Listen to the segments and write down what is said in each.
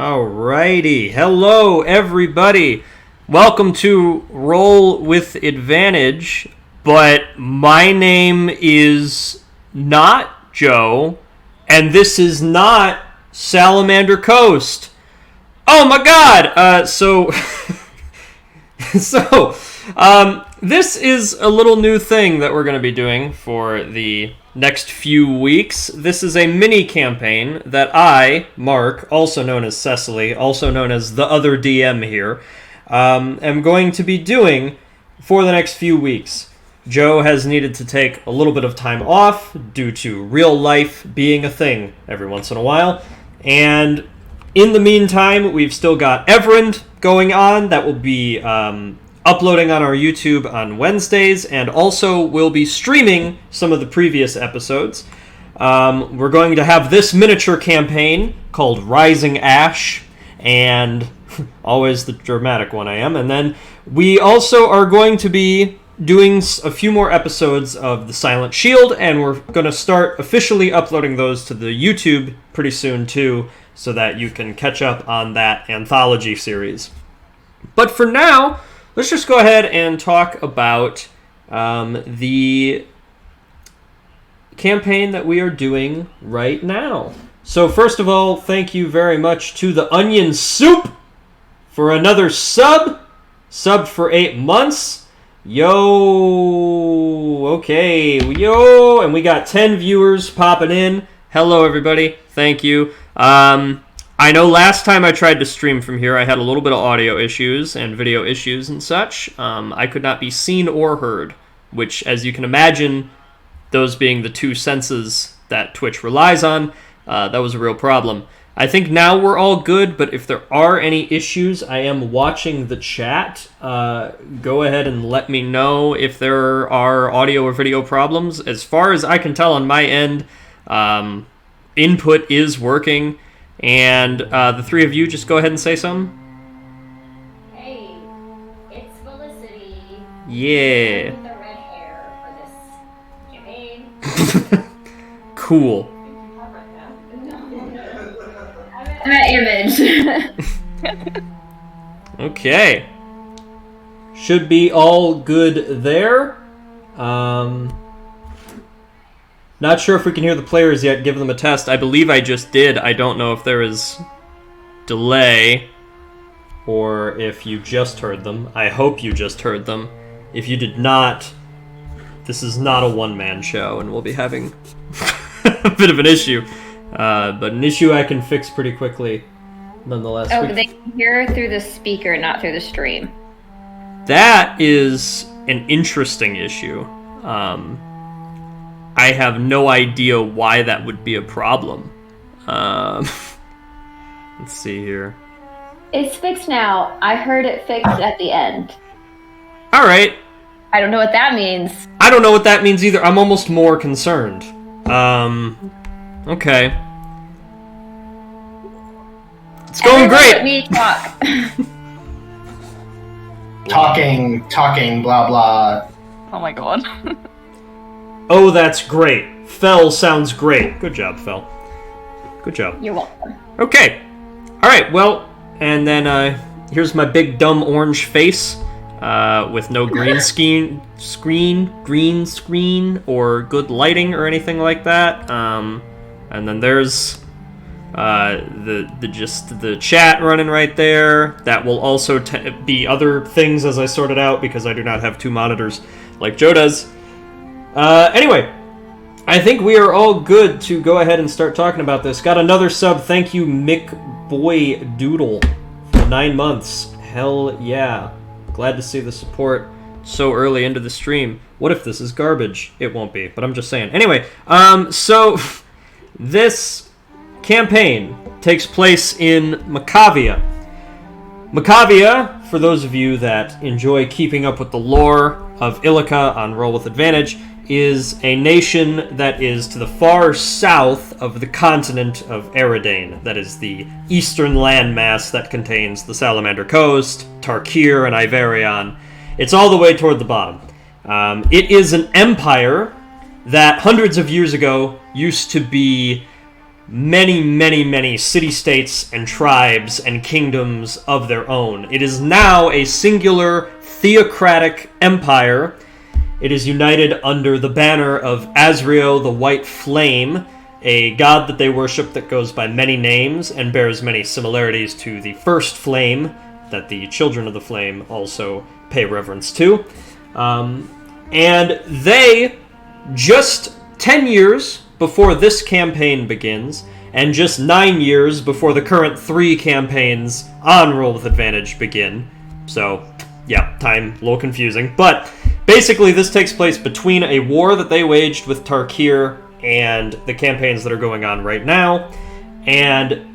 Alrighty, hello everybody. Welcome to Roll with Advantage, but my name is not Joe, and this is not Salamander Coast. Oh my god! This is a little new thing that we're going to be doing for the next few weeks. This is a mini campaign that I, Mark, also known as Cecily, also known as the other DM here, am going to be doing for the next few weeks. Joe has needed to take a little bit of time off due to real life being a thing every once in a while, and in the meantime, we've still got Everend going on that will be uploading on our YouTube on Wednesdays, and also we'll be streaming some of the previous episodes. We're going to have this miniature campaign called Rising Ash, and always the dramatic one I am. And then we also are going to be doing a few more episodes of The Silent Shield, and we're going to start officially uploading those to the YouTube pretty soon too, so that you can catch up on that anthology series. But for now, let's just go ahead and talk about the campaign that we are doing right now. So first of all, thank you very much to the Onion Soup for another sub for 8 months. Yo, okay, and we got 10 viewers popping in. Hello, everybody. Thank you. I know last time I tried to stream from here, I had a little bit of audio issues and video issues and such. I could not be seen or heard, which, as you can imagine, those being the two senses that Twitch relies on, that was a real problem. I think now we're all good, but if there are any issues, I am watching the chat. Go ahead and let me know if there are audio or video problems. As far as I can tell on my end, input is working. And the three of you, just go ahead and say something. Hey, it's Felicity. Yeah. With the red hair for this campaign. Cool. That image. Okay. Should be all good there. Not sure if we can hear the players yet. Give them a test. I believe I just did. I don't know if there is delay or if you just heard them. I hope you just heard them. If you did not, this is not a one-man show, and we'll be having a bit of an issue. But an issue I can fix pretty quickly, nonetheless. Oh, they can hear through the speaker, not through the stream. That is an interesting issue. I have no idea why that would be a problem. Let's see here. It's fixed now. I heard it fixed at the end. All right. I don't know what that means. I don't know what that means either. I'm almost more concerned. Okay. It's going great. Let me talk. Talking, blah, blah. Oh my god. Oh, that's great. Fel sounds great. Good job, Fel. Good job. You're welcome. Okay. All right, well, and then here's my big dumb orange face with no green screen, or good lighting or anything like that. And then there's the chat running right there. That will also be other things as I sort it out, because I do not have two monitors like Joe does. Anyway, I think we are all good to go ahead and start talking about this. Got another sub. Thank you, Mick Boy Doodle, for 9 months. Hell yeah. Glad to see the support so early into the stream. What if this is garbage? It won't be, but I'm just saying. Anyway, so this campaign takes place in Machavia. Machavia, for those of you that enjoy keeping up with the lore of Illica on Roll with Advantage, is a nation that is to the far south of the continent of Eridane. That is the eastern landmass that contains the Salamander Coast, Tarkir, and Iverion. It's all the way toward the bottom. It is an empire that hundreds of years ago used to be many, many, many city-states and tribes and kingdoms of their own. It is now a singular theocratic empire. It is united under the banner of Azrael the White Flame, a god that they worship that goes by many names and bears many similarities to the First Flame that the Children of the Flame also pay reverence to. And they, just 10 years before this campaign begins, and just 9 years before the current 3 campaigns on Roll with Advantage begin. So, yeah, time, a little confusing. But basically, this takes place between a war that they waged with Tarkir and the campaigns that are going on right now. And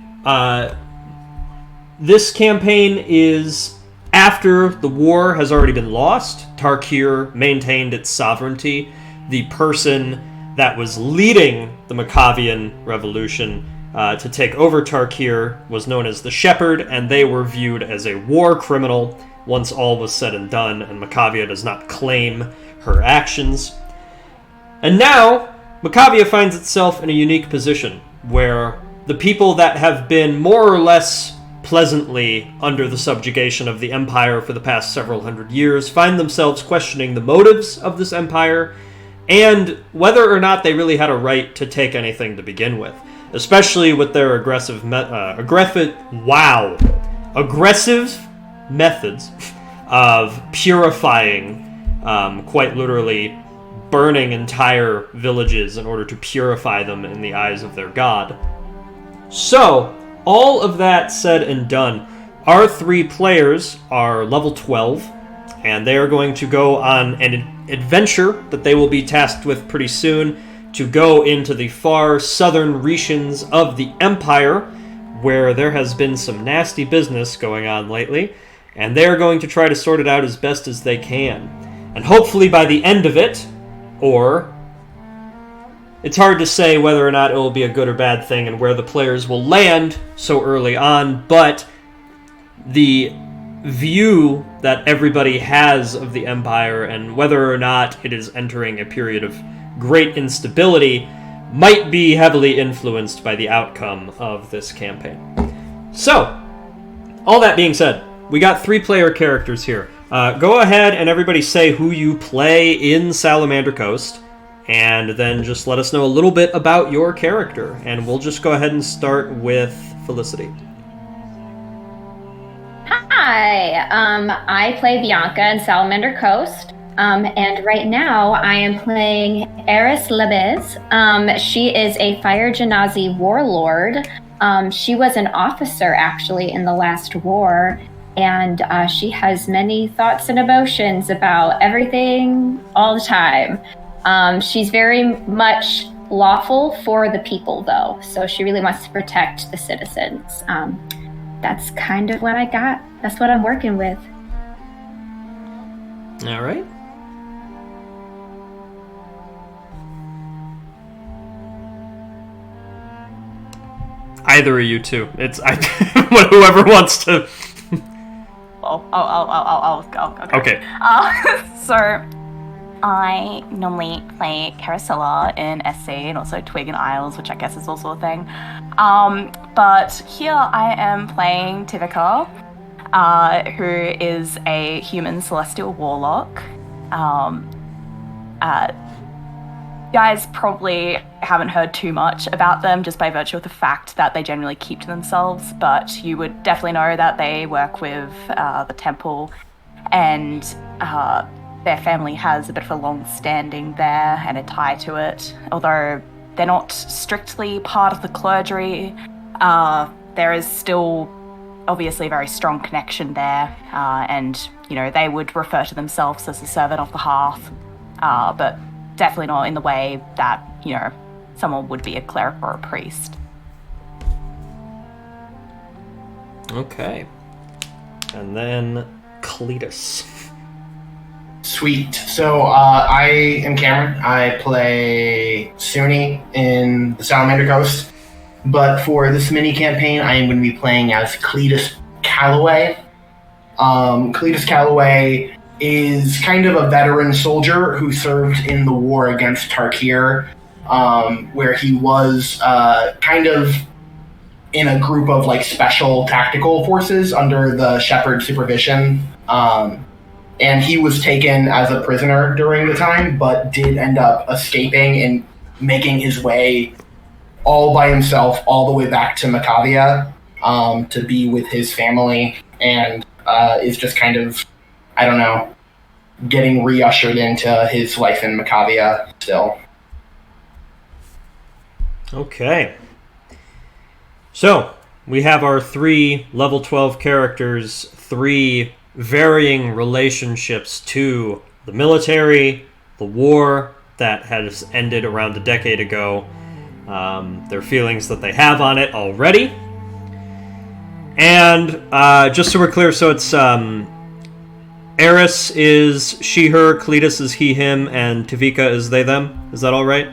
this campaign is after the war has already been lost. Tarkir maintained its sovereignty. The person that was leading the Machavian revolution to take over Tarkir was known as the Shepherd, and they were viewed as a war criminal once all was said and done, and Machavia does not claim her actions. And now, Machavia finds itself in a unique position, where the people that have been more or less pleasantly under the subjugation of the Empire for the past several hundred years find themselves questioning the motives of this Empire, and whether or not they really had a right to take anything to begin with, especially with their aggressive methods of purifying, quite literally burning entire villages in order to purify them in the eyes of their god. So, all of that said and done, our 3 players are level 12, and they are going to go on an adventure that they will be tasked with pretty soon to go into the far southern regions of the Empire, where there has been some nasty business going on lately, and they are going to try to sort it out as best as they can. And hopefully by the end of it, or it's hard to say whether or not it will be a good or bad thing and where the players will land so early on, but the view that everybody has of the Empire and whether or not it is entering a period of great instability might be heavily influenced by the outcome of this campaign. So, all that being said, we got 3 player characters here. Go ahead and everybody say who you play in Salamander Coast, and then just let us know a little bit about your character, and we'll just go ahead and start with Felicity. Hi, I play Bianca in Salamander Coast, and right now I am playing Eris Lebez. She is a Fire Genasi warlord. She was an officer, actually, in the last war, and she has many thoughts and emotions about everything all the time. She's very much lawful for the people, though, so she really wants to protect the citizens. That's kind of what I got. That's what I'm working with. All right. Either of you two. It's whoever wants to. I'll go. Okay. So, I normally play Caracilla in SC and also Twig and Isles, which I guess is also a thing. But here I am playing Tivika, who is a human celestial warlock. You guys probably haven't heard too much about them just by virtue of the fact that they generally keep to themselves, but you would definitely know that they work with the temple, and their family has a bit of a long-standing there and a tie to it. Although they're not strictly part of the clergy, there is still obviously a very strong connection there, and they would refer to themselves as the servant of the hearth, but definitely not in the way that someone would be a cleric or a priest. Okay. And then Cletus. Sweet. So I am Cameron. I play Sunni in the Salamander Coast. But for this mini campaign, I am going to be playing as Cletus Calloway. Cletus Calloway is kind of a veteran soldier who served in the war against Tarkir where he was kind of in a group of like special tactical forces under the Shepherd supervision. And he was taken as a prisoner during the time, but did end up escaping and making his way all by himself all the way back to Machavia to be with his family, and is just kind of, I don't know, getting reushered into his life in Machavia still. Okay. So, we have our 3 level 12 characters, 3 varying relationships to the military, the war that has ended around a decade ago, their feelings that they have on it already. And just so we're clear, so it's Eris is she, her, Cletus is he, him, and Tavika is they, them. Is that all right?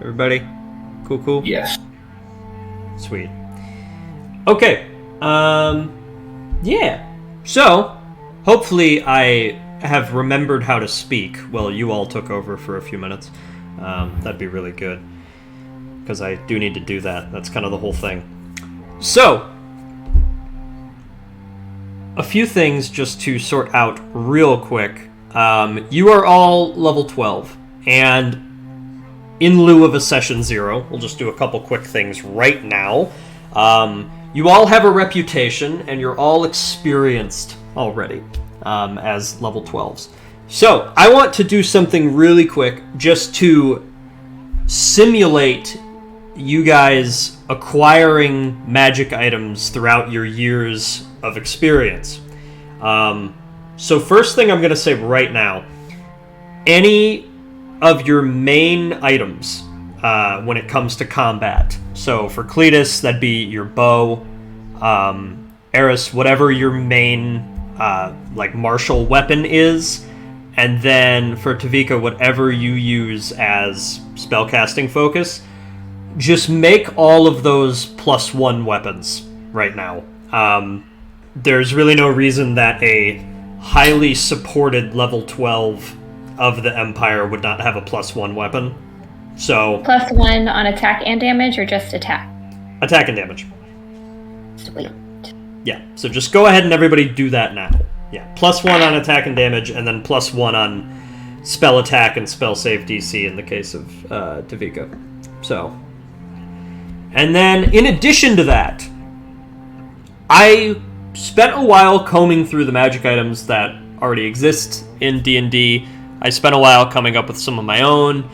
Everybody? Cool? Yes. Sweet. Okay. Yeah. So, hopefully I have remembered how to speak while you all took over for a few minutes. That'd be really good, because I do need to do that. That's kind of the whole thing. So, a few things just to sort out real quick. You are all level 12, and in lieu of a session 0, we'll just do a couple quick things right now. You all have a reputation, and you're all experienced already as level 12s. So, I want to do something really quick just to simulate you guys acquiring magic items throughout your years of experience. So first thing I'm going to say right now, any of your main items when it comes to combat. So for Cletus, that'd be your bow. Eris, whatever your main like martial weapon is. And then for Tavika, whatever you use as spellcasting focus, just make all of those +1 weapons right now. There's really no reason that a highly supported level 12 of the Empire would not have a +1 weapon. So +1 on attack and damage, or just attack? Attack and damage. Sweet. Yeah, so just go ahead and everybody do that now. Yeah, +1 on attack and damage, and then +1 on spell attack and spell save DC in the case of Tavika. So, and then in addition to that, I spent a while combing through the magic items that already exist in D&D. I spent a while coming up with some of my own.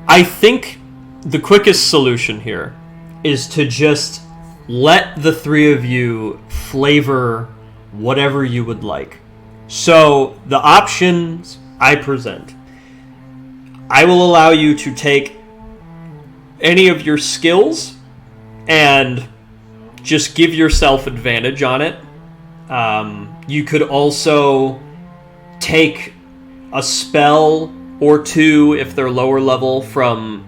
I think the quickest solution here is to just let the 3 of you flavor whatever you would like. So, the options I present, I will allow you to take any of your skills and just give yourself advantage on it. You could also take a spell or 2 if they're lower level from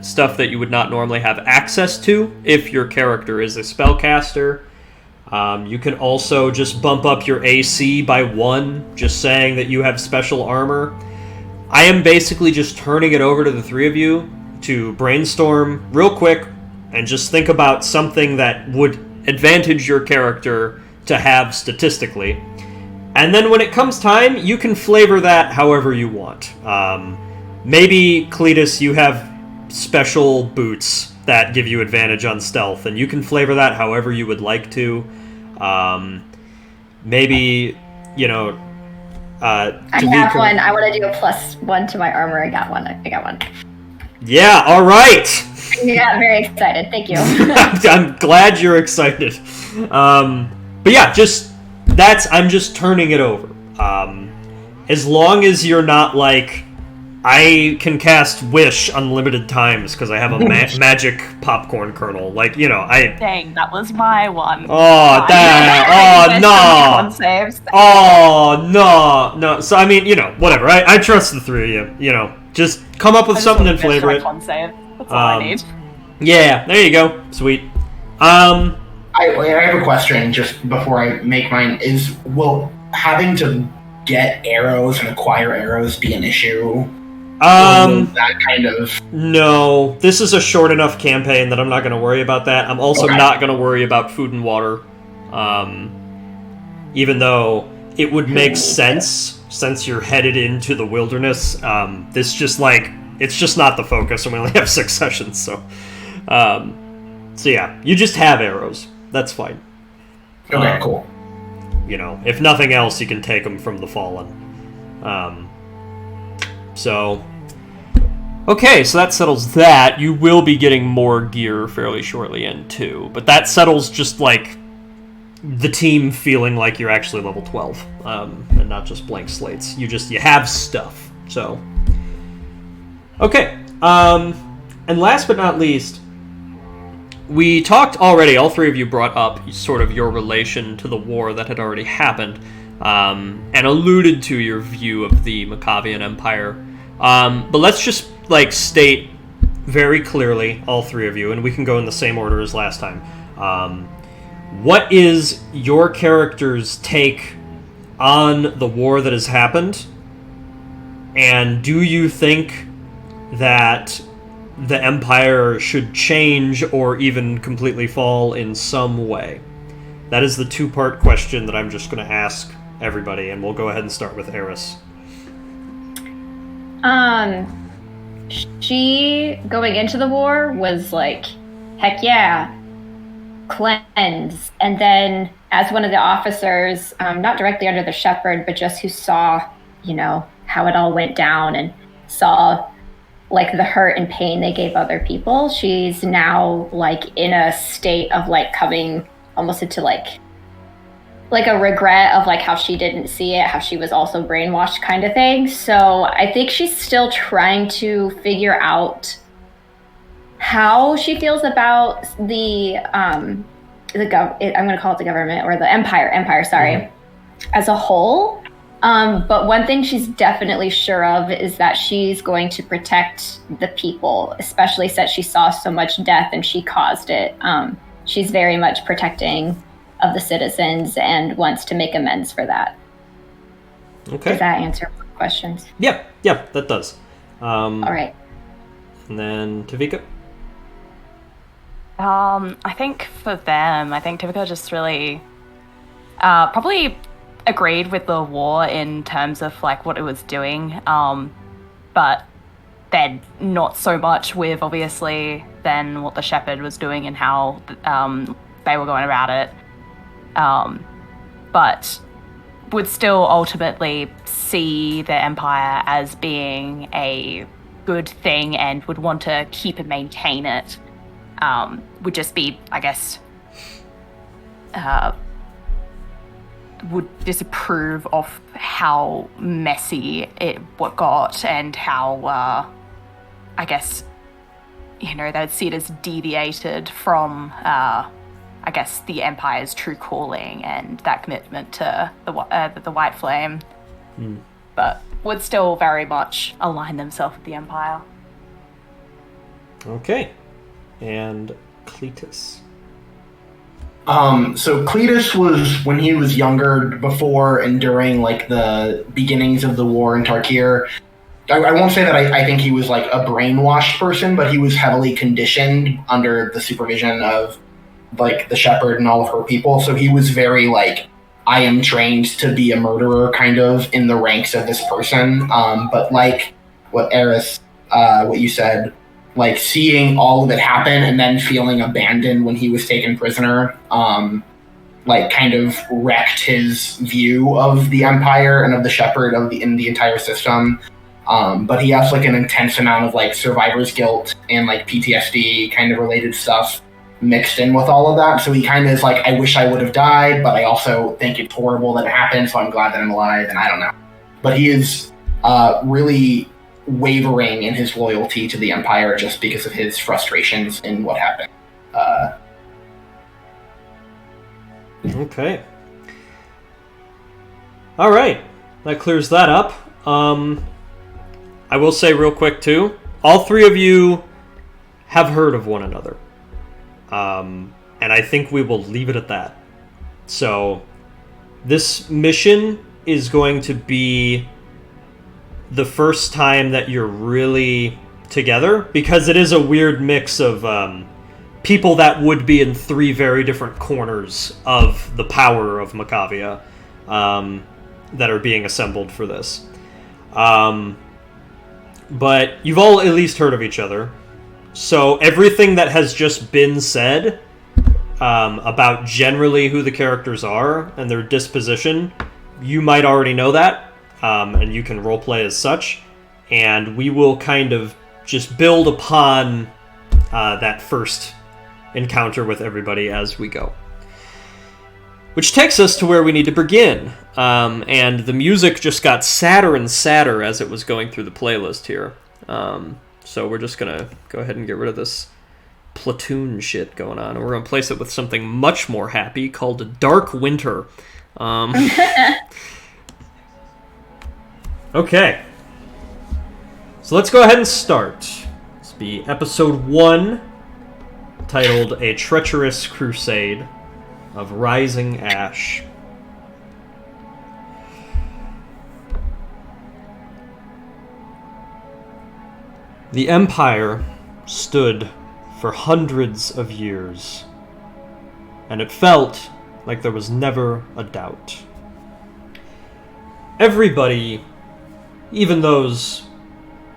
stuff that you would not normally have access to if your character is a spellcaster. You can also just bump up your AC by 1, just saying that you have special armor. I am basically just turning it over to the 3 of you to brainstorm real quick and just think about something that would advantage your character to have statistically. And then when it comes time, you can flavor that however you want. Maybe, Cletus, you have special boots that give you advantage on stealth, and you can flavor that however you would like to. Maybe, you know... I have one. I want to do a +1 to my armor. I got one. Yeah, alright! I got very excited. Thank you. I'm glad you're excited. But yeah, I'm just turning it over. As long as you're not like, I can cast Wish unlimited times because I have a magic popcorn kernel. Like, you know, Dang, that was my one. Oh, no. So, I mean, you know, whatever. I trust the 3 of you. You know, just come up with something and flavor it. Save. That's all I need. Yeah, there you go. Sweet. I have a question just before I make mine. Will having to get arrows and acquire arrows be an issue? That kind of... No. This is a short enough campaign that I'm not going to worry about that. I'm also not going to worry about food and water. Even though it would make sense since you're headed into the wilderness. This just, like... It's just not the focus, and we only have 6 sessions, so... So yeah, you just have arrows. That's fine. Okay, cool. You know, if nothing else, you can take them from the Fallen. So... Okay, so that settles that. You will be getting more gear fairly shortly in, too. But that settles just, like, the team feeling like you're actually level 12. And not just blank slates. You have stuff, so... Okay, and last but not least, we talked already, all 3 of you brought up sort of your relation to the war that had already happened, and alluded to your view of the Machavian Empire. But let's just, like, state very clearly, all 3 of you, and we can go in the same order as last time. What is your character's take on the war that has happened? And do you think that the Empire should change or even completely fall in some way? That is the 2-part question that I'm just going to ask everybody, and we'll go ahead and start with Eris. She, going into the war, was like, heck yeah, cleanse. And then, as one of the officers, not directly under the shepherd, but just who saw, you know, how it all went down and saw like the hurt and pain they gave other people, she's now like in a state of like coming almost into like a regret of like how she didn't see it, how she was also brainwashed kind of thing. So I think she's still trying to figure out how she feels about the I'm going to call it the government or the empire, as a whole. But one thing she's definitely sure of is that she's going to protect the people, especially since she saw so much death and she caused it. She's very much protecting of the citizens and wants to make amends for that. Okay. Does that answer questions? Yeah, that does. All right. And then Tavika? I think for them, Tavika just really probably agreed with the war in terms of like what it was doing, but then not so much with obviously then what the shepherd was doing and how they were going about it, but would still ultimately see the Empire as being a good thing and would want to keep and maintain it. Would just be, I guess, would disapprove of how messy it got and how, I guess, you know, they'd see it as deviated from, I guess, the Empire's true calling and that commitment to the White Flame. But would still very much align themselves with the Empire. Okay. And Cletus? So Cletus was, when he was younger, before and during like the beginnings of the war in Tarkir, I won't say that I think he was like a brainwashed person, but he was heavily conditioned under the supervision of like the shepherd and all of her people. So he was very like, I am trained to be a murderer kind of in the ranks of this person. But like what Eris, what you said, like seeing all of it happen and then feeling abandoned when he was taken prisoner, like kind of wrecked his view of the Empire and of the shepherd in the entire system. But he has like an intense amount of like survivor's guilt and like PTSD kind of related stuff mixed in with all of that. So he kind of is like, I wish I would have died, but I also think it's horrible that it happened, so I'm glad that I'm alive, and I don't know. But he is really wavering in his loyalty to the Empire just because of his frustrations in what happened. Okay. All right. That clears that up. I will say real quick, too, all 3 of you have heard of one another. And I think we will leave it at that. So, this mission is going to be the first time that you're really together, because it is a weird mix of people that would be in three very different corners of the power of Machavia that are being assembled for this. But you've all at least heard of each other. So everything that has just been said about generally who the characters are and their disposition, you might already know that, and you can roleplay as such. And we will kind of just build upon that first encounter with everybody as we go. Which takes us to where we need to begin. And the music just got sadder and sadder as it was going through the playlist here. So we're just going to go ahead and get rid of this platoon shit going on. And we're going to place it with something much more happy called Dark Winter. Okay. So let's go ahead and start. This will be episode 1, titled A Treacherous Crusade of Rising Ash. The Empire stood for hundreds of years, and it felt like there was never a doubt. Everybody, even those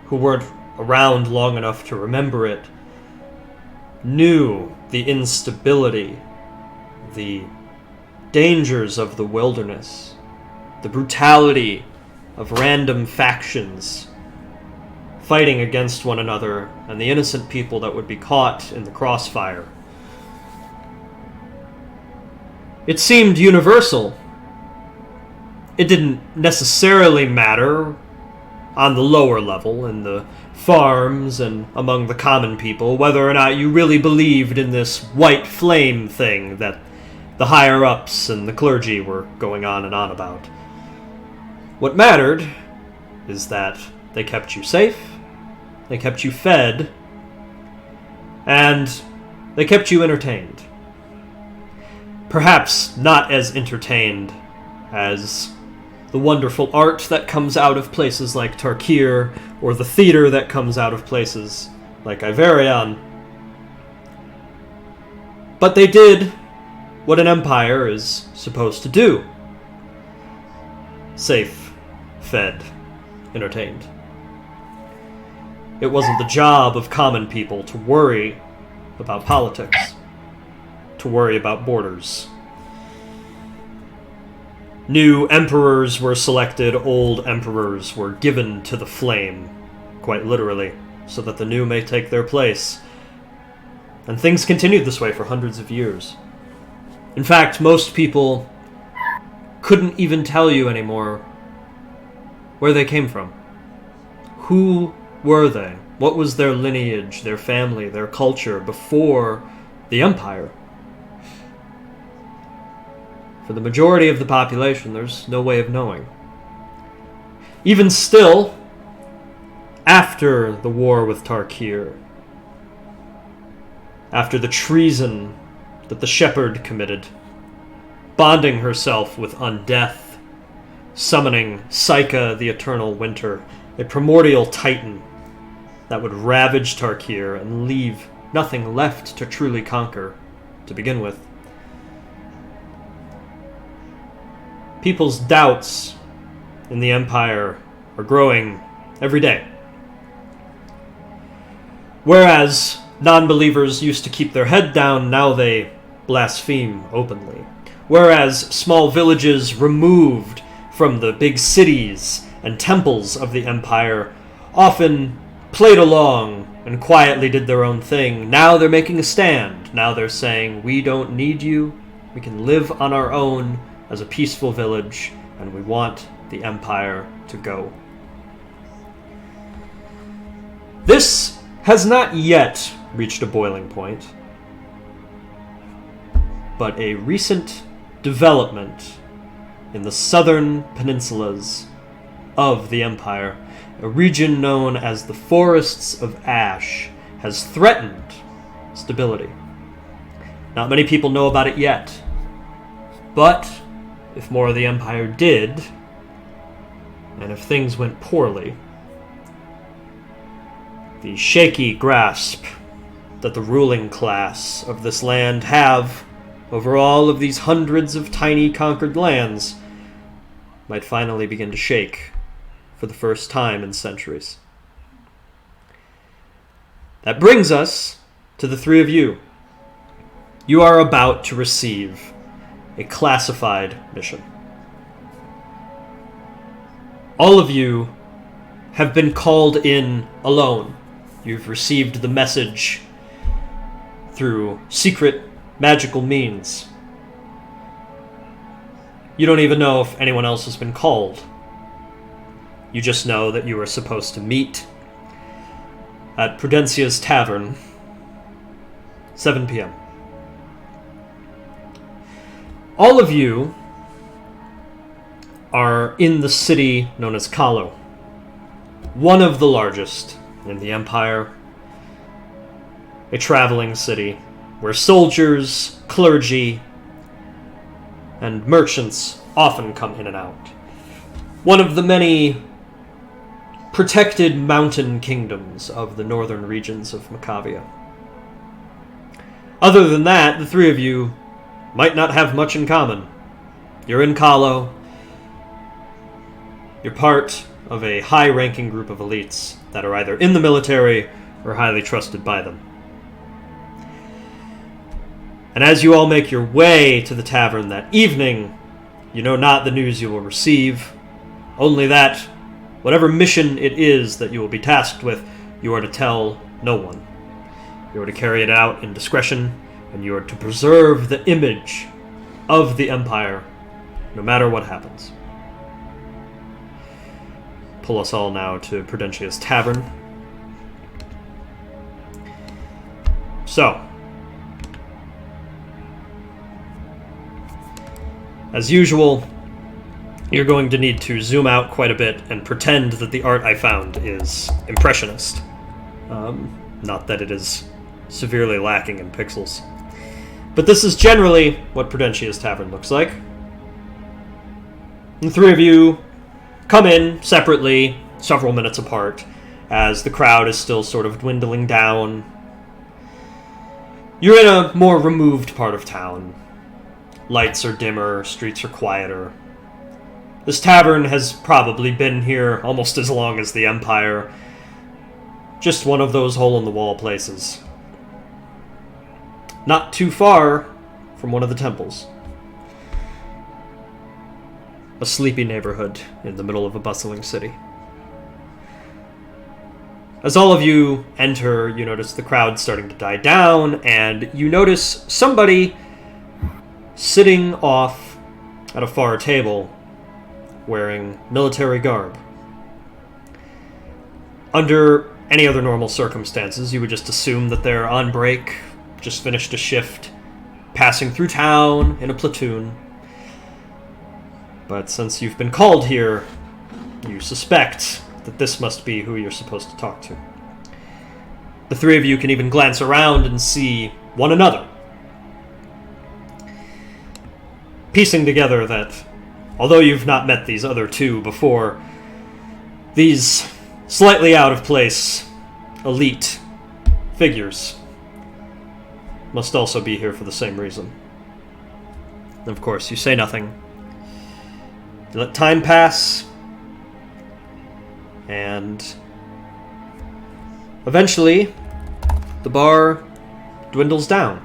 who weren't around long enough to remember it, knew the instability, the dangers of the wilderness, the brutality of random factions fighting against one another, and the innocent people that would be caught in the crossfire. It seemed universal. It didn't necessarily matter on the lower level, in the farms and among the common people, whether or not you really believed in this white flame thing that the higher-ups and the clergy were going on and on about. What mattered is that they kept you safe, they kept you fed, and they kept you entertained. Perhaps not as entertained as the wonderful art that comes out of places like Tarkir, or the theater that comes out of places like Iverion. But they did what an empire is supposed to do. Safe, fed, entertained. It wasn't the job of common people to worry about politics, to worry about borders. New emperors were selected, old emperors were given to the flame, quite literally, so that the new may take their place. And things continued this way for hundreds of years. In fact, most people couldn't even tell you anymore where they came from. Who were they? What was their lineage, their family, their culture before the Empire? For the majority of the population, there's no way of knowing. Even still, after the war with Tarkir, after the treason that the shepherd committed, bonding herself with undeath, summoning Psyche the Eternal Winter, a primordial titan that would ravage Tarkir and leave nothing left to truly conquer to begin with. People's doubts in the Empire are growing every day. Whereas non-believers used to keep their head down, now they blaspheme openly. Whereas small villages removed from the big cities and temples of the Empire often played along and quietly did their own thing, now they're making a stand. Now they're saying, we don't need you, we can live on our own as a peaceful village, and we want the Empire to go. This has not yet reached a boiling point, but a recent development in the southern peninsulas of the Empire, a region known as the Forests of Ash, has threatened stability. Not many people know about it yet, but if more of the Empire did, And if things went poorly, the shaky grasp that the ruling class of this land have over all of these hundreds of tiny conquered lands might finally begin to shake for the first time in centuries. That brings us to the three of you. You are about to receive a classified mission. All of you have been called in alone. You've received the message through secret magical means. You don't even know if anyone else has been called. You just know that you are supposed to meet at Prudentius Tavern, 7 p.m. All of you are in the city known as Kalo, one of the largest in the Empire, a traveling city where soldiers, clergy, and merchants often come in and out. One of the many protected mountain kingdoms of the northern regions of Machavia. Other than that, the three of you might not have much in common. You're in Kalo. You're part of a high-ranking group of elites that are either in the military or highly trusted by them. And as you all make your way to the tavern that evening, you know not the news you will receive, only that whatever mission it is that you will be tasked with, you are to tell no one. You are to carry it out in discretion, and you are to preserve the image of the Empire, no matter what happens. Pull us all now to Prudentius Tavern. So, as usual, you're going to need to zoom out quite a bit and pretend that the art I found is impressionist. Not that it is severely lacking in pixels. But this is generally what Prudentius Tavern looks like. The three of you come in separately, several minutes apart, as the crowd is still sort of dwindling down. You're in a more removed part of town. Lights are dimmer, streets are quieter. This tavern has probably been here almost as long as the Empire. Just one of those hole-in-the-wall places. Not too far from one of the temples. A sleepy neighborhood in the middle of a bustling city. As all of you enter, you notice the crowd starting to die down, and you notice somebody sitting off at a far table wearing military garb. Under any other normal circumstances, you would just assume that they're on break, just finished a shift, passing through town in a platoon. But since you've been called here, you suspect that this must be who you're supposed to talk to. The three of you can even glance around and see one another, piecing together that, although you've not met these other two before, these slightly out of place, elite figures must also be here for the same reason. Of course, you say nothing. You let time pass, and eventually the bar dwindles down.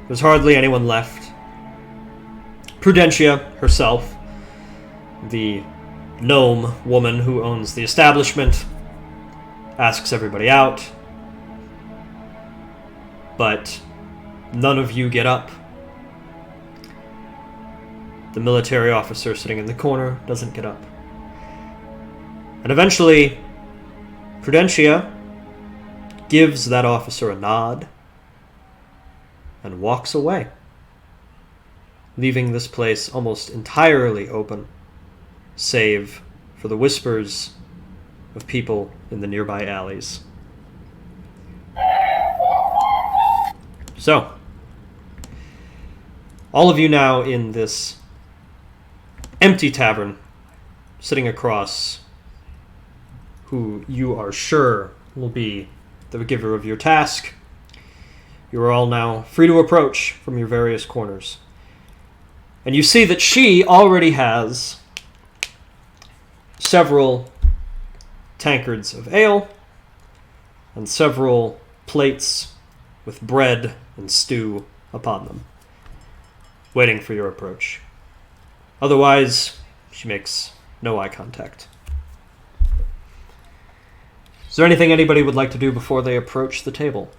There's hardly anyone left. Prudentia herself, the gnome woman who owns the establishment, asks everybody out, but none of you get up. The military officer sitting in the corner doesn't get up. And eventually, Prudentia gives that officer a nod and walks away, leaving this place almost entirely open, save for the whispers of people in the nearby alleys. So, all of you now in this empty tavern sitting across who you are sure will be the giver of your task. You are all now free to approach from your various corners. And you see that she already has several tankards of ale and several plates with bread and stew upon them, waiting for your approach. Otherwise, she makes no eye contact. Is there anything anybody would like to do before they approach the table?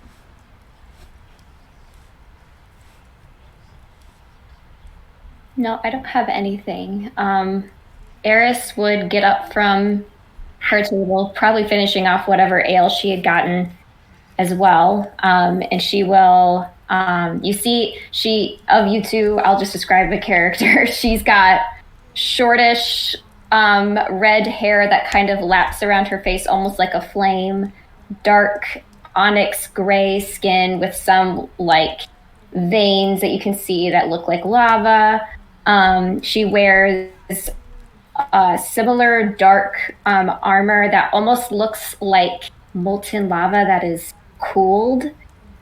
No, I don't have anything. Eris would get up from her table, probably finishing off whatever ale she had gotten as well. And she will, you see, of you two, I'll just describe the character. She's got shortish red hair that kind of laps around her face almost like a flame, dark onyx gray skin with some like veins that you can see that look like lava. She wears similar dark armor that almost looks like molten lava that is cooled.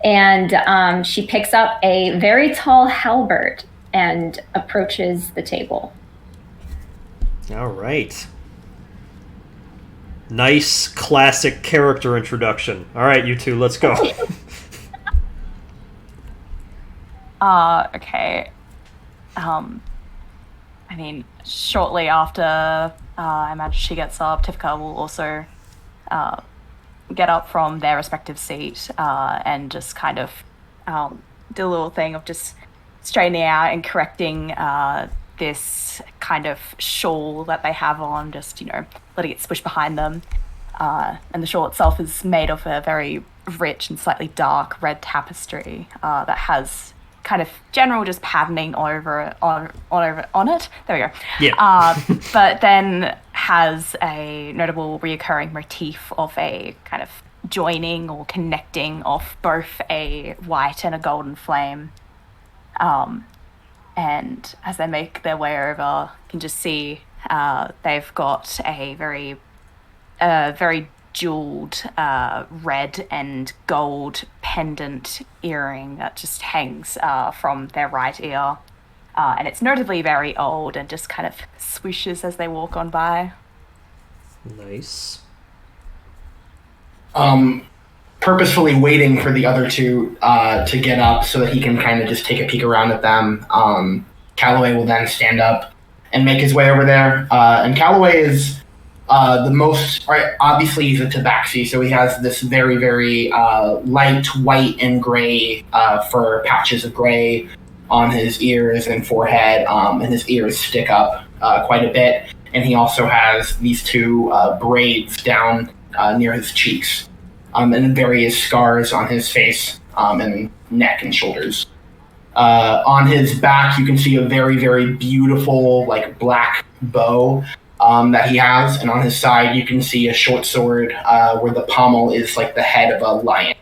And she picks up a very tall halberd and approaches the table. All right. Nice, classic character introduction. All right, you two, let's go. Okay. I mean, shortly after I imagine she gets up, Tifka will also get up from their respective seat and just kind of do a little thing of just straightening out and correcting this kind of shawl that they have on, just, letting it swish behind them. And the shawl itself is made of a very rich and slightly dark red tapestry that has kind of general just patterning on it. There we go. Yeah. But then has a notable reoccurring motif of a kind of joining or connecting of both a white and a golden flame. And as they make their way over, you can just see they've got a very jeweled red and gold pendant earring that just hangs from their right ear. And it's notably very old and just kind of swooshes as they walk on by. Nice. Purposefully waiting for the other two to get up so that he can kind of just take a peek around at them. Calloway will then stand up and make his way over there. And Calloway is the most, right, obviously he's a tabaxi, so he has this very, very light white and gray fur patches of gray on his ears and forehead, and his ears stick up quite a bit. And he also has these two braids down near his cheeks, and various scars on his face and neck and shoulders. On his back, you can see a very, very beautiful, like, black bow that he has, and on his side, you can see a short sword where the pommel is like the head of a lion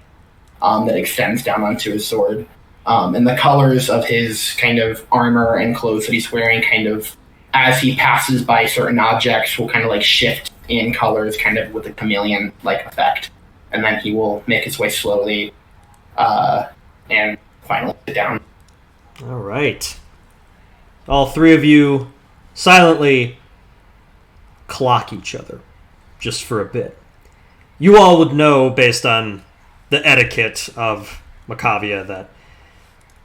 that extends down onto his sword. And the colors of his kind of armor and clothes that he's wearing kind of, as he passes by certain objects, will kind of like shift in colors, kind of with a chameleon-like effect. And then he will make his way slowly and finally sit down. All right. All three of you silently clock each other just for a bit. You all would know, based on the etiquette of Machavia, that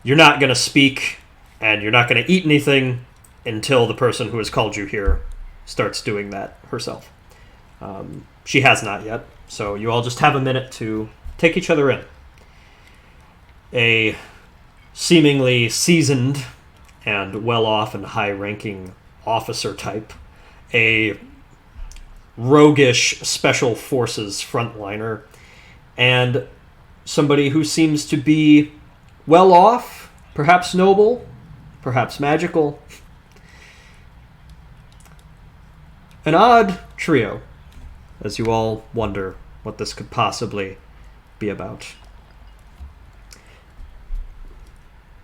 you're not going to speak and you're not going to eat anything until the person who has called you here starts doing that herself. She has not yet, so you all just have a minute to take each other in. A seemingly seasoned and well-off and high-ranking officer type, a roguish special forces frontliner, and somebody who seems to be well-off, perhaps noble, perhaps magical. An odd trio, as you all wonder what this could possibly be about.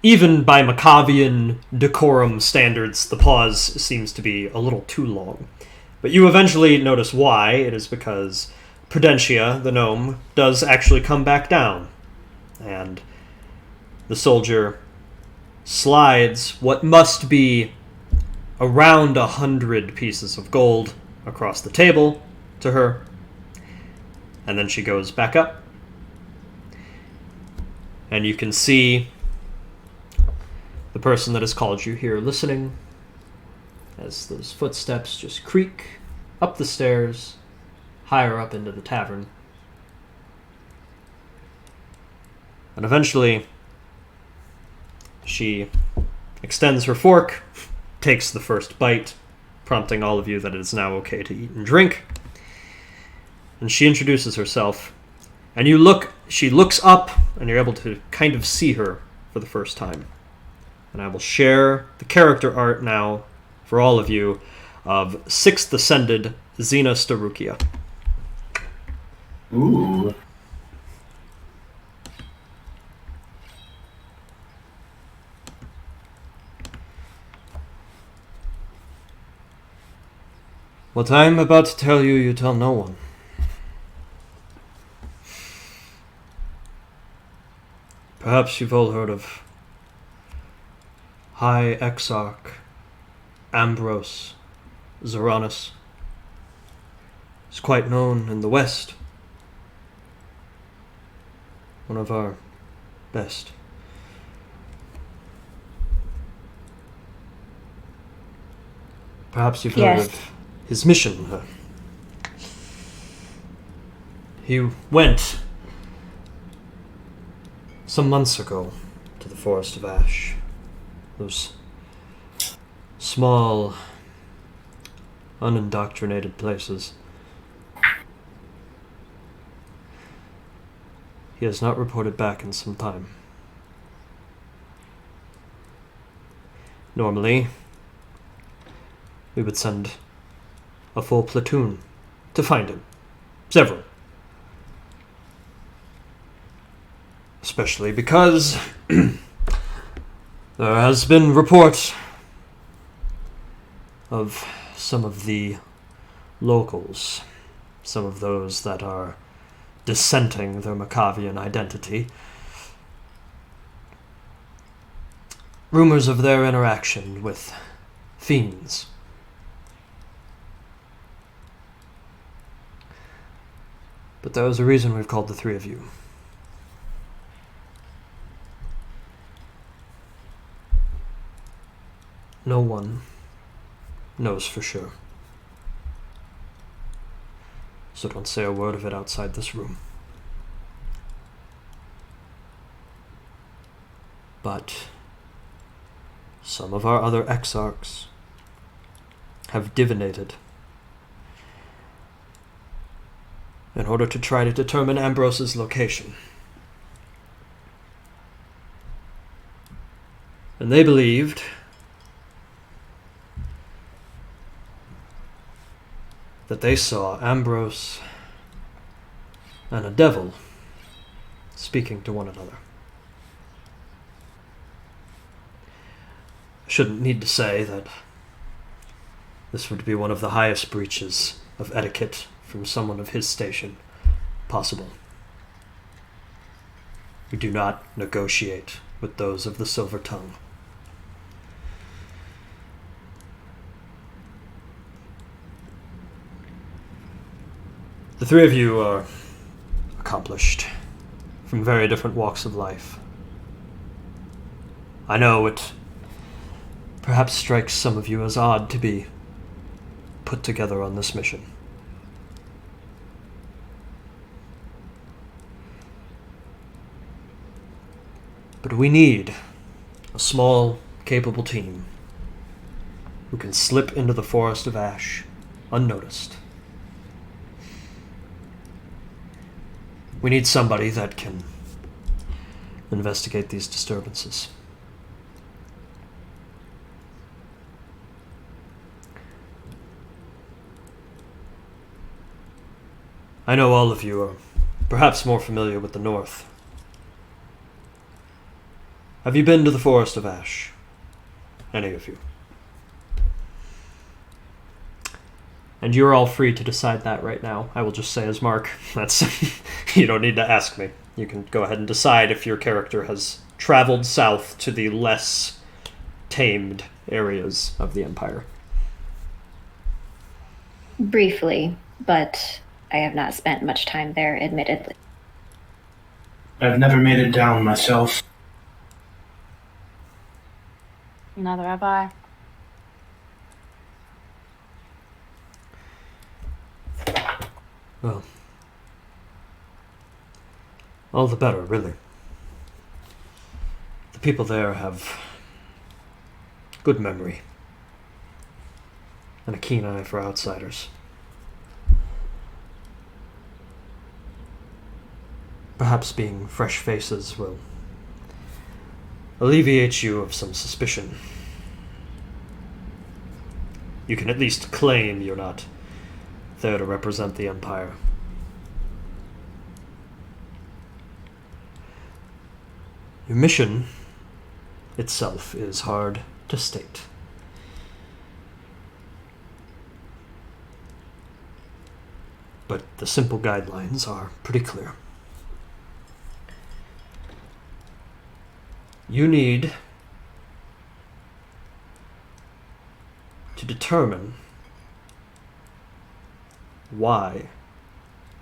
Even by Machavian decorum standards, the pause seems to be a little too long. But you eventually notice why. It is because Prudentia, the gnome, does actually come back down. And the soldier slides what must be around 100 pieces of gold across the table to her. And then she goes back up. And you can see the person that has called you here listening as those footsteps just creak up the stairs, higher up into the tavern. And eventually, she extends her fork, takes the first bite, prompting all of you that it is now okay to eat and drink. And she introduces herself, and she looks up, and you're able to kind of see her for the first time. And I will share the character art now for all of you of 6th Ascended Xena Starukia. Ooh. What I am about to tell you, you tell no one. Perhaps you've all heard of High Exarch Ambrose Zonarus. He's quite known in the West. One of our best. Perhaps you've heard of his mission. He went some months ago to the Forest of Ash. Those small, unindoctrinated places. He has not reported back in some time. Normally, we would send a full platoon to find him. Several. Especially because there has been report of some of the locals, some of those that are dissenting their Machavian identity. Rumors of their interaction with fiends. But there is a reason we've called the three of you. No one knows for sure. So don't say a word of it outside this room. But some of our other exarchs have divinated in order to try to determine Ambrose's location. And they believed that they saw Ambrose and a devil speaking to one another. I shouldn't need to say that this would be one of the highest breaches of etiquette from someone of his station possible. We do not negotiate with those of the Silver Tongue. The three of you are accomplished, from very different walks of life. I know it perhaps strikes some of you as odd to be put together on this mission. But we need a small, capable team who can slip into the Forest of Ash unnoticed. We need somebody that can investigate these disturbances. I know all of you are perhaps more familiar with the North. Have you been to the Forest of Ash? Any of you? And you're all free to decide that right now. I will just say as Mark, that's you don't need to ask me. You can go ahead and decide if your character has traveled south to the less tamed areas of the Empire. Briefly, but I have not spent much time there, admittedly. I've never made it down myself. Neither have I. Well, all the better, really. The people there have good memory and a keen eye for outsiders. Perhaps being fresh faces will alleviate you of some suspicion. You can at least claim you're not there to represent the Empire. Your mission itself is hard to state. But the simple guidelines are pretty clear. You need to determine why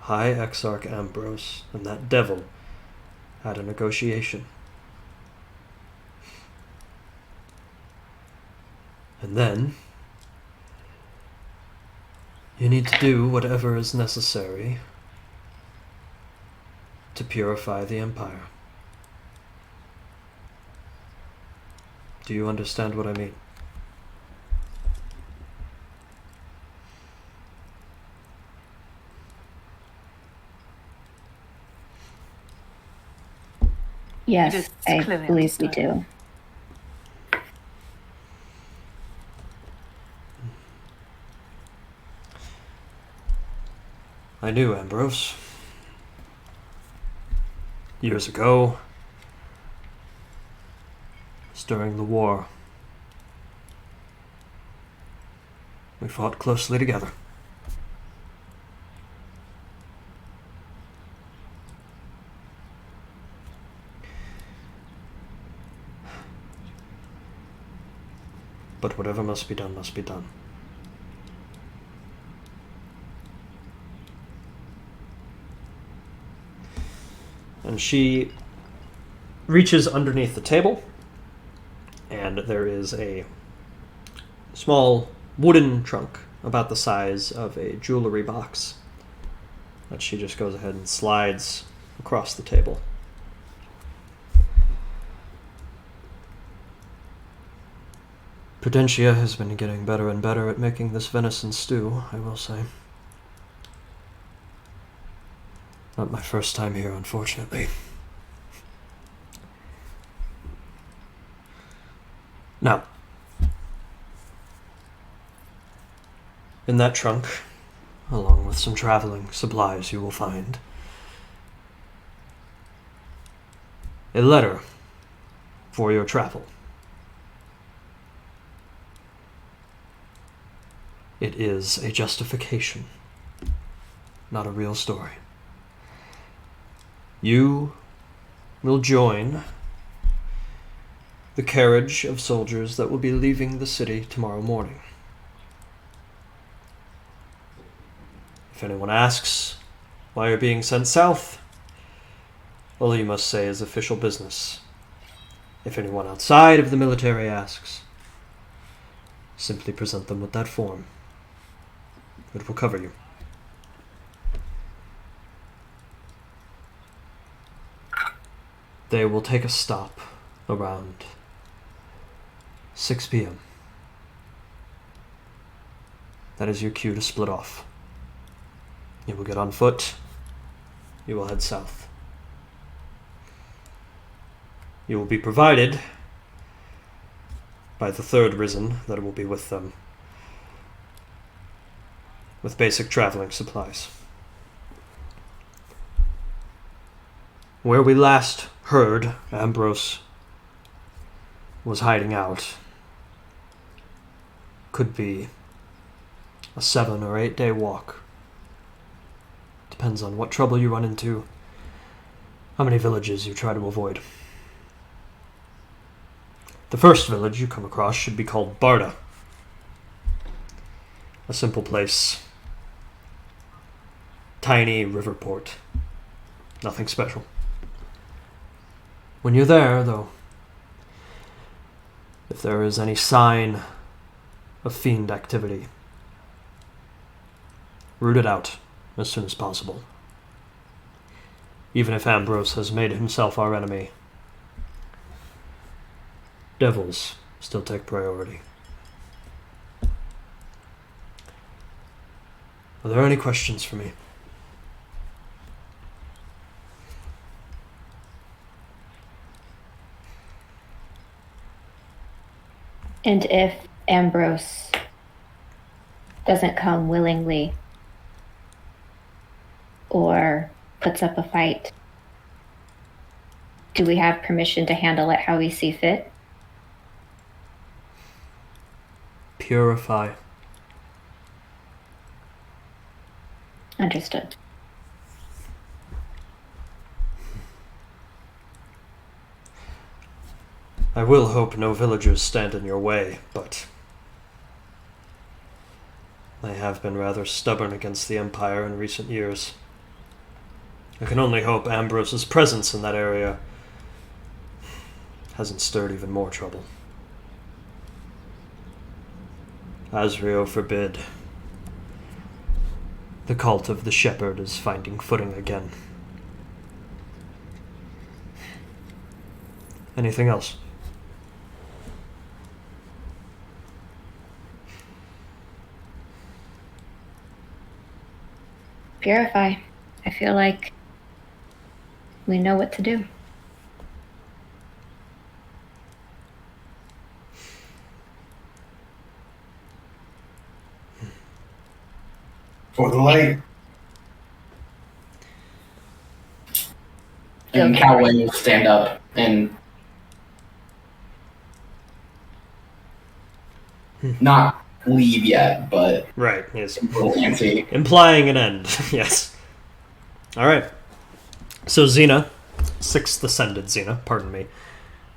High Exarch Ambrose and that devil had a negotiation. And then you need to do whatever is necessary to purify the Empire. Do you understand what I mean? Yes, I believe we do. I knew Ambrose. Years ago, it was during the war. We fought closely together. But whatever must be done, must be done. And she reaches underneath the table, and there is a small wooden trunk about the size of a jewelry box that she just goes ahead and slides across the table. Prudential has been getting better and better at making this venison stew, I will say. Not my first time here, unfortunately. Now, in that trunk, along with some traveling supplies, you will find a letter for your travel. It is a justification, not a real story. You will join the carriage of soldiers that will be leaving the city tomorrow morning. If anyone asks why you're being sent south, all you must say is official business. If anyone outside of the military asks, simply present them with that form. It will cover you. They will take a stop around 6 p.m. That is your cue to split off. You will get on foot. You will head south. You will be provided by the third risen that will be with them with basic traveling supplies. Where we last heard Ambrose was hiding out could be a 7 or 8 day walk. Depends on what trouble you run into, how many villages you try to avoid. The first village you come across should be called Barda. A simple place. Tiny river port. Nothing special. When you're there, though, if there is any sign of fiend activity, root it out as soon as possible. Even if Ambrose has made himself our enemy, devils still take priority. Are there any questions for me? And if Ambrose doesn't come willingly or puts up a fight, do we have permission to handle it how we see fit? Purify. Understood. I will hope no villagers stand in your way, but they have been rather stubborn against the Empire in recent years. I can only hope Ambrose's presence in that area hasn't stirred even more trouble. Asrio forbid. The cult of the Shepherd is finding footing again. Anything else? Purify. I feel like we know what to do. For the light. And Callaway will stand up and not leave yet, but Right, yes. fancy. Implying an end, yes. Alright. So Xena, 6th Ascended Xena, pardon me.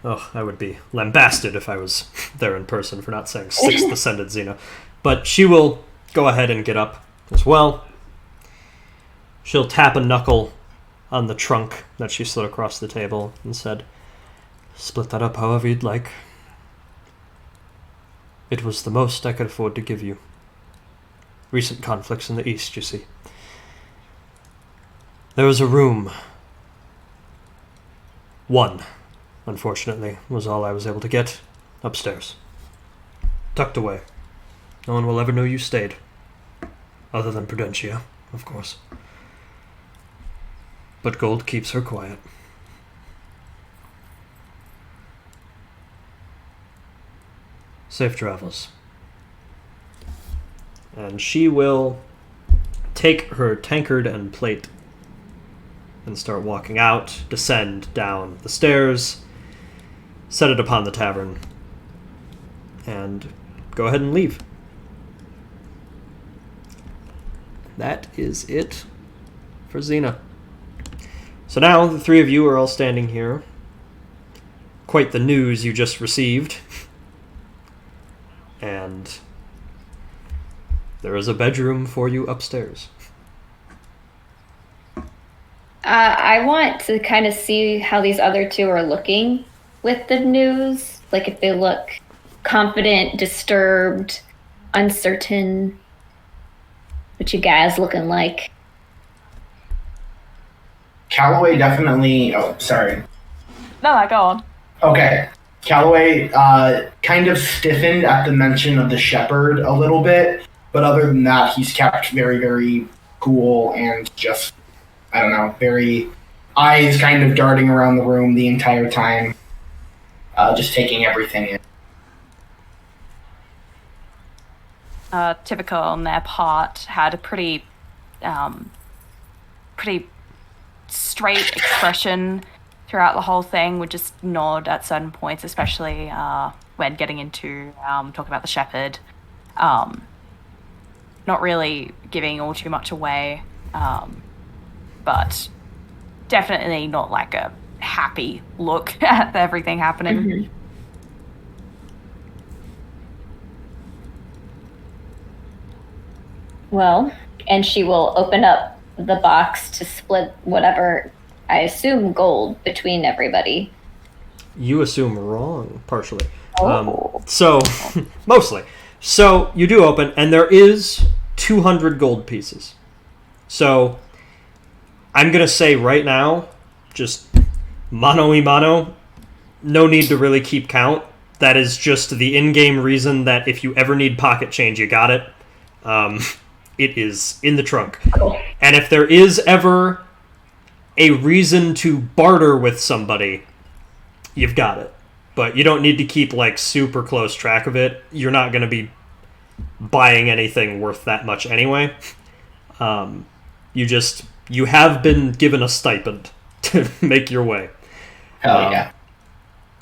Oh, I would be lambasted if I was there in person for not saying 6th Ascended Xena. But she will go ahead and get up as well. She'll tap a knuckle on the trunk that she slid across the table and said, "Split that up however you'd like. It was the most I could afford to give you. Recent conflicts in the East, you see. There was a room. One, unfortunately, was all I was able to get upstairs. Tucked away. No one will ever know you stayed. Other than Prudential, of course. But gold keeps her quiet. Safe travels." And she will take her tankard and plate and start walking out, descend down the stairs, set it upon the tavern, and go ahead and leave. That is it for Xena. So now the three of you are all standing here. Quite the news you just received. And there is a bedroom for you upstairs. I want to kind of see how these other two are looking with the news. Like if they look confident, disturbed, uncertain. What you guys looking like? Callaway definitely. Oh, sorry. No, go on. Okay. Callaway kind of stiffened at the mention of the shepherd a little bit, but other than that, he's kept very, very cool and just, I don't know, very eyes kind of darting around the room the entire time, just taking everything in. Typical on their part had a pretty straight expression throughout the whole thing, would just nod at certain points, especially when getting into talking about the shepherd. not really giving all too much away, but definitely not like a happy look at everything happening. Mm-hmm. Well, and she will open up the box to split whatever, I assume, gold between everybody. You assume wrong, partially. Oh. So, mostly. So, you do open, and there is 200 gold pieces. So, I'm going to say right now, just mano y mano, no need to really keep count. That is just the in-game reason that if you ever need pocket change, you got it. It is in the trunk. Cool. And if there is ever a reason to barter with somebody, you've got it. But you don't need to keep, like, super close track of it. You're not going to be buying anything worth that much anyway. You have been given a stipend to make your way. Hell yeah.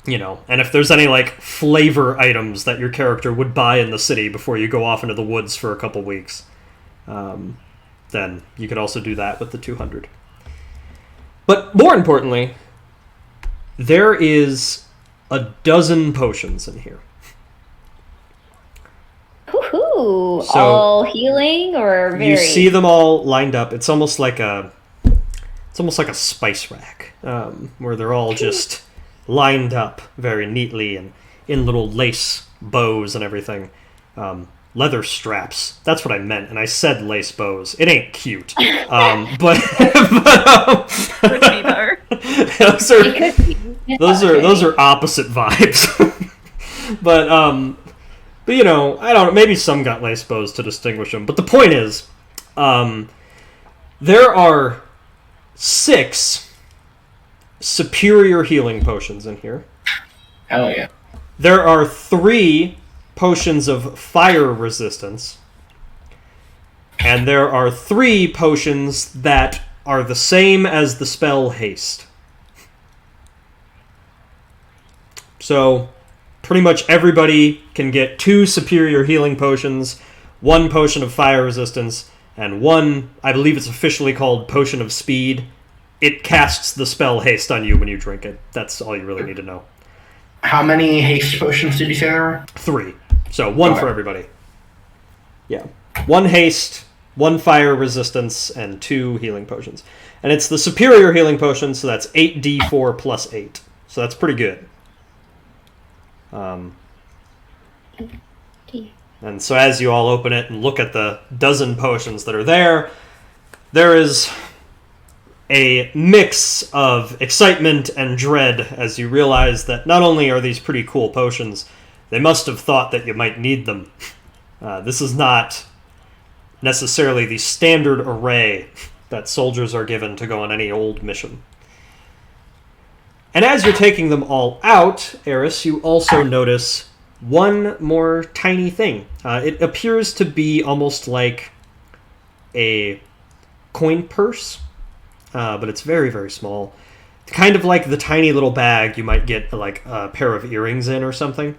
You know, and if there's any, like, flavor items that your character would buy in the city before you go off into the woods for a couple weeks, then you could also do that with the 200. But more importantly, there is a dozen potions in here. Woohoo! So, all healing or very? You see them all lined up. It's almost like a spice rack, where they're all just lined up very neatly and in little lace bows and everything. Leather straps. That's what I meant, and I said lace bows. It ain't cute. But those are opposite vibes. But you know, I don't know, maybe some got lace bows to distinguish them. But the point is, there are 6 superior healing potions in here. Hell yeah. There are 3 potions of fire resistance. And there are 3 potions that are the same as the spell haste. So, pretty much everybody can get 2 superior healing potions, 1 potion of fire resistance, and 1, I believe it's officially called potion of speed. It casts the spell haste on you when you drink it. That's all you really need to know. How many haste potions did you say there were? 3. So 1 for everybody. Yeah. 1 haste, 1 fire resistance, and 2 healing potions. And it's the superior healing potion, so that's 8d4 plus 8. So that's pretty good. And so as you all open it and look at the dozen potions that are there, there is a mix of excitement and dread as you realize that not only are these pretty cool potions, they must have thought that you might need them. This is not necessarily the standard array that soldiers are given to go on any old mission. And as you're taking them all out, Eris, you also notice one more tiny thing. It appears to be almost like a coin purse, but it's very, very small. Kind of like the tiny little bag you might get like a pair of earrings in or something.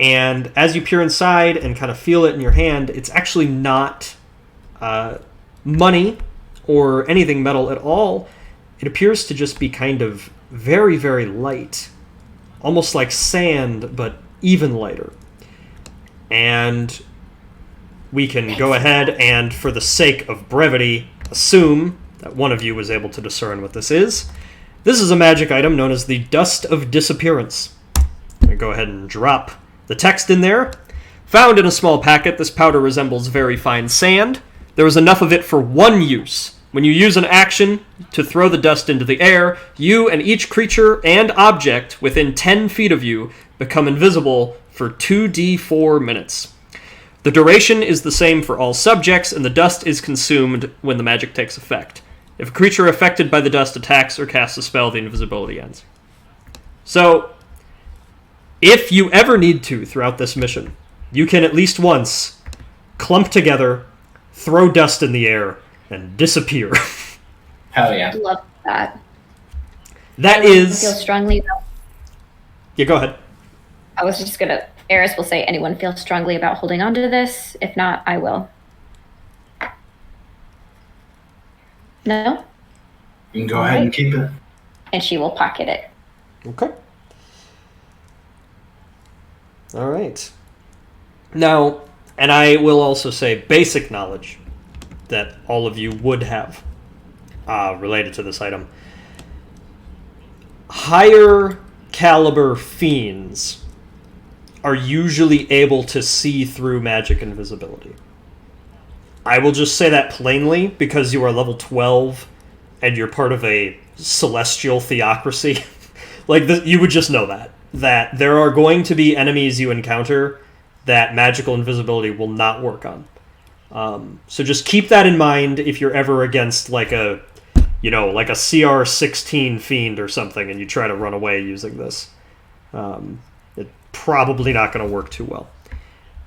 And as you peer inside and kind of feel it in your hand, it's actually not money or anything metal at all. It appears to just be kind of very, very light. Almost like sand, but even lighter. And we can go ahead and, for the sake of brevity, assume that one of you was able to discern what this is. This is a magic item known as the Dust of Disappearance. I'm going to go ahead and drop the text in there. Found in a small packet, this powder resembles very fine sand. There is enough of it for 1 use. When you use an action to throw the dust into the air, you and each creature and object within 10 feet of you become invisible for 2d4 minutes. The duration is the same for all subjects, and the dust is consumed when the magic takes effect. If a creature affected by the dust attacks or casts a spell, the invisibility ends. So, if you ever need to throughout this mission, you can at least once clump together, throw dust in the air, and disappear. Hell yeah. Love that. That I is... feel strongly about... Yeah, go ahead. I was just going to Eris will say, anyone feel strongly about holding on to this? If not, I will. No? You can go ahead and keep it. And she will pocket it. Okay. All right. Now, and I will also say basic knowledge that all of you would have related to this item. Higher caliber fiends are usually able to see through magic invisibility. I will just say that plainly because you are level 12 and you're part of a celestial theocracy. You would just know that there are going to be enemies you encounter that magical invisibility will not work on. So just keep that in mind if you're ever against like a CR16 fiend or something and you try to run away using this. It's probably not going to work too well.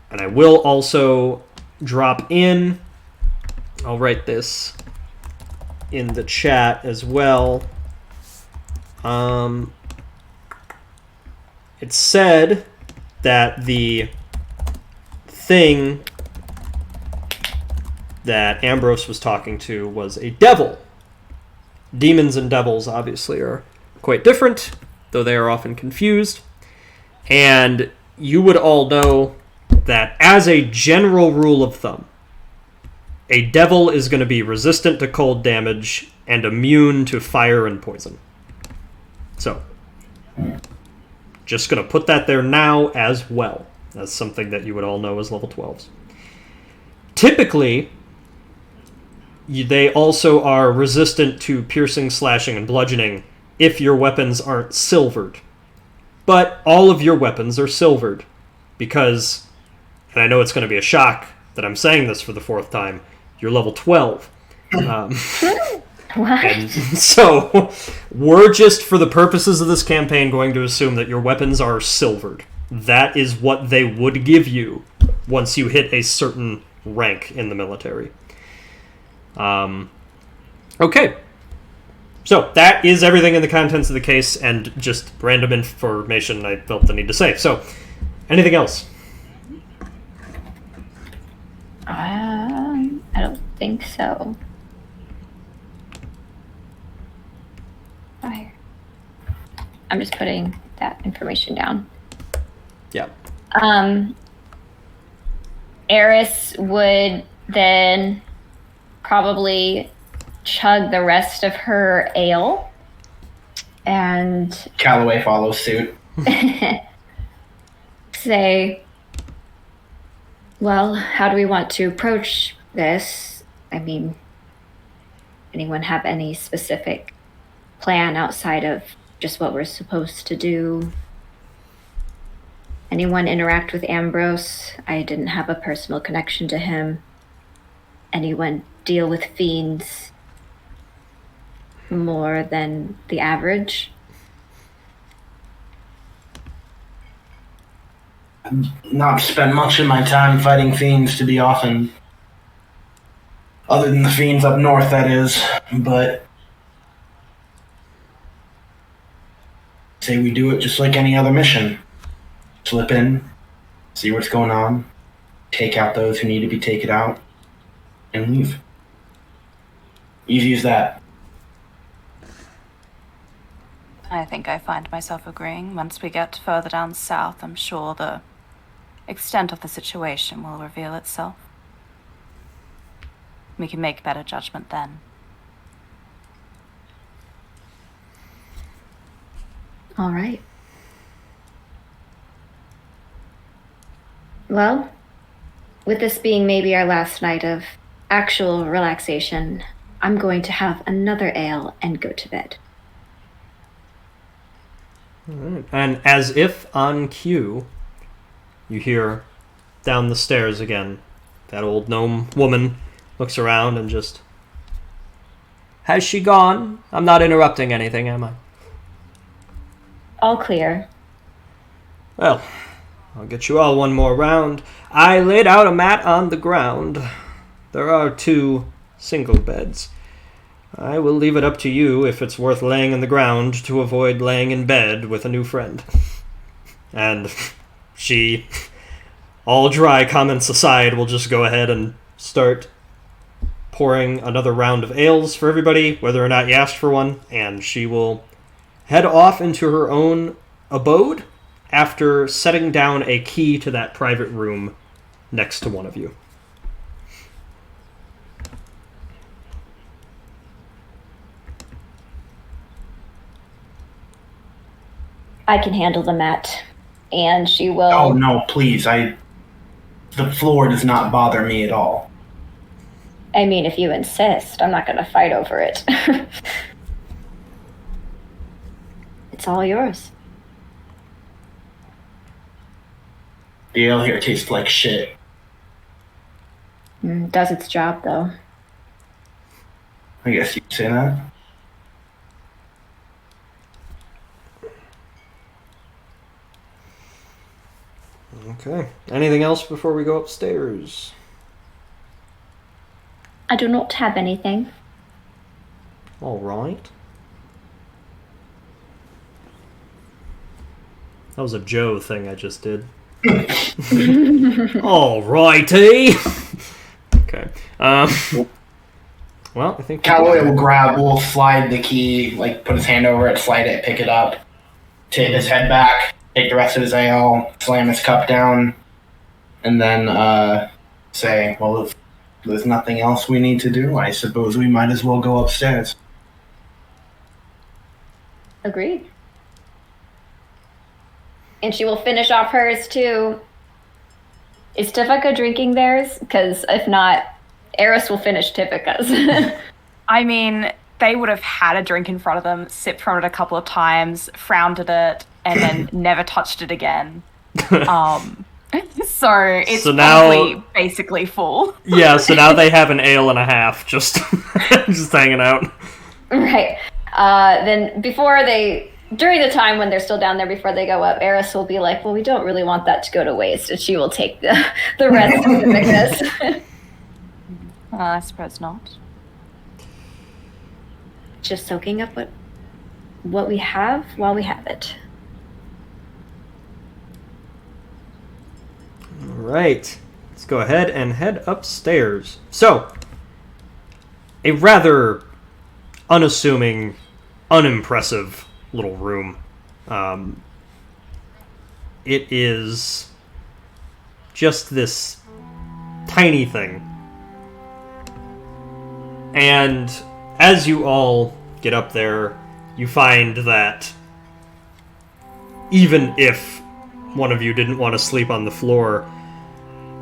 And I will also drop in, I'll write this in the chat as well. It said that the thing that Ambrose was talking to was a devil. Demons and devils obviously are quite different, though they are often confused. And you would all know that as a general rule of thumb, a devil is going to be resistant to cold damage and immune to fire and poison. So, just going to put that there now as well. That's something that you would all know as level 12s. Typically, they also are resistant to piercing, slashing, and bludgeoning if your weapons aren't silvered. But all of your weapons are silvered because, and I know it's going to be a shock that I'm saying this for the fourth time, you're level 12. And so we're just, for the purposes of this campaign, going to assume that your weapons are silvered. That is what they would give you once you hit a certain rank in the military. Okay. So that is everything in the contents of the case and just random information I felt the need to say. So, anything else? I don't think so. Fire. I'm just putting that information down. Yeah. Eris would then probably chug the rest of her ale and Callaway follows suit. say, well, how do we want to approach this? I mean, anyone have any specific plan outside of just what we're supposed to do? Anyone interact with Ambrose? I didn't have a personal connection to him. Anyone deal with fiends more than the average? Not spent much of my time fighting fiends, to be often. Other than the fiends up north, that is. But say we do it just like any other mission. Slip in, see what's going on, take out those who need to be taken out, and leave. Easy as that. I think I find myself agreeing. Once we get further down south, I'm sure the extent of the situation will reveal itself. We can make better judgment then. All right. Well, with this being maybe our last night of actual relaxation, I'm going to have another ale and go to bed. All right. And as if on cue, you hear down the stairs again, that old gnome woman looks around and just... Has she gone? I'm not interrupting anything, am I? All clear. Well, I'll get you all one more round. I laid out a mat on the ground. There are 2 single beds. I will leave it up to you if it's worth laying in the ground to avoid laying in bed with a new friend. And she, all dry comments aside, will just go ahead and start pouring another round of ales for everybody, whether or not you asked for one, and she will head off into her own abode after setting down a key to that private room next to one of you. I can handle the mat, and she will... Oh, no, please. The floor does not bother me at all. I mean, if you insist, I'm not going to fight over it. It's all yours. The ale here tastes like shit. Does its job, though. I guess you'd say that. Okay. Anything else before we go upstairs? I do not have anything. All right. That was a Joe thing I just did. All righty. Okay. Well, I think Calloway will slide the key, like put his hand over it, slide it, pick it up, tip his head back, take the rest of his ale, slam his cup down, and then say, well, if there's nothing else we need to do, I suppose we might as well go upstairs. Agreed. And she will finish off hers, too. Is Tivika drinking theirs? Because if not, Eris will finish Tivika's. I mean, they would have had a drink in front of them, sipped from it a couple of times, frowned at it, and then never touched it again. So it's probably basically full. Yeah, so now they have an ale and a half, just hanging out. Right. Then during the time when they're still down there before they go up, Eris will be like, well, we don't really want that to go to waste, and she will take the rest of the thickness. I suppose not. Just soaking up what we have while we have it. Alright, let's go ahead and head upstairs. So, a rather unassuming, unimpressive little room. It is just this tiny thing. And as you all get up there, you find that even if one of you didn't want to sleep on the floor,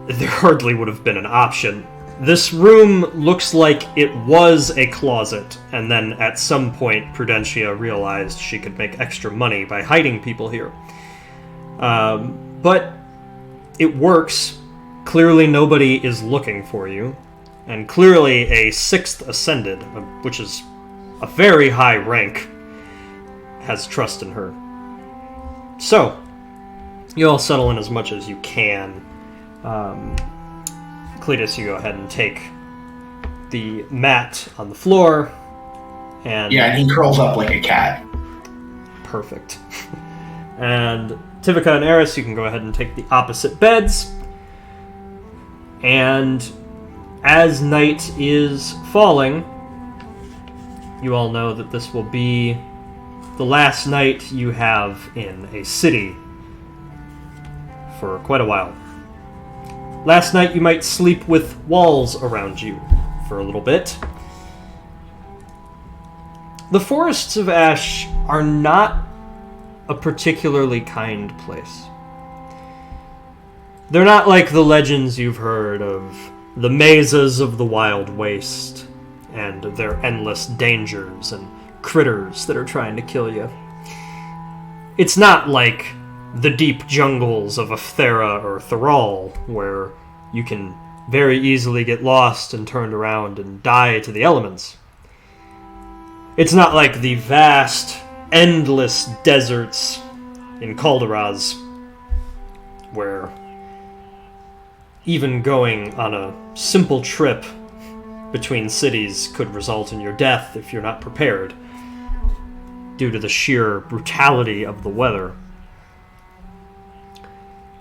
there hardly would have been an option. This room looks like it was a closet, and then at some point Prudentia realized she could make extra money by hiding people here. But it works. Clearly nobody is looking for you, and clearly a 6th Ascended, which is a very high rank, has trust in her. So, you all settle in as much as you can. Cletus, you go ahead and take the mat on the floor, and... Yeah, and he curls up like a cat. Perfect. And Tivika and Eris, you can go ahead and take the opposite beds. And as night is falling, you all know that this will be the last night you have in a city for quite a while. Last night you might sleep with walls around you for a little bit. The forests of Ash are not a particularly kind place. They're not like the legends you've heard of the mazes of the Wild Waste and their endless dangers and critters that are trying to kill you. It's not like the deep jungles of Aphthera or Thrall, where you can very easily get lost and turned around and die to the elements. It's not like the vast, endless deserts in Calderaz, where even going on a simple trip between cities could result in your death if you're not prepared, due to the sheer brutality of the weather.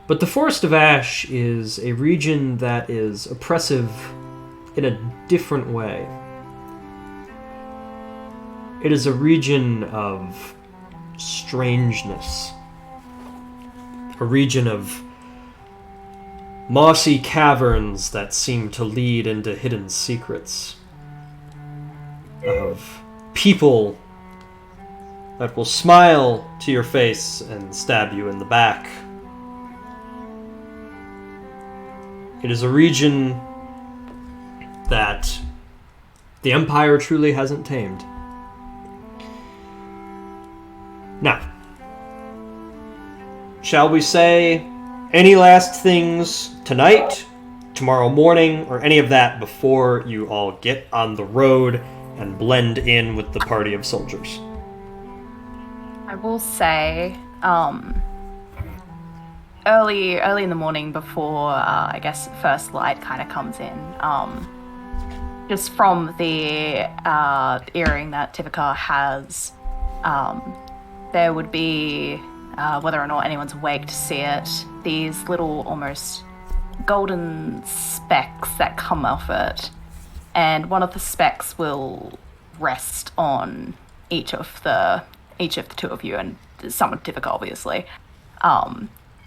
But the Forest of Ash is a region that is oppressive in a different way. It is a region of strangeness. A region of mossy caverns that seem to lead into hidden secrets. Of people that will smile to your face and stab you in the back. It is a region that the Empire truly hasn't tamed. Now, shall we say any last things tonight, tomorrow morning, or any of that before you all get on the road and blend in with the party of soldiers? I will say, early in the morning before, I guess, first light kind of comes in, just from the earring that Tivika has, there would be, whether or not anyone's awake to see it, these little almost golden specks that come off it, and one of the specks will rest on each of the two of you, and some of Tivika, obviously.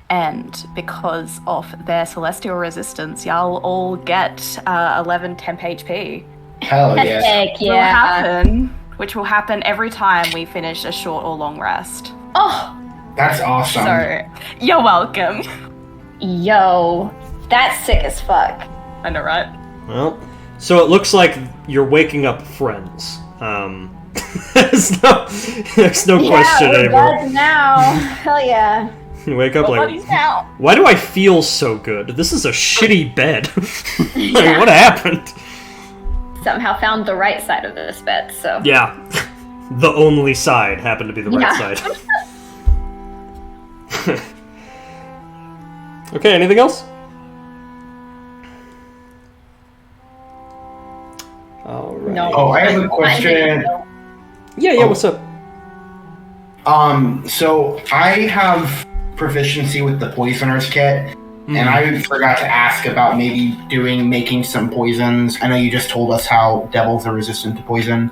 And because of their celestial resistance, y'all all get 11 temp HP. Hell yeah. Heck Which will happen every time we finish a short or long rest. Oh, That's awesome. So, you're welcome. yo, that's sick as fuck. I know, right? Well, so it looks like you're waking up friends. There's no question anymore. Yeah, now. Hell yeah. You wake up Well, like, buddies now. why do I feel so good? This is a shitty bed. Like, what happened? Somehow found the right side of this bed, so. Yeah, the only side happened to be the right Yeah. side. Okay, anything else? All right. No. Oh, I have a question. Yeah, what's up? So I have proficiency with the poisoner's kit, and I forgot to ask about maybe making some poisons. I know you just told us how devils are resistant to poison,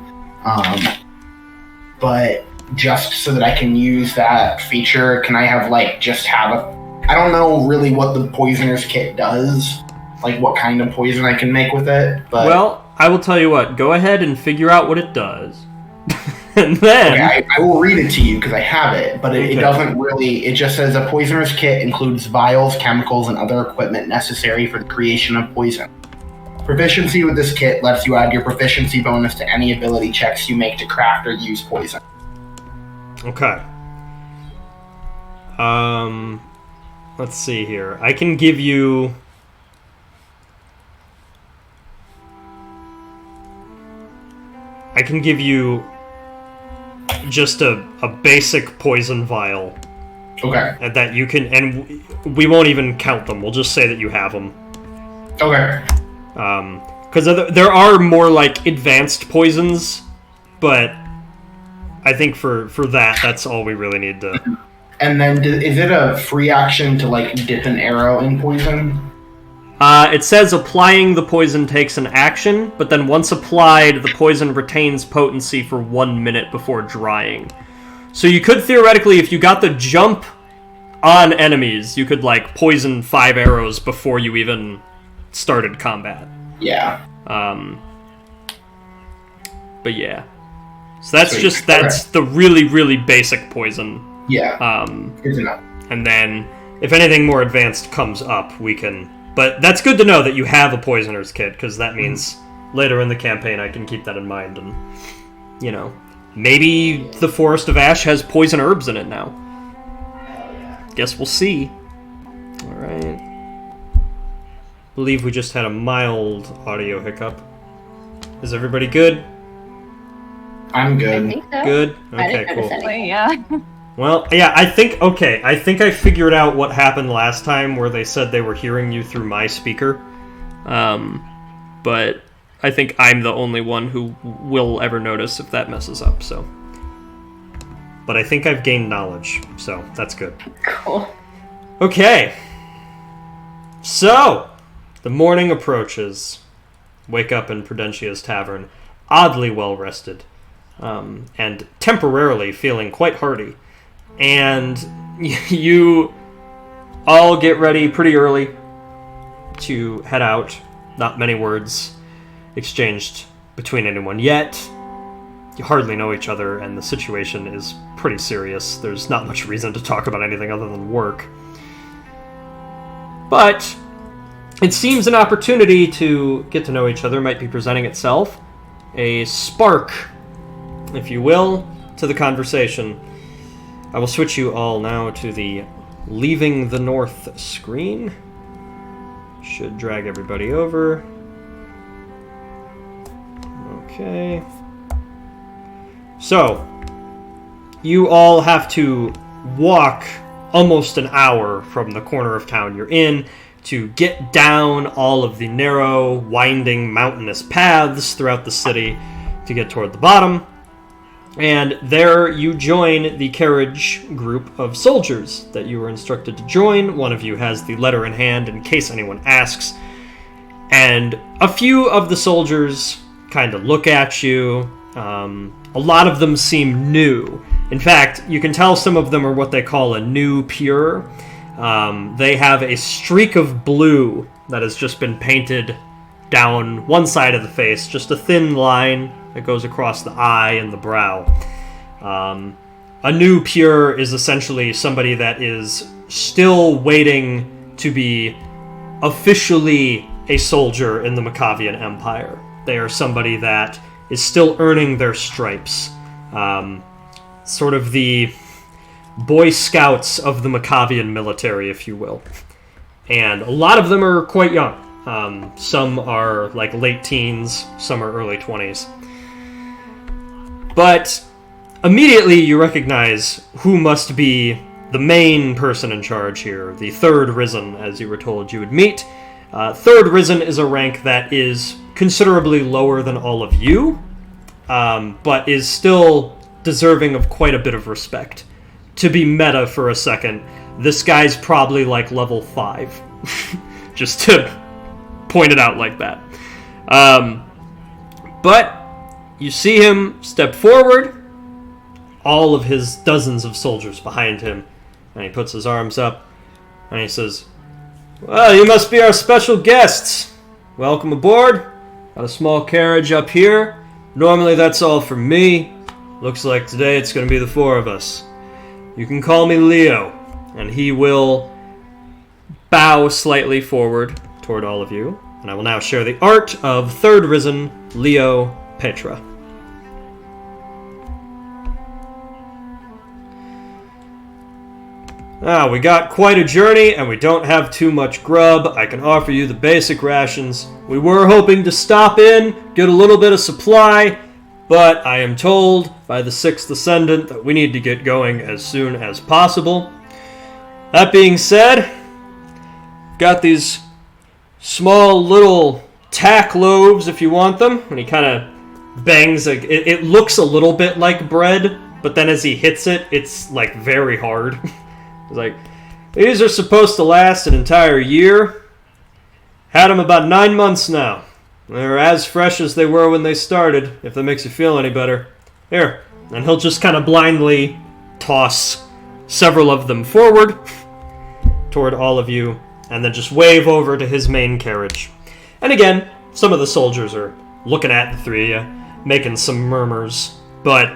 but just so that I can use that feature, can I have I don't know really what the poisoner's kit does, like what kind of poison I can make with it, but... Well, I will tell you what, go ahead and figure out what it does. And then... Okay, I will read it to you because I have it, but it doesn't really... It just says a poisoner's kit includes vials, chemicals, and other equipment necessary for the creation of poison. Proficiency with this kit lets you add your proficiency bonus to any ability checks you make to craft or use poison. Okay. Let's see here. I can give you... just a basic poison vial. Okay. That you can... And we won't even count them. We'll just say that you have them. Okay. Because there are more, advanced poisons, but I think for that, that's all we really need to... And then, is it a free action to, dip an arrow in poison? It says applying the poison takes an action, but then once applied, the poison retains potency for 1 minute before drying. So you could theoretically, if you got the jump on enemies, you could, poison 5 arrows before you even started combat. Yeah. But yeah. So that's Sweet. that's the really, really basic poison. Yeah. Good to know. And then, if anything more advanced comes up, we can... But that's good to know that you have a poisoner's kit, because that means later in the campaign I can keep that in mind, and, maybe the Forest of Ash has poison herbs in it now. Guess we'll see. Alright. Believe we just had a mild audio hiccup. Is everybody good? I'm I good. think so. Good? I Okay, didn't cool. notice anything. Yeah. Well, yeah, I think I figured out what happened last time where they said they were hearing you through my speaker. But I think I'm the only one who will ever notice if that messes up, so. But I think I've gained knowledge, so that's good. Cool. Okay. So, the morning approaches. Wake up in Prudentius Tavern, oddly well-rested, and temporarily feeling quite hearty. And you all get ready pretty early to head out. Not many words exchanged between anyone yet. You hardly know each other, and the situation is pretty serious. There's not much reason to talk about anything other than work. But it seems an opportunity to get to know each other might be presenting itself. A spark, if you will, to the conversation. I will switch you all now to the Leaving the North screen. Should drag everybody over. Okay. So, you all have to walk almost an hour from the corner of town you're in to get down all of the narrow, winding, mountainous paths throughout the city to get toward the bottom. And there you join the carriage group of soldiers that you were instructed to join. One of you has the letter in hand in case anyone asks. And a few of the soldiers kind of look at you. A lot of them seem new. In fact, you can tell some of them are what they call a new pure. They have a streak of blue that has just been painted down one side of the face, just a thin line that goes across the eye and the brow. A new pure is essentially somebody that is still waiting to be officially a soldier in the Machavian Empire. They are somebody that is still earning their stripes. Sort of the Boy Scouts of the Machavian military, if you will. And a lot of them are quite young. Some are like late teens, some are early 20s. But immediately you recognize who must be the main person in charge here, the Third Risen, as you were told you would meet. Third Risen is a rank that is considerably lower than all of you, but is still deserving of quite a bit of respect. To be meta for a second, this guy's probably like level 5. Just to point it out like that. But you see him step forward, all of his dozens of soldiers behind him, and he puts his arms up, and he says, "Well, you must be our special guests. Welcome aboard. Got a small carriage up here. Normally that's all for me. Looks like today it's going to be the 4 of us. You can call me Leo." And he will bow slightly forward toward all of you. And I will now share the art of Third Risen Leo Petra. Now, we got quite a journey, and we don't have too much grub. I can offer you the basic rations. We were hoping to stop in, get a little bit of supply, but I am told by the 6th Ascendant that we need to get going as soon as possible. That being said, got these small little tack loaves if you want them. And he kind of bangs, it looks a little bit like bread, but then as he hits it, it's like very hard. He's like, "These are supposed to last an entire year. Had them about 9 months now. They're as fresh as they were when they started, if that makes you feel any better. Here." And he'll just kind of blindly toss several of them forward toward all of you, and then just wave over to his main carriage. And again, some of the soldiers are looking at the 3 of you, making some murmurs, but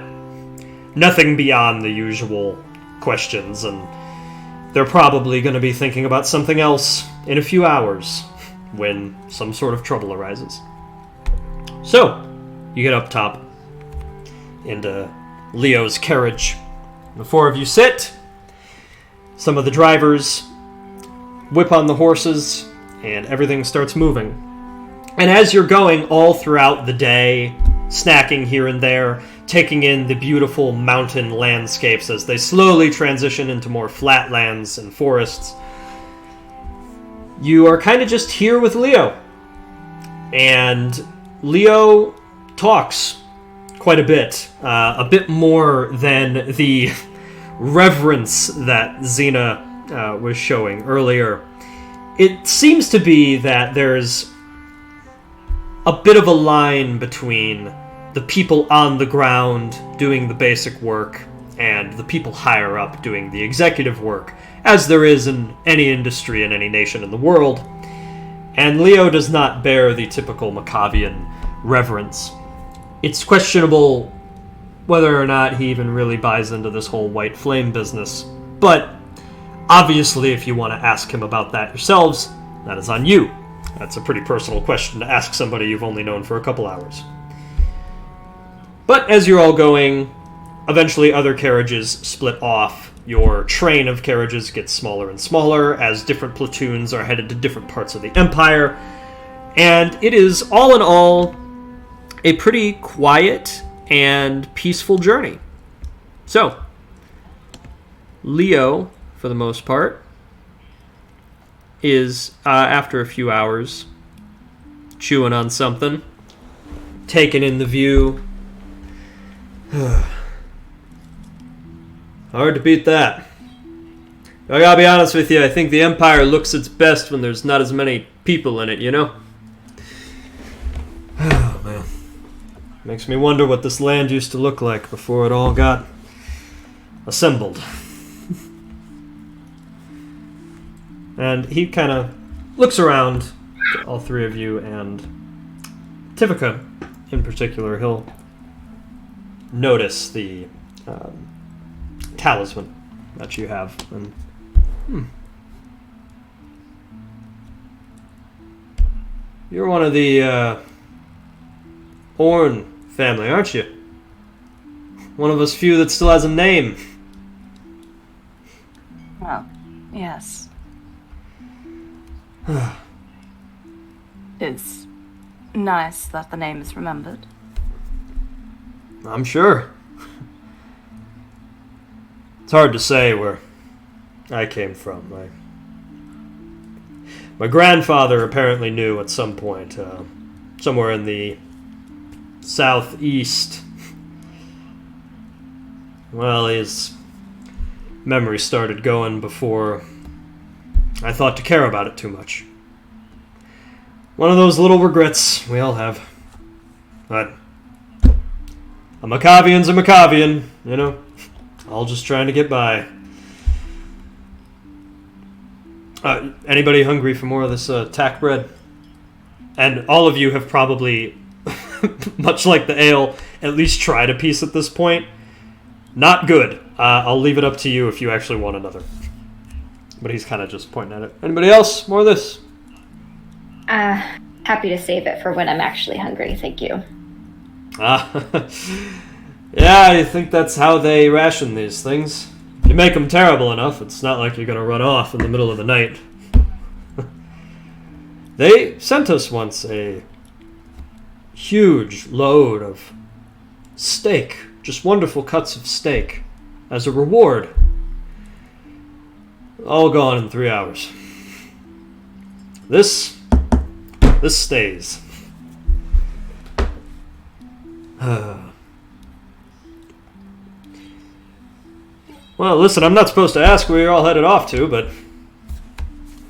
nothing beyond the usual questions, and they're probably going to be thinking about something else in a few hours when some sort of trouble arises. So, you get up top into Leo's carriage. The 4 of you sit. Some of the drivers whip on the horses, and everything starts moving. And as you're going all throughout the day, snacking here and there, taking in the beautiful mountain landscapes as they slowly transition into more flatlands and forests, you are kind of just here with Leo. And Leo talks quite a bit more than the reverence that Xena was showing earlier. it seems to be that there's a bit of a line between the people on the ground doing the basic work and the people higher up doing the executive work, as there is in any industry in any nation in the world. And Leo does not bear the typical Machavian reverence. It's questionable whether or not he even really buys into this whole white flame business. But obviously, if you want to ask him about that yourselves, that is on you. That's a pretty personal question to ask somebody you've only known for a couple hours. But as you're all going, eventually other carriages split off. Your train of carriages gets smaller and smaller as different platoons are headed to different parts of the Empire. And it is, all in all, a pretty quiet and peaceful journey. So, Leo, for the most part, is, after a few hours, chewing on something, taking in the view. Hard to beat that. I gotta be honest with you, I think the Empire looks its best when there's not as many people in it, you know? Oh, man. Makes me wonder what this land used to look like before it all got assembled. And he kind of looks around to all three of you, and Tivika in particular. He'll notice the talisman that you have, and you're one of the Orn family, aren't you? One of us few that still has a name. Well, yes. It's nice that the name is remembered. I'm sure. It's hard to say where I came from. My grandfather apparently knew at some point, somewhere in the southeast. Well, his memory started going before I thought to care about it too much. One of those little regrets we all have. But a Machavian's a Machavian, you know? All just trying to get by. Anybody hungry for more of this tack bread? And all of you have probably, much like the ale, at least tried a piece at this point. Not good. I'll leave it up to you if you actually want another. But he's kind of just pointing at it. Anybody else? More of this? Happy to save it for when I'm actually hungry, thank you. Yeah, I think that's how they ration these things. You make them terrible enough, it's not like you're going to run off in the middle of the night. They sent us once a huge load of steak, just wonderful cuts of steak, as a reward. All gone in 3 hours. This stays. Well, listen, I'm not supposed to ask where you're all headed off to, but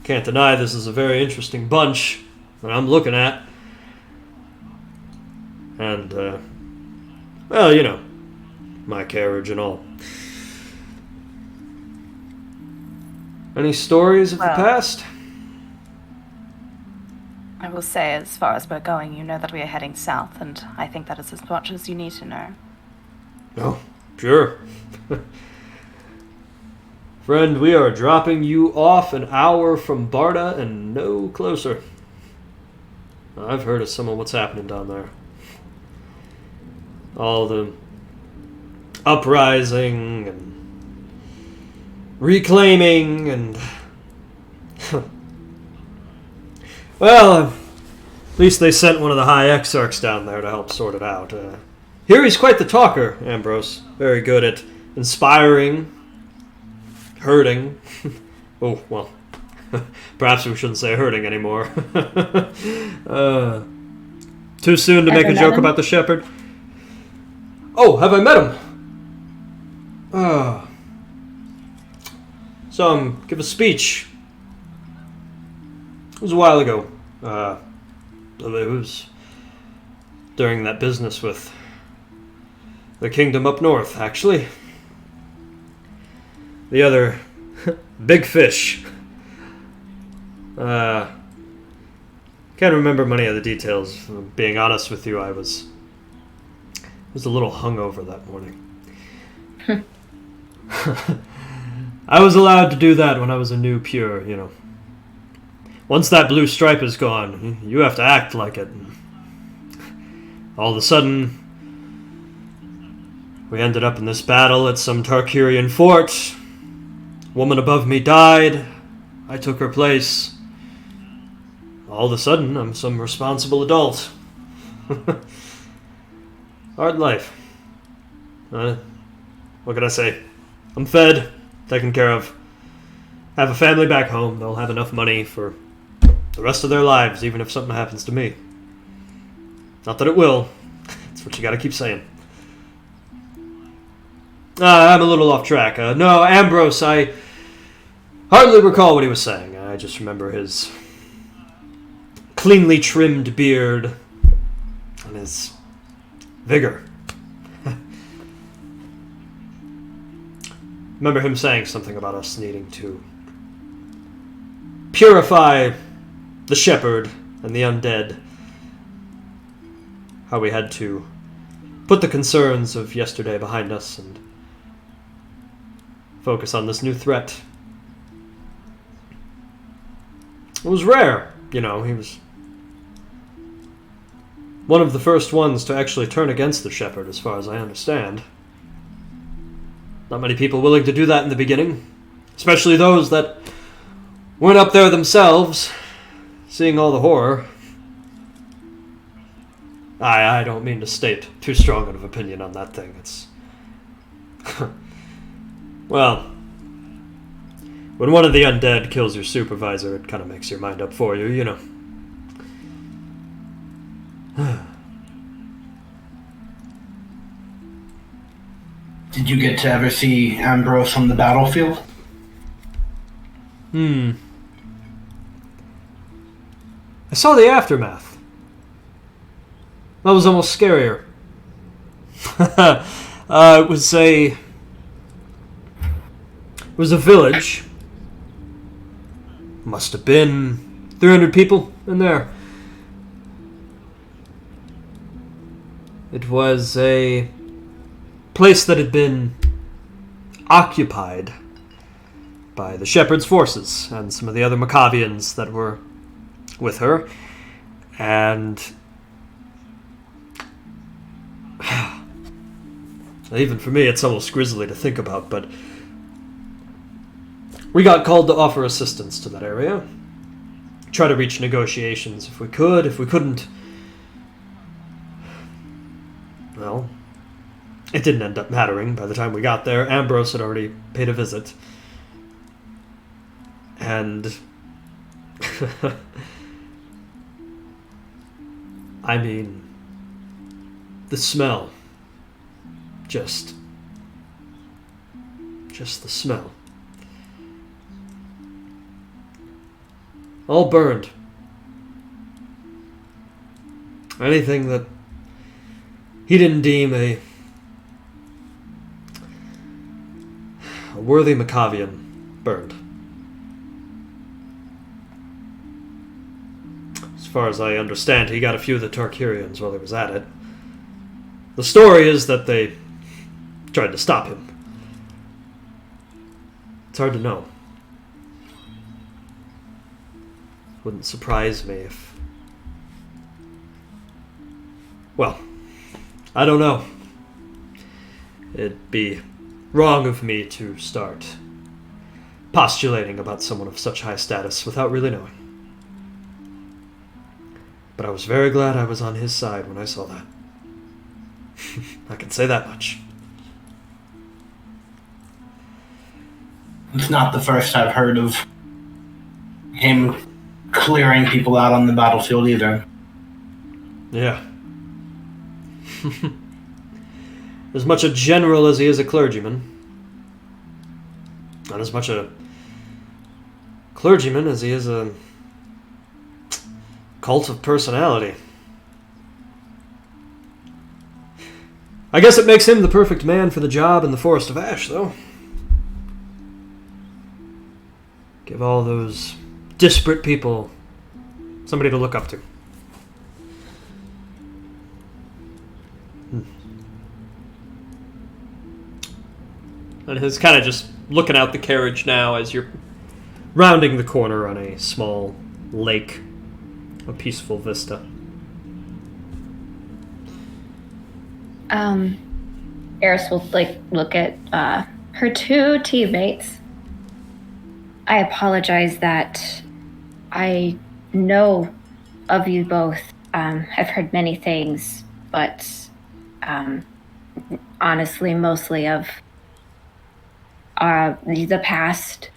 can't deny this is a very interesting bunch that I'm looking at. And, well, you know, my carriage and all. Any stories of the past? I will say, as far as we're going, you know that we are heading south, and I think that is as much as you need to know. Oh, sure. Friend, we are dropping you off an hour from Barda and no closer. I've heard of some of what's happening down there. All the uprising and reclaiming and... Well, at least they sent one of the high exarchs down there to help sort it out. Here he's quite the talker, Ambrose. Very good at inspiring, hurting. Oh, well, perhaps we shouldn't say hurting anymore. Too soon to make a joke about the shepherd? Oh, have I met him? Saw him give a speech. It was a while ago. It was during that business with the kingdom up north, actually. The other big fish. Can't remember many of the details. Being honest with you, I was a little hungover that morning. I was allowed to do that when I was a new pure, you know. Once that blue stripe is gone, you have to act like it. All of a sudden, we ended up in this battle at some Tarkirian fort. Woman above me died. I took her place. All of a sudden, I'm some responsible adult. Hard life. What can I say? I'm fed, taken care of. Have a family back home. They'll have enough money for the rest of their lives, even if something happens to me. Not that it will. That's what you gotta keep saying. I'm a little off track. No, Ambrose, I hardly recall what he was saying. I just remember his cleanly trimmed beard and his vigor. Remember him saying something about us needing to purify the shepherd and the undead. How we had to put the concerns of yesterday behind us and focus on this new threat. It was rare, you know, he was one of the first ones to actually turn against the shepherd, as far as I understand. Not many people willing to do that in the beginning, especially those that weren't up there themselves, seeing all the horror. I don't mean to state too strong of an opinion on that thing. It's... well, when one of the undead kills your supervisor, it kind of makes your mind up for you, you know. Did you get to ever see Ambrose on the battlefield? I saw the aftermath. That was almost scarier. It was a village. Must have been 300 people in there. It was a place that had been occupied by the shepherd's forces and some of the other Machavians that were with her. And even for me, it's almost grisly to think about, but we got called to offer assistance to that area. Try to reach negotiations if we could. If we couldn't, well, it didn't end up mattering. By the time we got there, Ambrose had already paid a visit. And I mean, the smell. Just the smell. All burned. Anything that he didn't deem a worthy Machavian burned. As far as I understand, he got a few of the Tarkirians while he was at it. The story is that they tried to stop him. It's hard to know. Wouldn't surprise me if... well, I don't know. It'd be wrong of me to start postulating about someone of such high status without really knowing. But I was very glad I was on his side when I saw that. I can say that much. It's not the first I've heard of him clearing people out on the battlefield either. Yeah. As much a general as he is a clergyman. Not as much a clergyman as he is a Cult of personality. I guess it makes him the perfect man for the job in the Forest of Ash, though. Give all those disparate people somebody to look up to. And he's kind of just looking out the carriage now as you're rounding the corner on a small lake, a peaceful vista. Eris will look at her two teammates. I apologize that I know of you both. I've heard many things, but honestly, mostly of the past.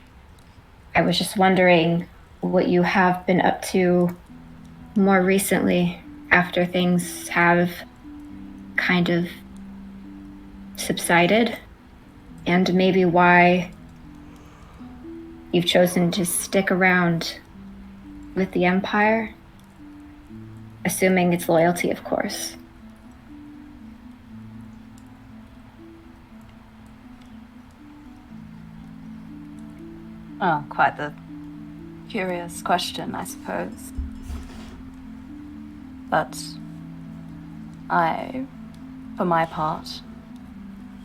I was just wondering what you have been up to more recently after things have kind of subsided, and maybe why you've chosen to stick around with the Empire, assuming it's loyalty, of course. Oh, quite the curious question, I suppose. But I, for my part,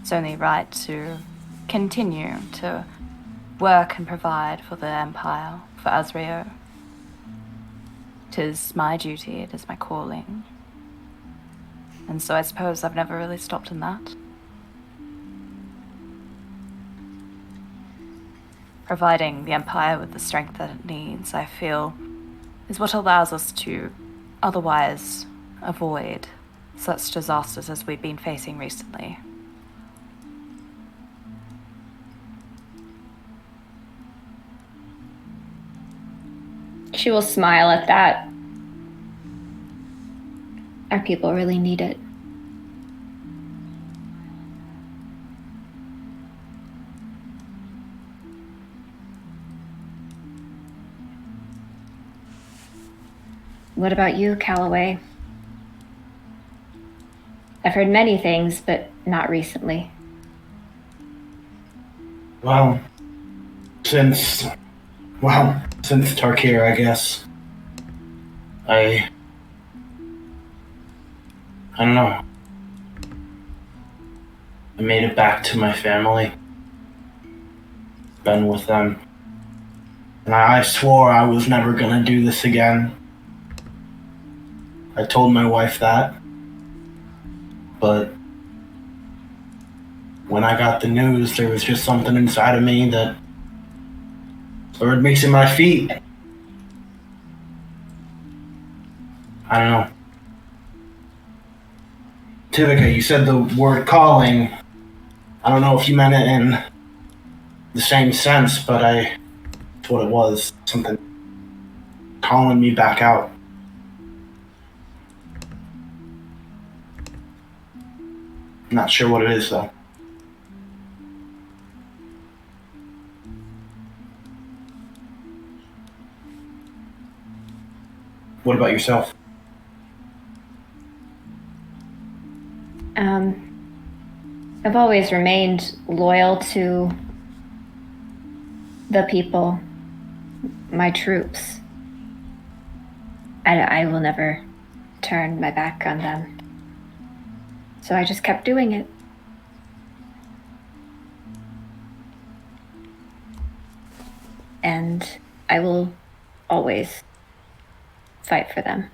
it's only right to continue to work and provide for the Empire, for Azrio. 'Tis my duty, it is my calling. And so I suppose I've never really stopped in that. Providing the Empire with the strength that it needs, I feel, is what allows us to otherwise avoid such disasters as we've been facing recently. She will smile at that. Our people really need it. What about you, Calloway? I've heard many things, but not recently. Well, since Tarkir, I guess. I don't know. I made it back to my family. Been with them. And I swore I was never gonna do this again. I told my wife that. But when I got the news, there was just something inside of me that started mixing my feet. I don't know. Tivika, you said the word calling. I don't know if you meant it in the same sense, but that's what it was. Something calling me back out. Not sure what it is, though. What about yourself? I've always remained loyal to the people, my troops. I will never turn my back on them. So I just kept doing it. And I will always fight for them.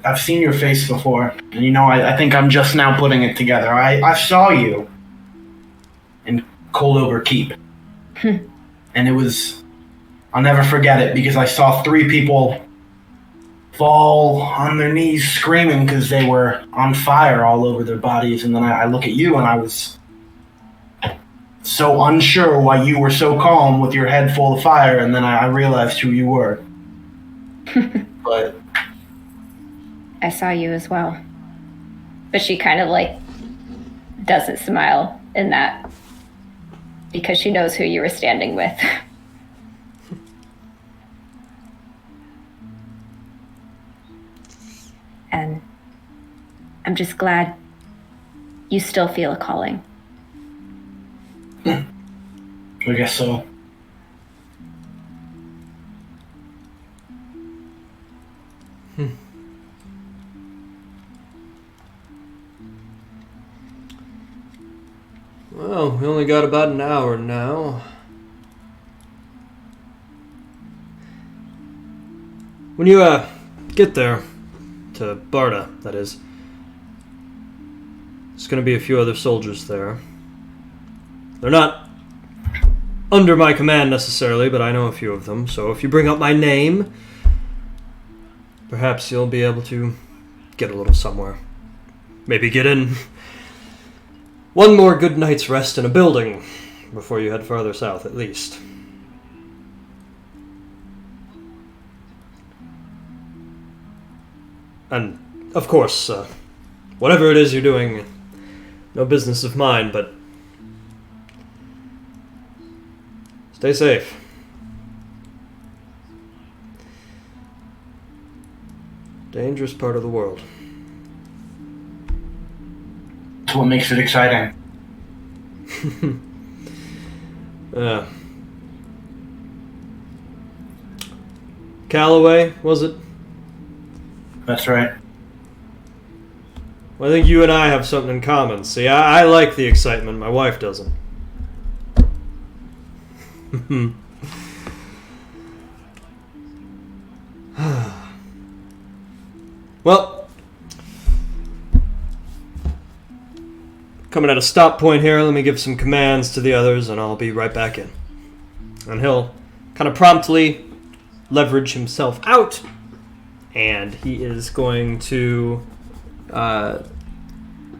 I've seen your face before, and I think I'm just now putting it together. I saw you in Coldover Keep. And it was, I'll never forget it, because I saw 3 people fall on their knees screaming because they were on fire all over their bodies, and then I look at you and I was so unsure why you were so calm with your head full of fire, and then I realized who you were. But I saw you as well. But she kind of doesn't smile in that because she knows who you were standing with. I'm just glad you still feel a calling. I guess so. Well, we only got about an hour now. When you, get there, to Barda, that is, there's gonna be a few other soldiers there. They're not under my command necessarily, but I know a few of them, so if you bring up my name, perhaps you'll be able to get a little somewhere. Maybe get in one more good night's rest in a building before you head farther south, at least. And, of course, whatever it is you're doing, no business of mine, but stay safe. Dangerous part of the world. That's what makes it exciting. Callaway, was it? That's right. Well, I think you and I have something in common. See, I like the excitement. My wife doesn't. Well, coming at a stop point here, let me give some commands to the others and I'll be right back in. And he'll kind of promptly leverage himself out, and he is going to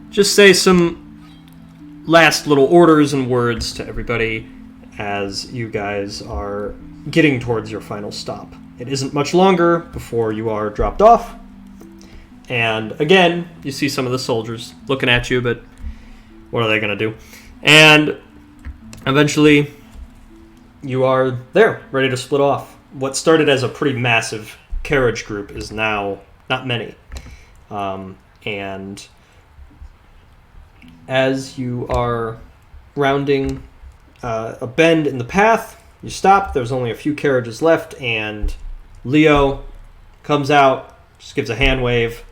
just say some last little orders and words to everybody as you guys are getting towards your final stop. It isn't much longer before you are dropped off. And again, you see some of the soldiers looking at you, but what are they going to do? And eventually, you are there, ready to split off. What started as a pretty massive carriage group is now not many. And as you are rounding a bend in the path, you stop. There's only a few carriages left, and Leo comes out, just gives a hand wave,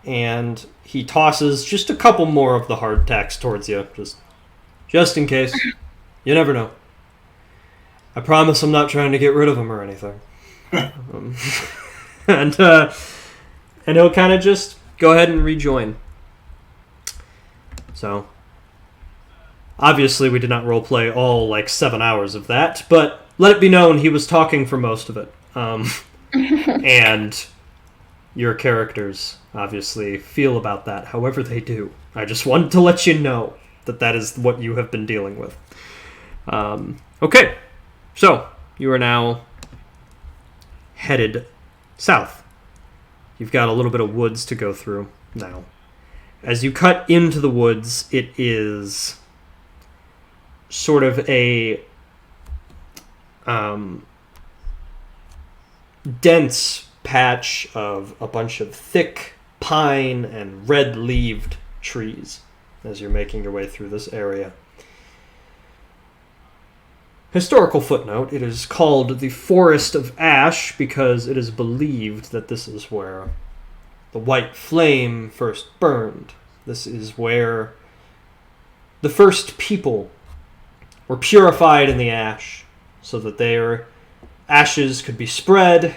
and he tosses just a couple more of the hardtacks towards you, just in case. You never know. I promise I'm not trying to get rid of them or anything. And he'll kind of just go ahead and rejoin. So, obviously we did not roleplay all 7 hours of that, but let it be known he was talking for most of it. And your characters obviously feel about that however they do. I just wanted to let you know that that is what you have been dealing with. Okay, so you are now headed south. You've got a little bit of woods to go through now. As you cut into the woods, it is sort of a dense patch of a bunch of thick pine and red-leaved trees as you're making your way through this area. Historical footnote, it is called the Forest of Ash because it is believed that this is where the white flame first burned. This is where the first people were purified in the ash so that their ashes could be spread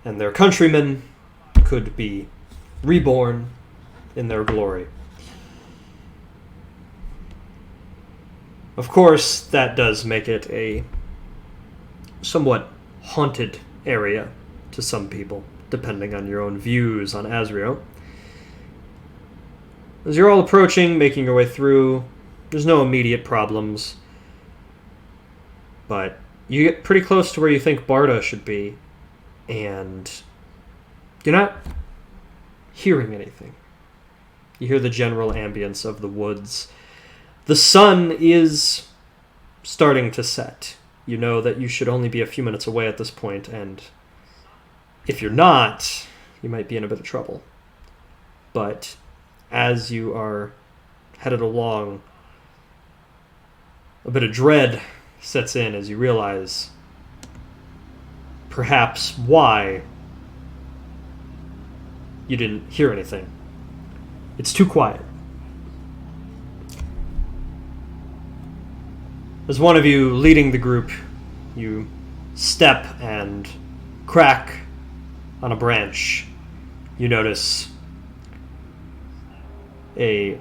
and their countrymen could be reborn in their glory. Of course, that does make it a somewhat haunted area to some people, depending on your own views on Azrio. As you're all approaching, making your way through, there's no immediate problems, but you get pretty close to where you think Barda should be, and you're not hearing anything. You hear the general ambience of the woods. The sun is starting to set. You know that you should only be a few minutes away at this point, and if you're not, you might be in a bit of trouble. But as you are headed along, a bit of dread sets in as you realize perhaps why you didn't hear anything. It's too quiet. As one of you leading the group, you step and crack on a branch. You notice a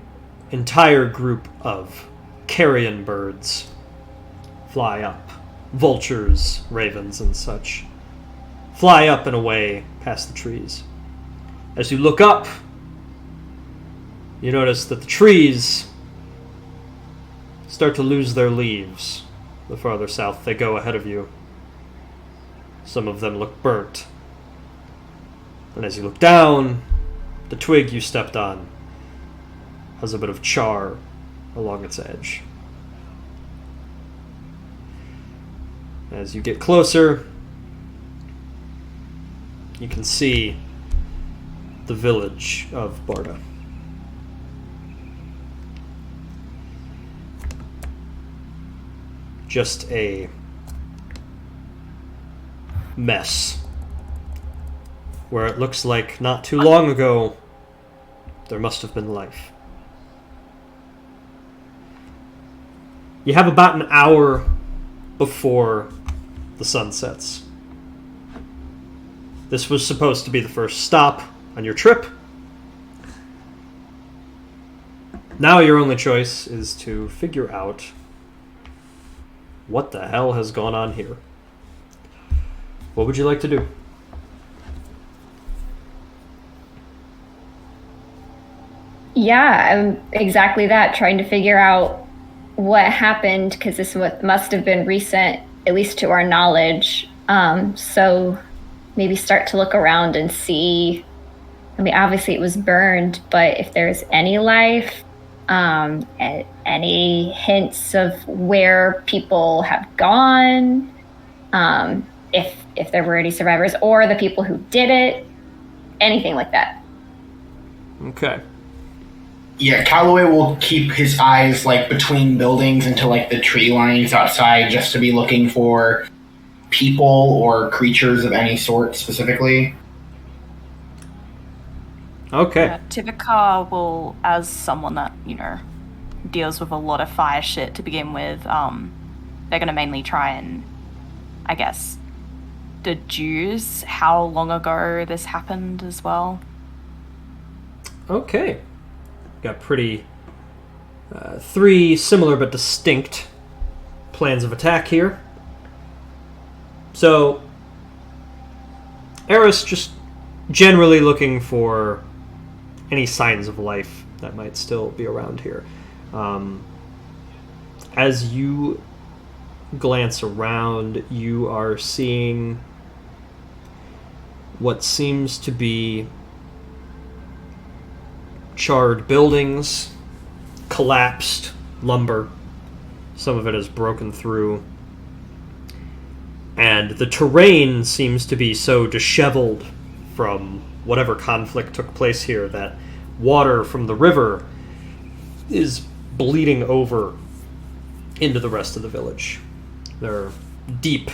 entire group of carrion birds fly up. Vultures, ravens, and such fly up and away past the trees. As you look up, you notice that the trees start to lose their leaves the farther south they go ahead of you. Some of them look burnt. And as you look down, the twig you stepped on has a bit of char along its edge. As you get closer, you can see the village of Barda. Just a mess, where it looks like not too long ago there must have been life. You have about an hour before the sun sets. This was supposed to be the first stop on your trip. Now your only choice is to figure out what the hell has gone on here. What would you like to do? Yeah, exactly that. Trying to figure out what happened, because this must have been recent, at least to our knowledge. So maybe start to look around and see. I mean, obviously it was burned, but if there's any life, any hints of where people have gone, if there were any survivors, or the people who did it, anything like that. Okay. Yeah, Calloway will keep his eyes between buildings into the tree lines outside, just to be looking for people or creatures of any sort specifically. Okay. Tivika will, as someone that, deals with a lot of fire shit to begin with, they're going to mainly try and, I guess, deduce how long ago this happened as well. Okay. Got pretty... three similar but distinct plans of attack here. So, Eris just generally looking for any signs of life that might still be around here. As you glance around, you are seeing what seems to be charred buildings, collapsed lumber. Some of it is broken through. And the terrain seems to be so disheveled from whatever conflict took place here that water from the river is bleeding over into the rest of the village. There are deep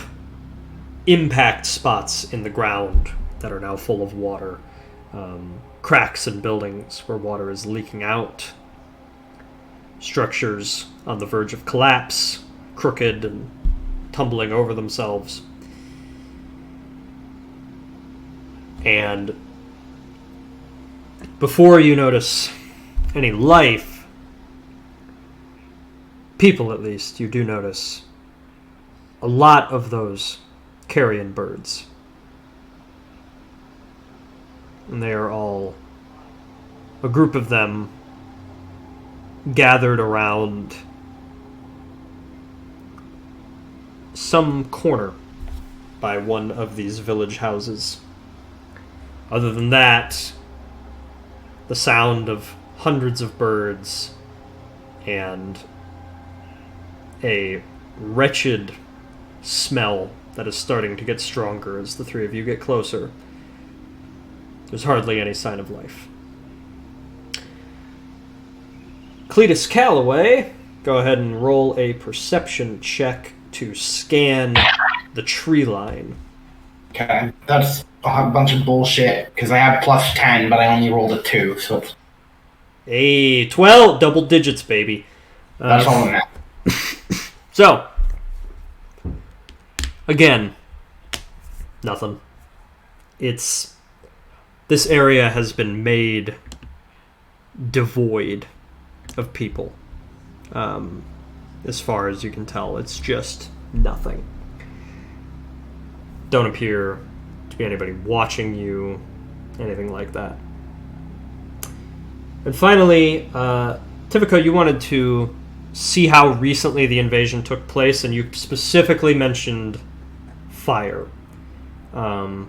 impact spots in the ground that are now full of water. Cracks in buildings where water is leaking out. Structures on the verge of collapse, crooked and tumbling over themselves. And before you notice any life, people at least, you do notice a lot of those carrion birds. And they are all, a group of them, gathered around some corner by one of these village houses. Other than that, the sound of hundreds of birds and a wretched smell that is starting to get stronger as the three of you get closer. There's hardly any sign of life. Cletus Calloway, go ahead and roll a perception check to scan the tree line. Okay, that's a bunch of bullshit, because I have plus 10, but I only rolled a 2, so it's... Hey, 12, double digits, baby. That's all I'm at. So, again, nothing. This area has been made devoid of people. As far as you can tell, it's just nothing. Don't appear to be anybody watching you, anything like that. And finally, Tivico, you wanted to see how recently the invasion took place, and you specifically mentioned fire. I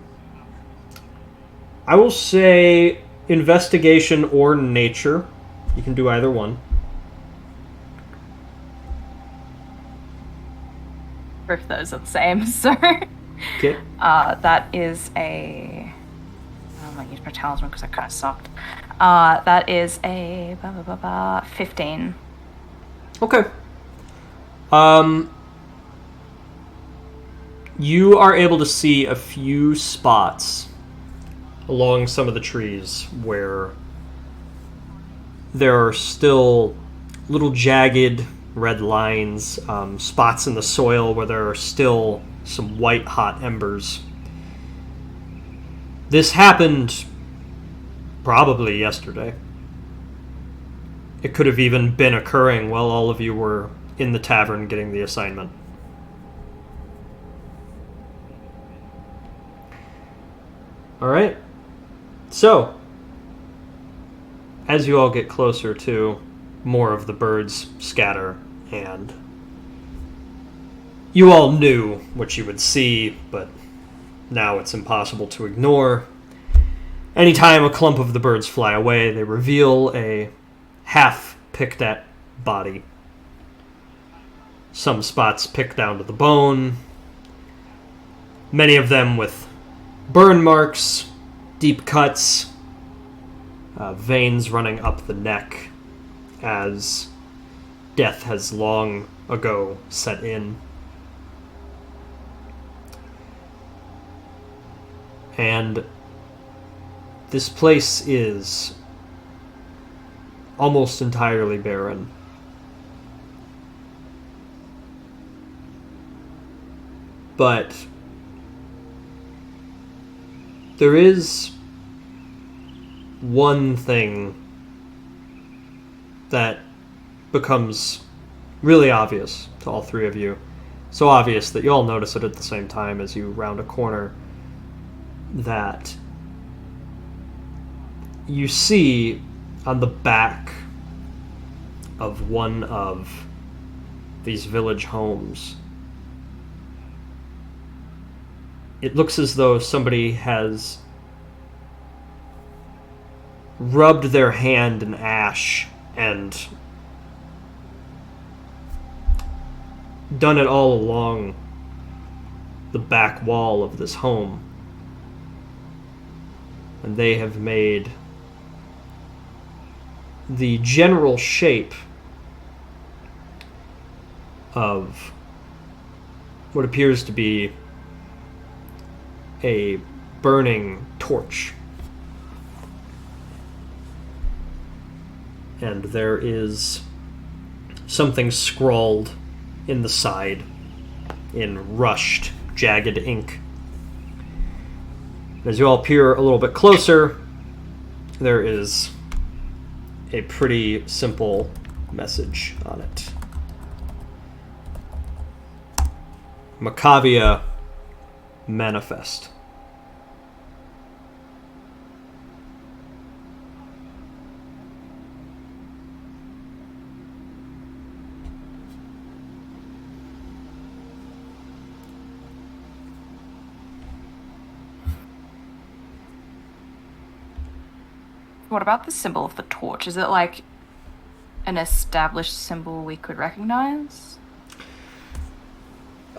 will say investigation or nature. You can do either one. If those are the same, so... Okay. That is a... I might use my talisman because I kind of sucked. That is a 15. Okay. You are able to see a few spots along some of the trees where there are still little jagged red lines, spots in the soil where there are still some white hot embers. This happened probably yesterday. It could have even been occurring while all of you were in the tavern getting the assignment. Alright. So, as you all get closer to, more of the birds scatter, and you all knew what you would see, but now it's impossible to ignore. Anytime a clump of the birds fly away, they reveal a half-picked at body. Some spots picked down to the bone, many of them with burn marks, deep cuts, veins running up the neck as death has long ago set in. And this place is almost entirely barren. But there is one thing that becomes really obvious to all three of you. So obvious that you all notice it at the same time as you round a corner, that you see on the back of one of these village homes, it looks as though somebody has rubbed their hand in ash and done it all along the back wall of this home. And they have made the general shape of what appears to be a burning torch. And there is something scrawled in the side in rushed, jagged ink. As you all peer a little bit closer, there is a pretty simple message on it. Machavia manifest. What about the symbol of the torch? Is it like an established symbol we could recognize?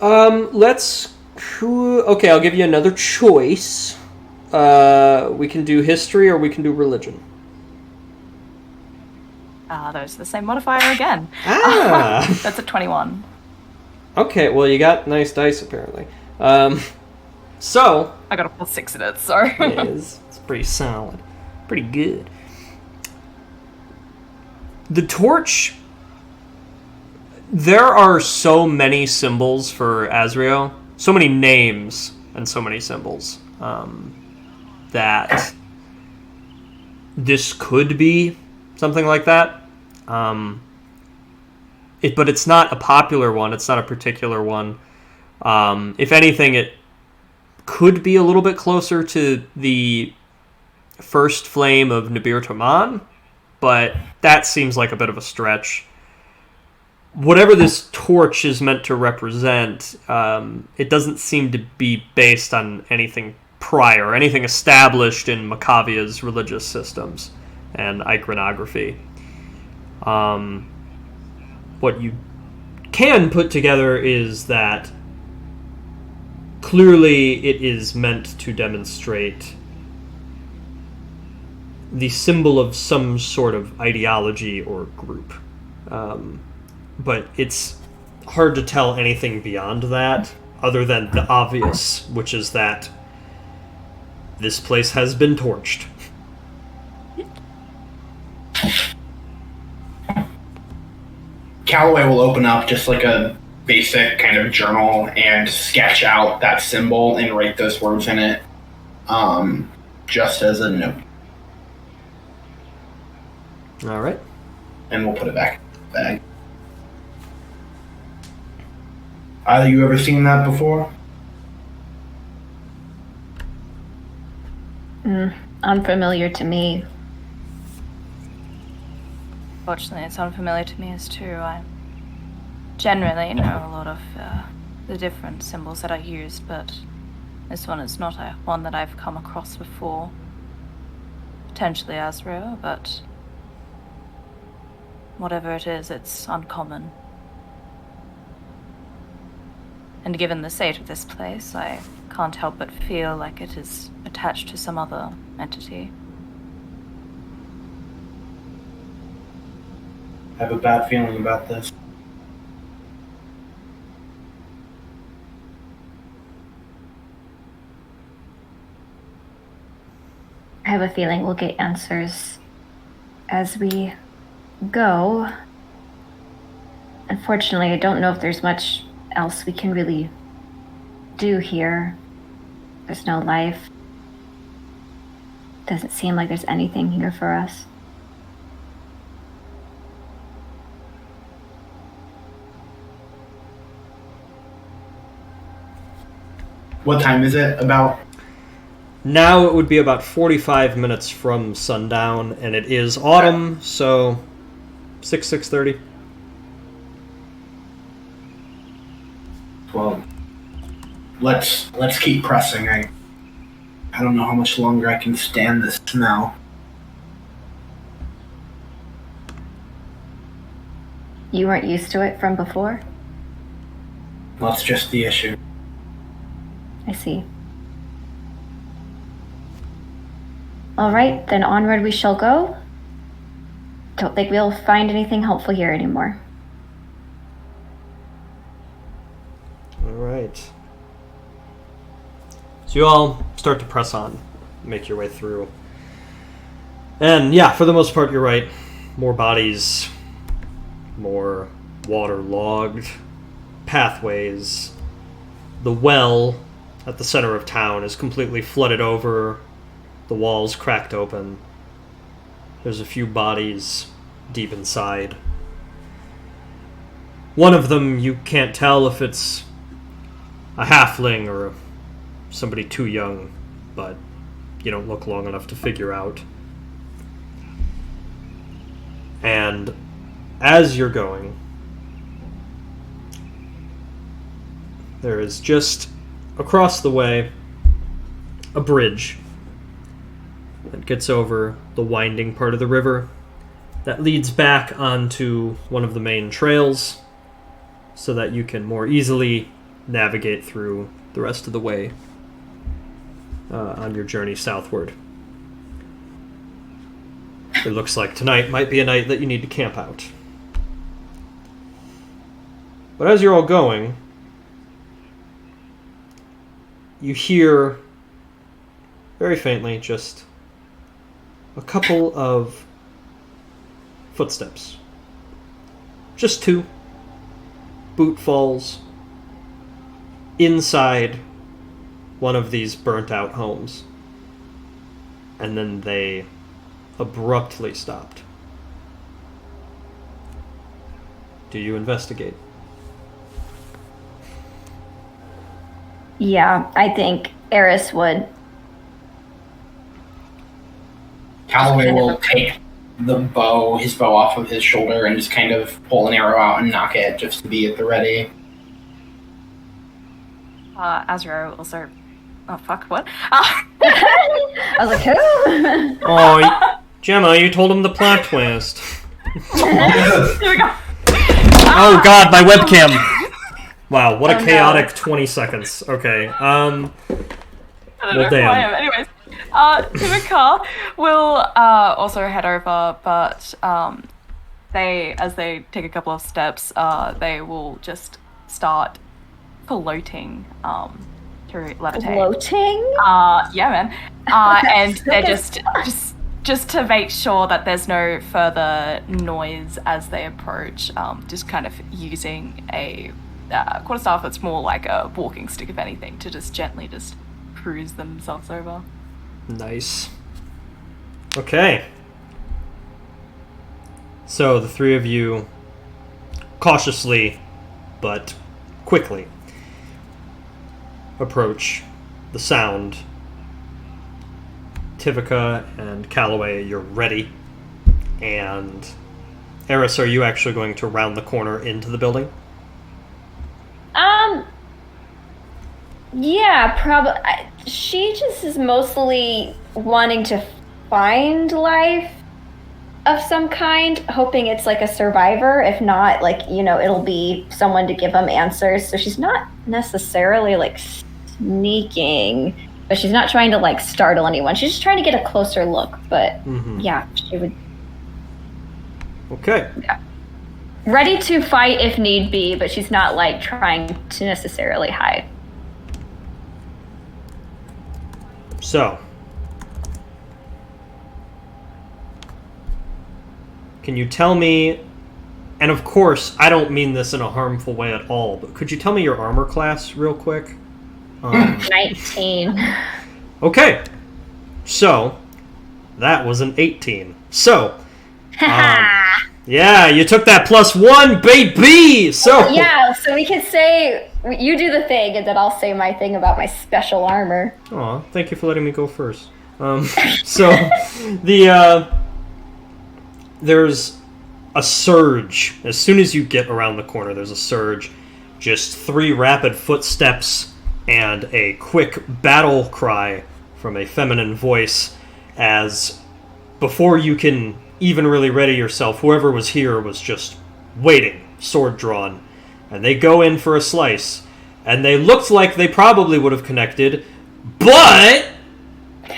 Okay, I'll give you another choice. We can do history or we can do religion. Those are the same modifier again. Ah! That's a 21. Okay, well, you got nice dice, apparently. So... I got a +6 in it, so... it's pretty solid. Pretty good. The torch... There are so many symbols for Azrael. So many names and so many symbols. That... this could be something like that. But it's not a popular one. It's not a particular one. If anything, it could be a little bit closer to the first flame of Nabir Taman, but that seems like a bit of a stretch. Whatever this torch is meant to represent, it doesn't seem to be based on anything prior, anything established in Machavia's religious systems and iconography. What you can put together is that clearly it is meant to demonstrate the symbol of some sort of ideology or group. But it's hard to tell anything beyond that, other than the obvious, which is that this place has been torched. Calloway will open up just like a basic kind of journal and sketch out that symbol and write those words in it, just as a note. All right. And we'll put it back in the bag. Either you ever seen that before? Unfamiliar to me. Fortunately, it's unfamiliar to me as too. I generally know a lot of the different symbols that are used, but this one is not one that I've come across before. Potentially Azrael, but whatever it is, it's uncommon. And given the state of this place, I can't help but feel like it is attached to some other entity. I have a bad feeling about this. I have a feeling we'll get answers as we go. Unfortunately, I don't know if there's much else we can really do here. There's no life. Doesn't seem like there's anything here for us. What time is it about? Now it would be about 45 minutes from sundown, and it is autumn, so 6:30. Well, let's keep pressing. I don't know how much longer I can stand this smell. You weren't used to it from before? That's just the issue. I see. All right, then onward we shall go. Don't think we'll find anything helpful here anymore. All right. So you all start to press on, make your way through. And yeah, for the most part, you're right. More bodies, more waterlogged pathways. The well at the center of town is completely flooded over. The walls cracked open. There's a few bodies deep inside. One of them, you can't tell if it's a halfling or somebody too young, but you don't look long enough to figure out. And as you're going, there is just across the way a bridge that gets over the winding part of the river that leads back onto one of the main trails so that you can more easily navigate through the rest of the way on your journey southward. It looks like tonight might be a night that you need to camp out. But as you're all going, you hear, very faintly, just a couple of footsteps. Just 2. Boot falls inside one of these burnt-out homes. And then they abruptly stopped. Do you investigate? Yeah, I think Eris would. Calloway will take his bow off of his shoulder and just kind of pull an arrow out and knock it just to be at the ready. Azrael also... Oh, fuck, what? I was like, who? Oh, Gemma, you told him the plot twist. Here we go. Oh god, my webcam! Wow, what a chaotic 20 seconds. Okay, I don't know well, who I damn. am. Anyways, Himika will also head over, but as they take a couple of steps, they will just start floating to levitate. Floating? Yeah, man. And they're just to make sure that there's no further noise as they approach, just kind of using a quarterstaff that's more like a walking stick, if anything, to just gently just cruise themselves over. Nice. Okay. So the 3 of you, cautiously but quickly, approach the sound. Tivika and Calloway, you're ready. And Eris, are you actually going to round the corner into the building? Yeah, probably. She just is mostly wanting to find life of some kind, hoping it's like a survivor. If not, like, it'll be someone to give them answers. So she's not necessarily like sneaking, but she's not trying to like startle anyone. She's just trying to get a closer look. But yeah, she would. Okay. Yeah. Ready to fight if need be, but she's not like trying to necessarily hide. So, can you tell me, and of course, I don't mean this in a harmful way at all, but could you tell me your armor class real quick? 19. Okay, so, that was an 18. So, yeah, you took that +1, baby! So yeah, so we can say, you do the thing, and then I'll say my thing about my special armor. Aw, thank you for letting me go first. So, there's a surge. As soon as you get around the corner, there's a surge. Just 3 rapid footsteps and a quick battle cry from a feminine voice as, before you can even really ready yourself, whoever was here was just waiting, sword drawn. And they go in for a slice. And they looked like they probably would have connected, but...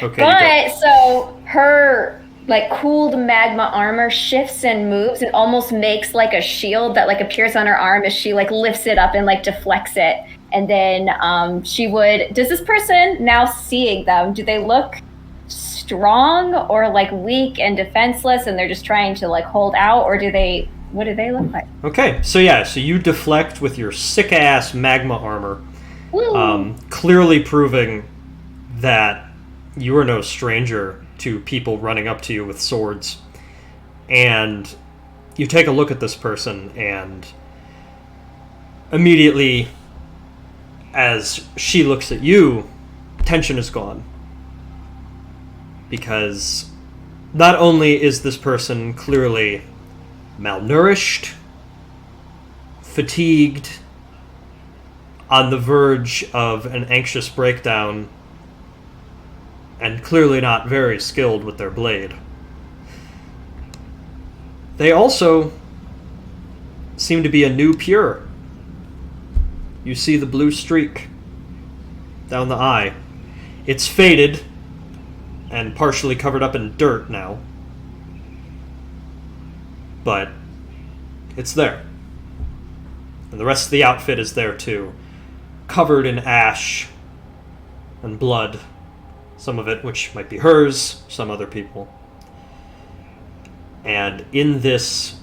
Okay, but, so, her, like, cooled magma armor shifts and moves and almost makes, like, a shield that, like, appears on her arm as she, like, lifts it up and, like, deflects it. And then she would... Does this person, now seeing them, do they look strong or, like, weak and defenseless and they're just trying to, like, hold out? Or do they... What do they look like? Okay, so you deflect with your sick-ass magma armor, clearly proving that you are no stranger to people running up to you with swords. And you take a look at this person, and immediately, as she looks at you, tension is gone. Because not only is this person clearly malnourished, fatigued, on the verge of an anxious breakdown, and clearly not very skilled with their blade. They also seem to be a new pure. You see the blue streak down the eye. It's faded and partially covered up in dirt now. but it's there. And the rest of the outfit is there too, covered in ash and blood, some of it which might be hers, some other people. And in this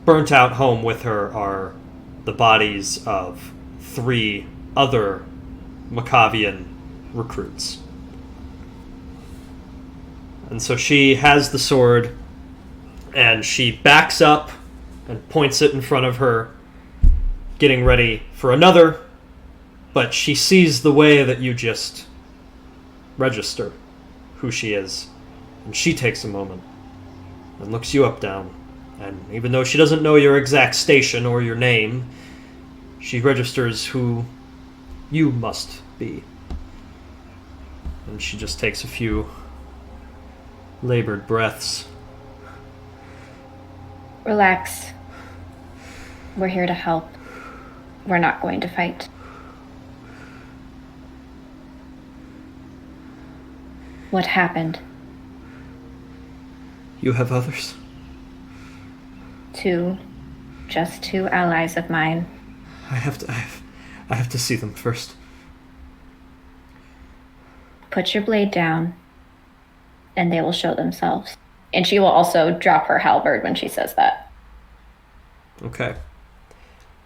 burnt out home with her are the bodies of 3 other Machavian recruits. And so she has the sword, and she backs up and points it in front of her, getting ready for another, but she sees the way that you just register who she is, and she takes a moment and looks you up down, and even though she doesn't know your exact station or your name, she registers who you must be. And she just takes a few labored breaths. Relax. We're here to help. We're not going to fight. What happened? You have others? Just two allies of mine. I have to see them first. Put your blade down, and they will show themselves. And she will also drop her halberd when she says that. Okay.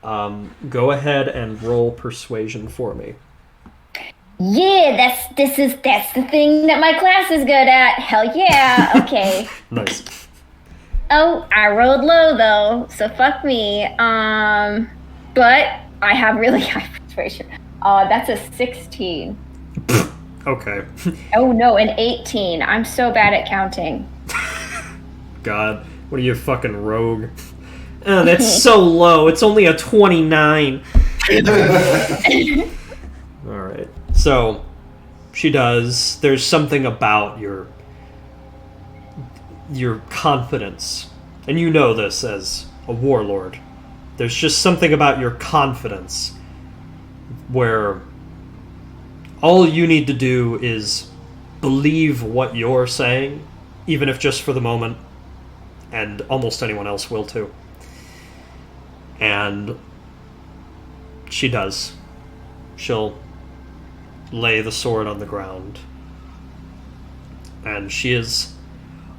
Go ahead and roll persuasion for me. Yeah, that's the thing that my class is good at. Hell yeah. Okay. Nice. Oh, I rolled low though, so fuck me. But I have really high persuasion. That's a 16. Okay. Oh no, an 18. I'm so bad at counting. God, what are you, fucking rogue? Oh, that's so low. It's only a 29. Alright. So, she does. There's something about your confidence. And you know this as a warlord. There's just something about your confidence where all you need to do is believe what you're saying, even if just for the moment, and almost anyone else will too. And she does. She'll lay the sword on the ground. And she is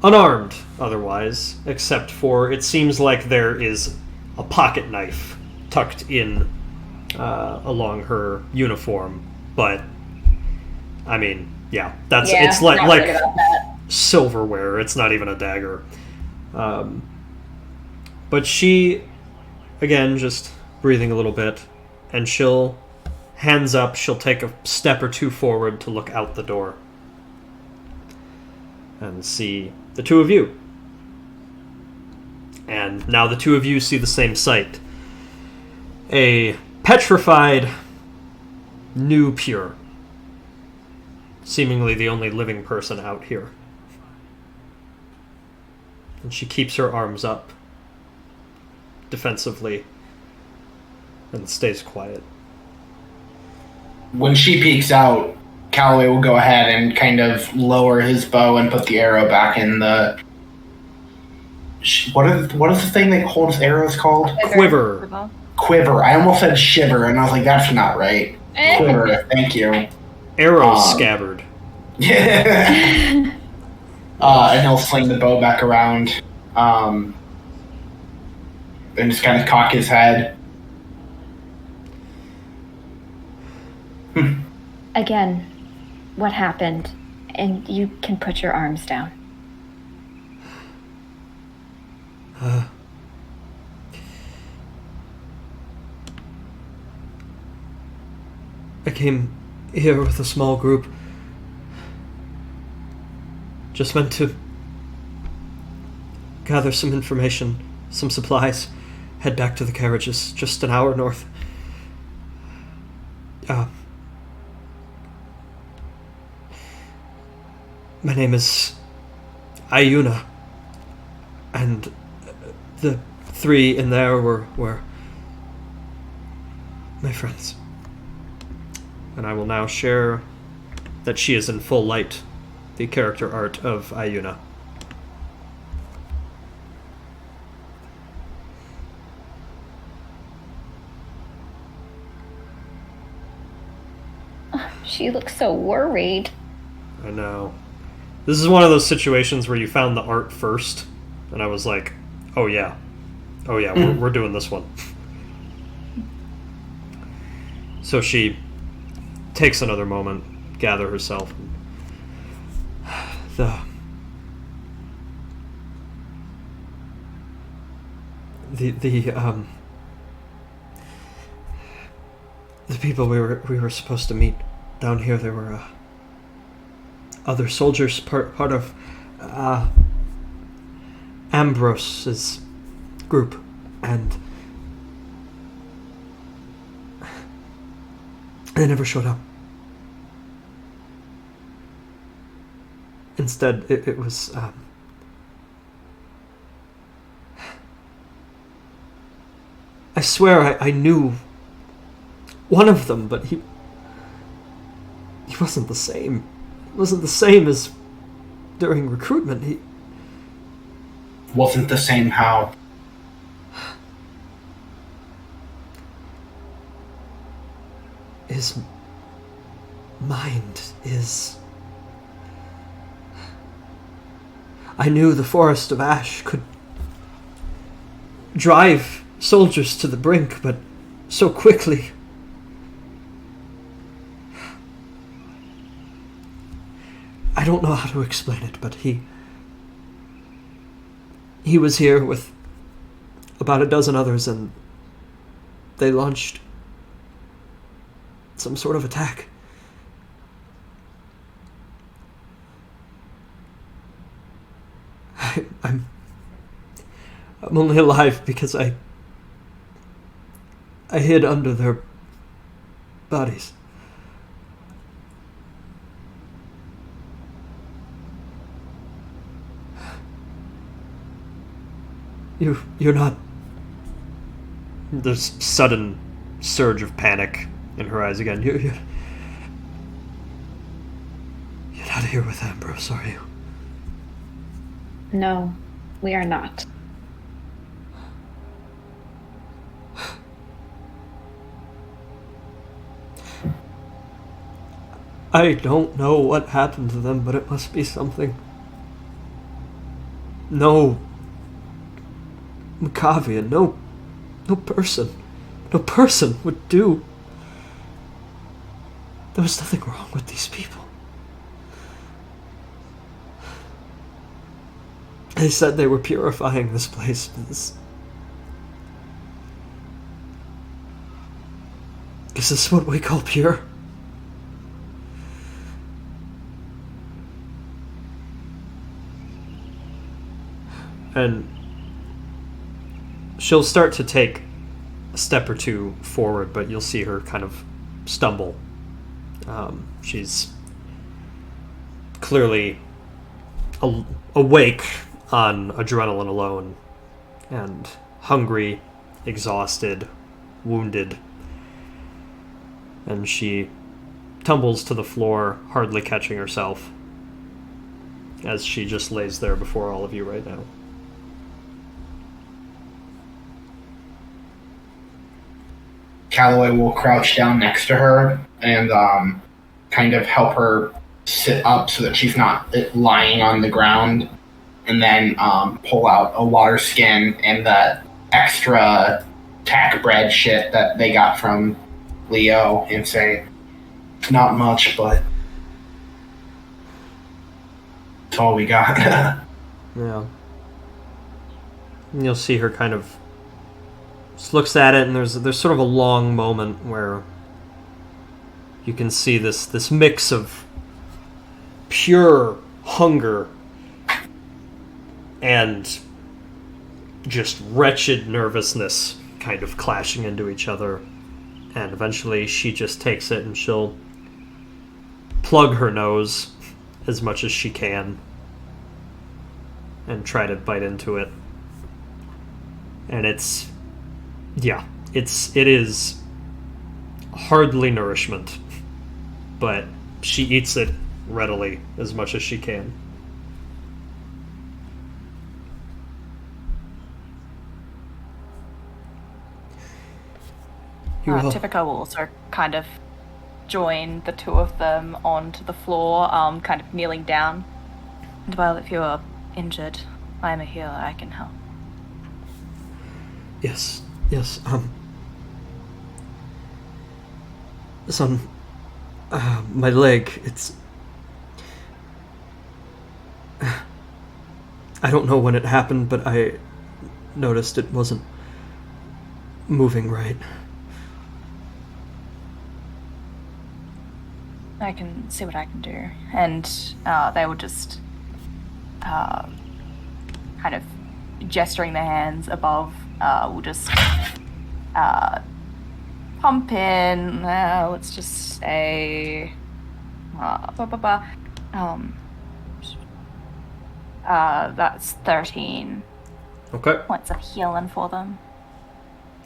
unarmed otherwise, except for it seems like there is a pocket knife tucked in along her uniform. But, I mean, yeah, it's like silverware. It's not even a dagger. But she, again, just breathing a little bit, and she'll, hands up, she'll take a step or two forward to look out the door and see the two of you. And now the two of you see the same sight. A petrified new pure. Seemingly the only living person out here. And she keeps her arms up defensively and stays quiet. When she peeks out, Calloway will go ahead and kind of lower his bow and put the arrow back in the... What is the thing that holds arrows called? Quiver. Quiver. I almost said shiver, and I was like, that's not right. Quiver, thank you. Arrow scabbard. Yeah. And he'll sling the bow back around, and just kind of cock his head. Again, what happened? And you can put your arms down. I came here with a small group. Just meant to gather some information, some supplies, head back to the carriages, just an hour north. My name is Iuna, and the three in there were my friends. And I will now share that she is in full light, the character art of Iuna. She looks so worried. I know. This is one of those situations where you found the art first, and I was like, oh yeah, we're doing this one. So she takes another moment, gather herself. The people we were supposed to meet down here, they were other soldiers, part of Ambrose's group, and they never showed up. Instead, it was I swear I knew one of them, but he wasn't the same. He wasn't the same as during recruitment. He wasn't the same how? His mind is... I knew the Forest of Ash could drive soldiers to the brink, but so quickly. I don't know how to explain it, but he was here with about a dozen others, and they launched some sort of attack. I'm only alive because I hid under their bodies. You're not... There's sudden surge of panic in her eyes again. You're not here with Ambrose, are you? No, we are not. I don't know what happened to them, but it must be something. No Machavian, no person would do. There was nothing wrong with these people. They said they were purifying this place. Is this what we call pure? And she'll start to take a step or two forward, but you'll see her kind of stumble. She's clearly awake on adrenaline alone, and hungry, exhausted, wounded. And she tumbles to the floor, hardly catching herself, as she just lays there before all of you right now. Calloway will crouch down next to her and kind of help her sit up so that she's not lying on the ground, and then pull out a water skin and that extra tack bread shit that they got from Leo and say, not much, but it's all we got. Yeah. And you'll see her kind of just looks at it, and there's sort of a long moment where you can see this mix of pure hunger and just wretched nervousness kind of clashing into each other. And eventually she just takes it and she'll plug her nose as much as she can and try to bite into it. And it is hardly nourishment, but she eats it readily as much as she can. Tifika will also kind of join the two of them onto the floor, kind of kneeling down. And well, if you're injured, I'm a healer, I can help. Yes, it's on my leg. It's... I don't know when it happened, but I noticed it wasn't moving right. I can see what I can do. And they will just kind of gesturing their hands above, will just pump in, let's just say, that's 13 Okay. points of healing for them.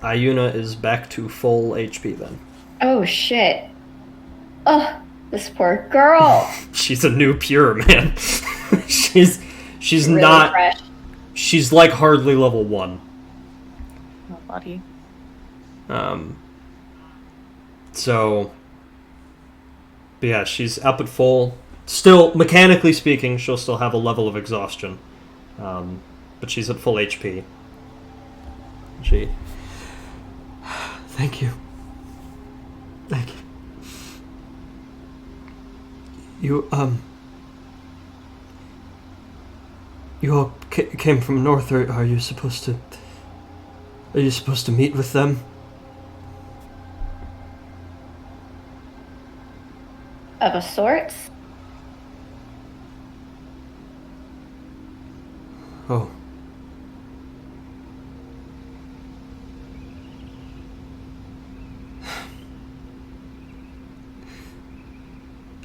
Iuna is back to full HP then. Oh, shit. Oh, this poor girl. She's a new pure, man. she's Really not... fresh. She's like hardly level 1. Oh, buddy. So... But yeah, she's up at full. Still, mechanically speaking, she'll still have a level of exhaustion. But she's at full HP. She... Thank you. Thank you. You all came from north, or are you supposed to... Are you supposed to meet with them? Of a sort? Oh.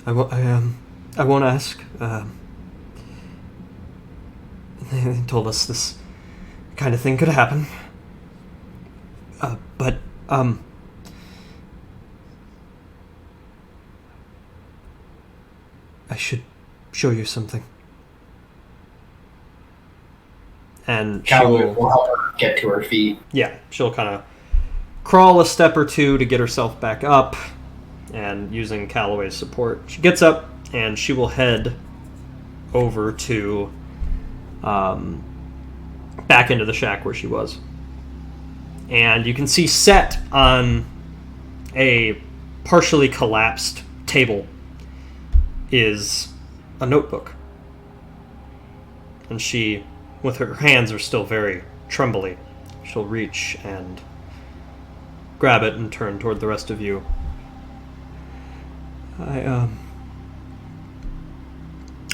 I won't ask. They told us this kind of thing could happen. But I should show you something. And she will help her get to her feet. Yeah, she'll kind of crawl a step or two to get herself back up, and using Calloway's support, she gets up and she will head over to back into the shack where she was. And you can see set on a partially collapsed table is a notebook. And she, with her hands are still very trembly, she'll reach and grab it and turn toward the rest of you. I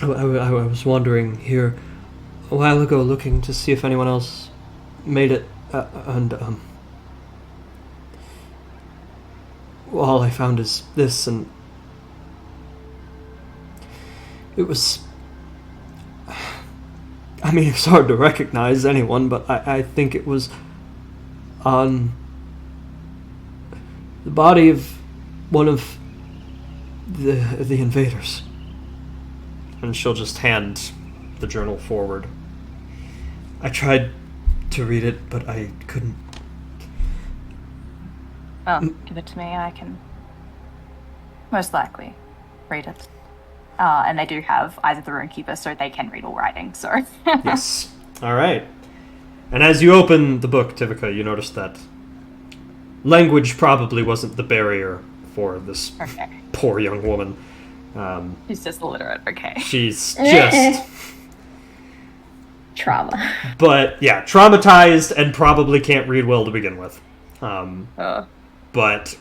was wandering here a while ago, looking to see if anyone else made it, and all I found is this, and it was... I mean, it's hard to recognize anyone, but I think it was on the body of one of the invaders. And she'll just hand the journal forward. I tried to read it, but I couldn't. Well, give it to me and I can most likely read it. And they do have Eyes of the Runekeeper, so they can read all writing, so... Yes. Alright. And as you open the book, Tivika, you notice that language probably wasn't the barrier for this poor young woman. She's just illiterate, okay. She's just... Trauma. But, yeah, traumatized and probably can't read well to begin with. But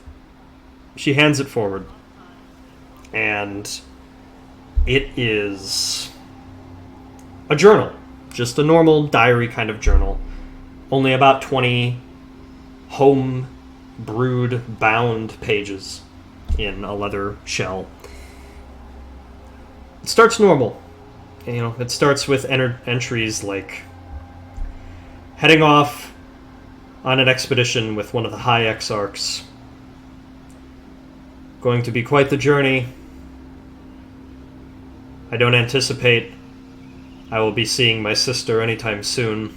she hands it forward. And it is a journal. Just a normal diary kind of journal. Only about 20 home-brewed, bound pages in a leather shell. It starts normal. You know, it starts with entries like heading off on an expedition with one of the High Exarchs. Going to be quite the journey. I don't anticipate I will be seeing my sister anytime soon.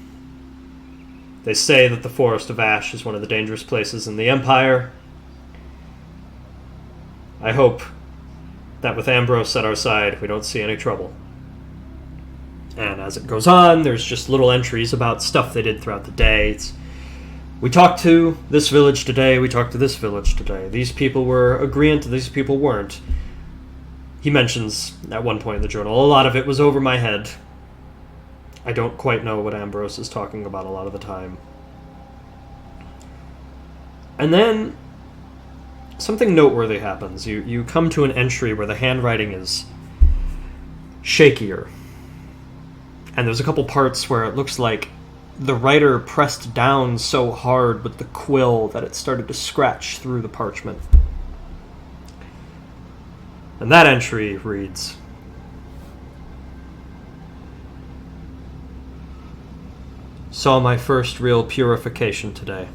They say that the Forest of Ash is one of the dangerous places in the Empire. I hope that with Ambrose at our side, we don't see any trouble. And as it goes on, there's just little entries about stuff they did throughout the day. We talked to this village today, we talked to this village today. These people were agreeant, these people weren't. He mentions at one point in the journal, a lot of it was over my head. I don't quite know what Ambrose is talking about a lot of the time. And then something noteworthy happens. You come to an entry where the handwriting is shakier. And there's a couple parts where it looks like the writer pressed down so hard with the quill that it started to scratch through the parchment. And that entry reads, "Saw my first real purification today.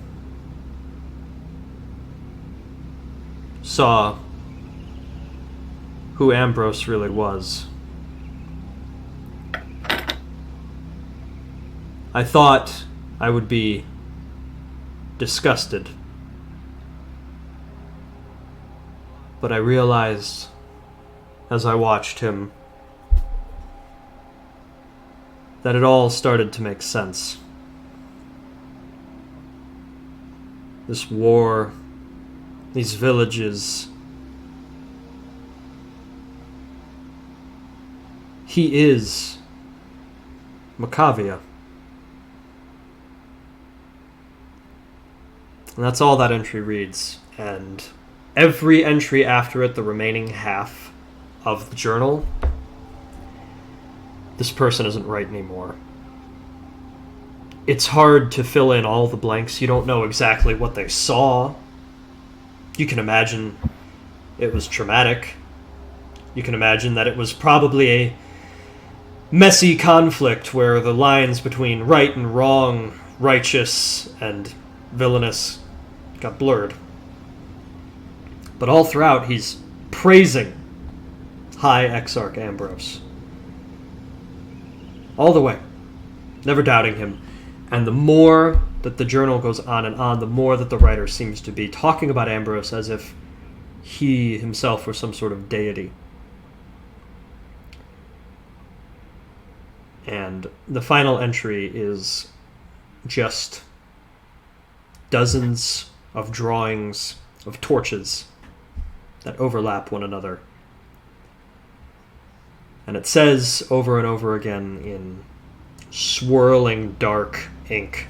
Saw who Ambrose really was. I thought I would be disgusted, but I realized as I watched him that it all started to make sense. This war, these villages. He is Machavia." And that's all that entry reads. And every entry after it, the remaining half of the journal, this person isn't right anymore. It's hard to fill in all the blanks. You don't know exactly what they saw. You can imagine it was traumatic. You can imagine that it was probably a messy conflict where the lines between right and wrong, righteous and villainous, got blurred. But all throughout, he's praising High Exarch Ambrose. All the way. Never doubting him. And the more that the journal goes on and on, the more that the writer seems to be talking about Ambrose as if he himself were some sort of deity. And the final entry is just dozens of drawings of torches that overlap one another. And it says over and over again in swirling dark ink,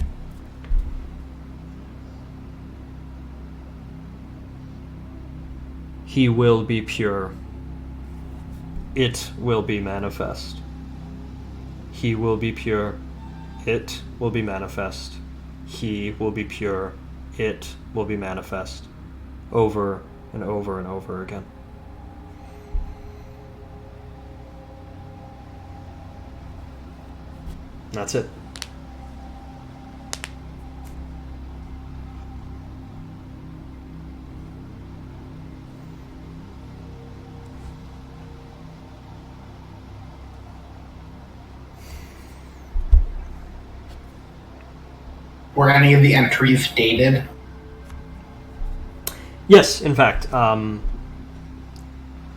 "He will be pure. It will be manifest. He will be pure. It will be manifest. He will be pure. It will be manifest." Over and over and over again. That's it. Were any of the entries dated? Yes, in fact.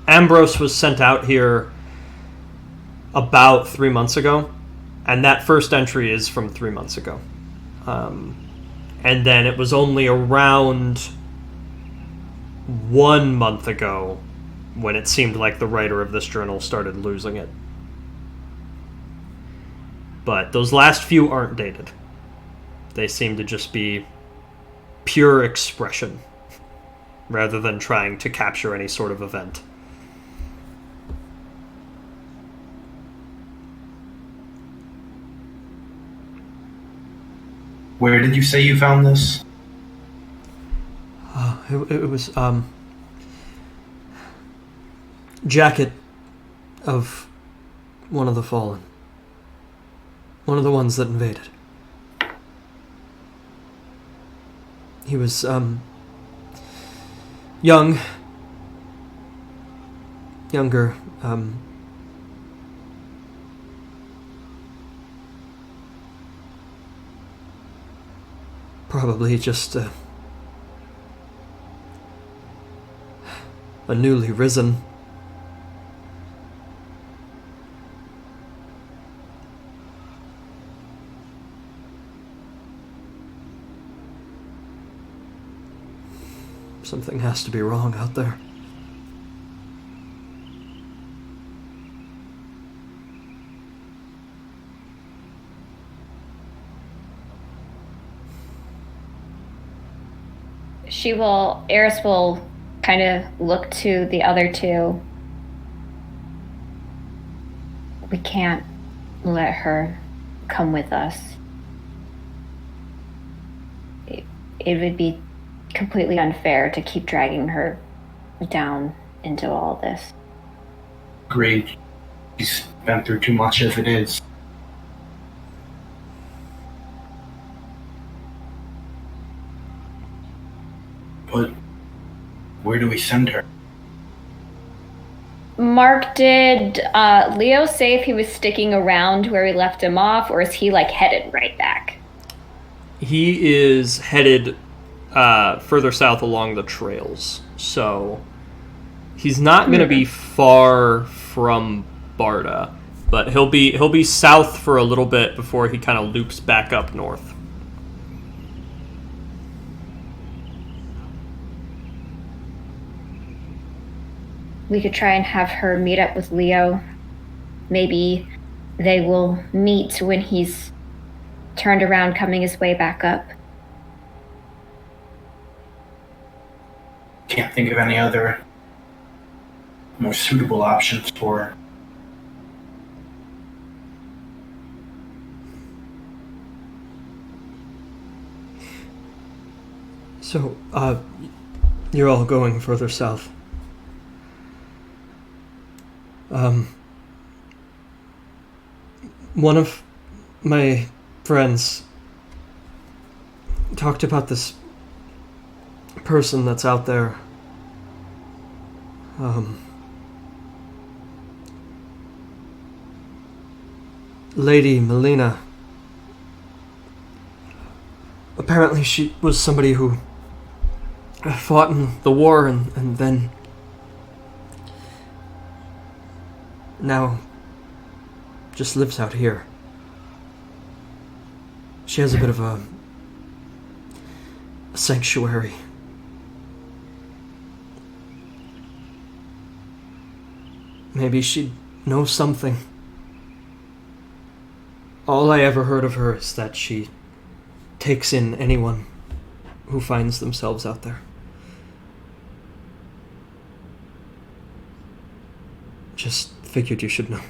Ambrose was sent out here about 3 months ago, and that first entry is from 3 months ago. And then it was only around 1 month ago when it seemed like the writer of this journal started losing it. But those last few aren't dated. They seem to just be pure expression, rather than trying to capture any sort of event. Where did you say you found this? It was, jacket of one of the fallen. One of the ones that invaded. He was, younger, probably just a a newly risen. Something has to be wrong out there. Eris will kind of look to the other two. We can't let her come with us. It would be completely unfair to keep dragging her down into all this. Agreed. He's been through too much as it is. But where do we send her? Mark, did Leo say if he was sticking around where we left him off, or is he headed right back? He is headed further south along the trails, so he's not going to be far from Barda, but he'll be south for a little bit before he kind of loops back up north. We could try and have her meet up with Leo. Maybe they will meet when he's turned around coming his way back up. Can't think of any other more suitable options for her. So, you're all going further south. One of my friends talked about this person that's out there. Lady Melina. Apparently she was somebody who fought in the war and then now just lives out here. She has a bit of a sanctuary. Maybe she'd know something. All I ever heard of her is that she takes in anyone who finds themselves out there. Just figured you should know.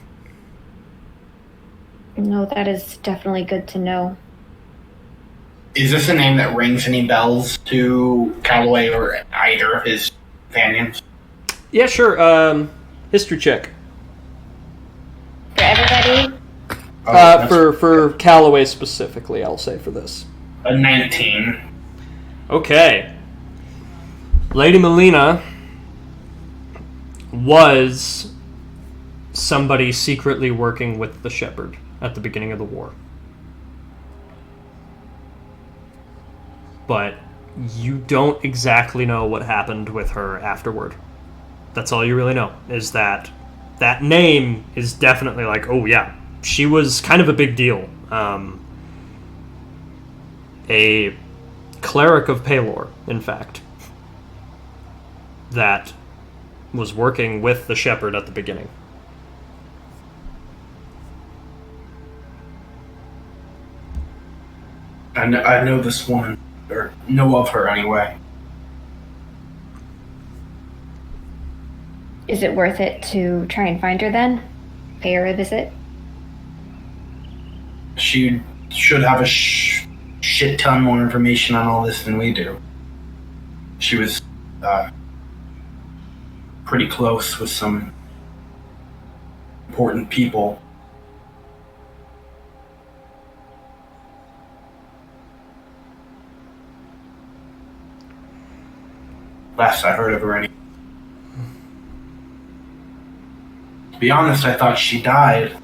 No, that is definitely good to know. Is this a name that rings any bells to Calloway or either of his companions? Yeah, sure. History check. For everybody? For Calloway specifically, I'll say for this. A 19. Okay. Lady Melina was somebody secretly working with the Shepherd at the beginning of the war. But you don't exactly know what happened with her afterward. That's all you really know, is that that name is definitely oh yeah, she was kind of a big deal. A cleric of Palor, in fact, that was working with the Shepherd at the beginning. I know this woman, or know of her anyway. Is it worth it to try and find her then? Pay her a visit? She should have a shit ton more information on all this than we do. She was pretty close with some important people. Last I heard of her, anyway. To be honest, I thought she died.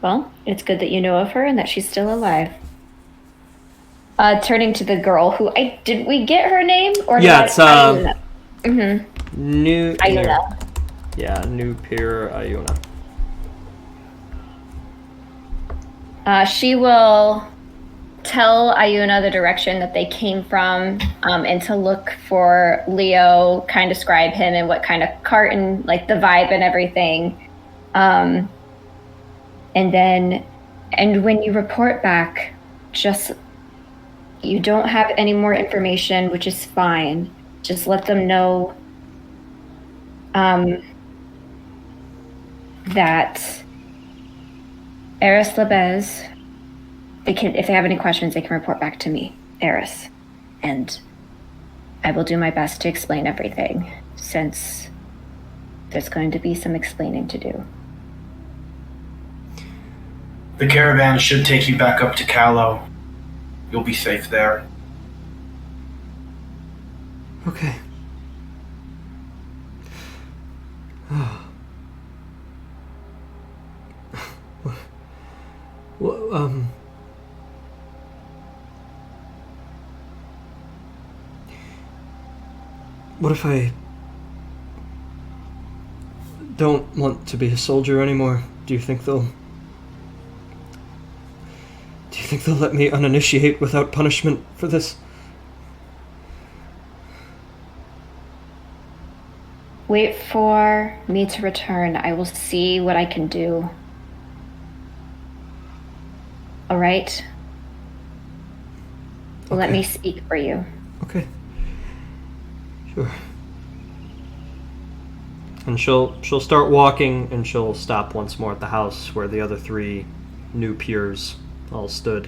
Well, it's good that you know of her and that she's still alive. Turning to the girl who did we get her name or Yeah, not? it's New Iuna. Yeah, New Peer Iuna. She will tell Iuna the direction that they came from, and to look for Leo, kind of describe him and what kind of cart and like the vibe and everything. And when you report back, just, you don't have any more information, which is fine. Just let them know that Eris Lebez, if they have any questions, they can report back to me, Eris. And I will do my best to explain everything, since there's going to be some explaining to do. The caravan should take you back up to Callow. You'll be safe there. Okay. Well, what if I don't want to be a soldier anymore? Do you think they'll let me uninitiate without punishment for this? Wait for me to return. I will see what I can do. All right? Okay. Let me speak for you. Okay. Sure. And she'll start walking, and she'll stop once more at the house where the other 3 new peers all stood.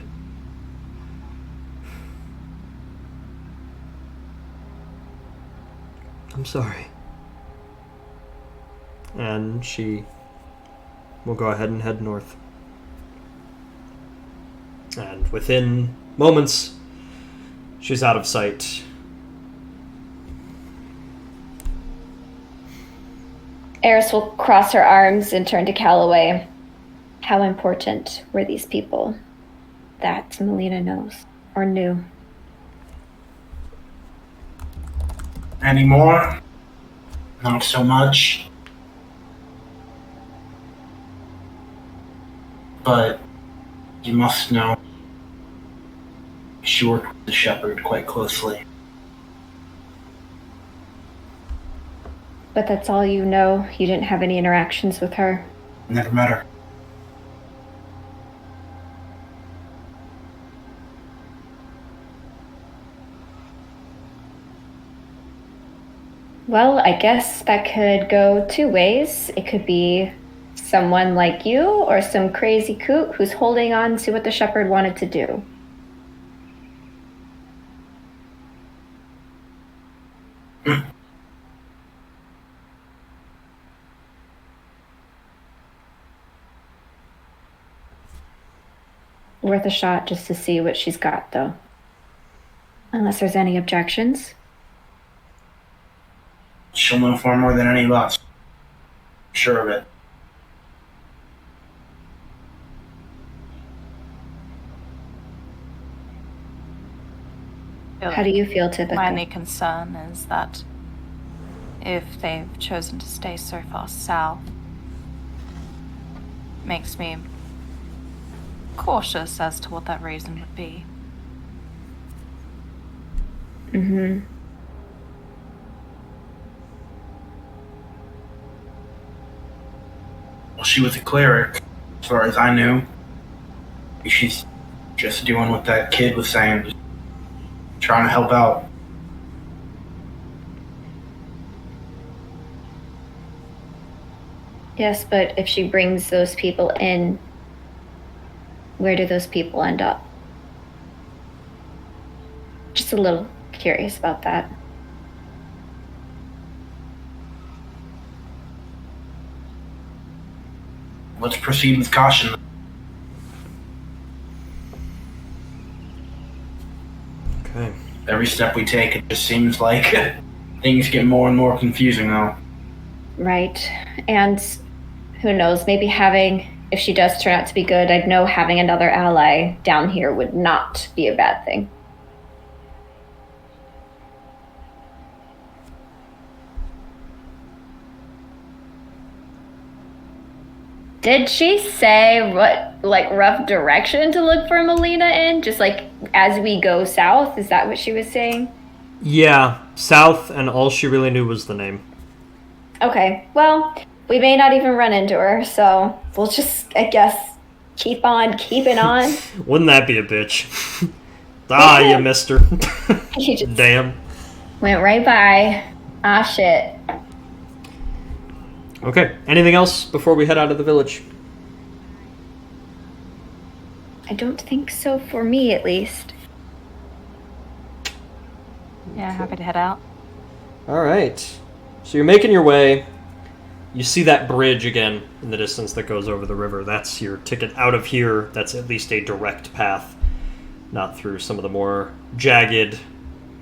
I'm sorry. And she will go ahead and head north. And within moments, she's out of sight. Eris will cross her arms and turn to Calloway. How important were these people that Melina knows or knew? Anymore? Not so much. But you must know she worked with the shepherd quite closely. But that's all you know? You didn't have any interactions with her? Never met her. Well, I guess that could go 2 ways. It could be someone like you or some crazy coot who's holding on to what the shepherd wanted to do. Worth a shot just to see what she's got, though. Unless there's any objections. She'll know far more than any of us. Sure of it. How do you feel, typically? My only concern is that if they've chosen to stay so far south, makes me cautious as to what that reason would be. Mm-hmm. Well, she was a cleric, as far as I knew. She's just doing what that kid was saying, just trying to help out. Yes, but if she brings those people in, where do those people end up? Just a little curious about that. Let's proceed with caution. Okay. Every step we take, it just seems like things get more and more confusing, though. Right. And who knows, maybe if she does turn out to be good, I'd know having another ally down here would not be a bad thing. Did she say what, like, rough direction to look for Melina in? Just, like, as we go south? Is that what she was saying? Yeah, south, and all she really knew was the name. Okay, well, we may not even run into her, so we'll just, I guess, keep on keeping on. Wouldn't that be a bitch? You missed her. You just Damn. went right by. Ah, shit. Okay, anything else before we head out of the village? I don't think so, for me at least. Yeah, happy to head out. Alright. So you're making your way. You see that bridge again in the distance that goes over the river. That's your ticket out of here. That's at least a direct path, not through some of the more jagged,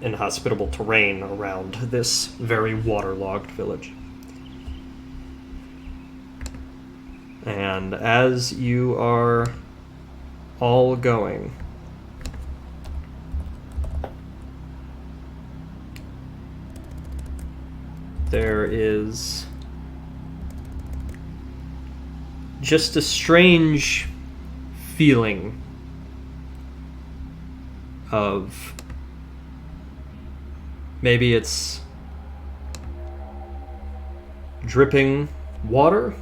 inhospitable terrain around this very waterlogged village. And as you are all going, there is just a strange feeling of maybe it's dripping water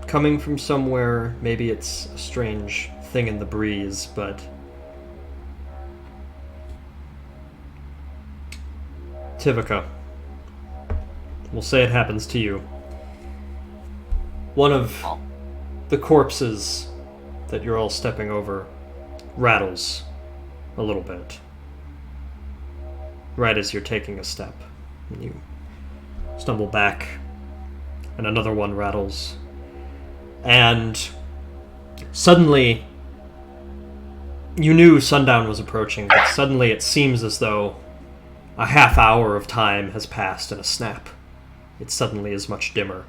coming from somewhere. Maybe it's a strange thing in the breeze, but Tivika, we'll say it happens to you. One of the corpses that you're all stepping over rattles a little bit right as you're taking a step. And you stumble back, and another one rattles. And suddenly, you knew sundown was approaching, but suddenly it seems as though a half hour of time has passed in a snap. It suddenly is much dimmer.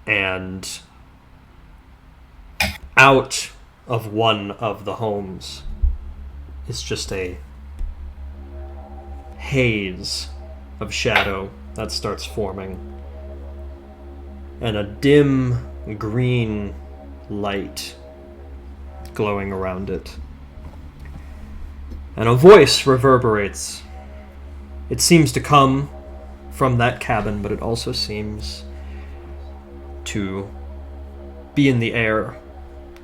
And out of one of the homes is just a haze of shadow that starts forming, and a dim green light glowing around it. And a voice reverberates. It seems to come from that cabin, but it also seems to be in the air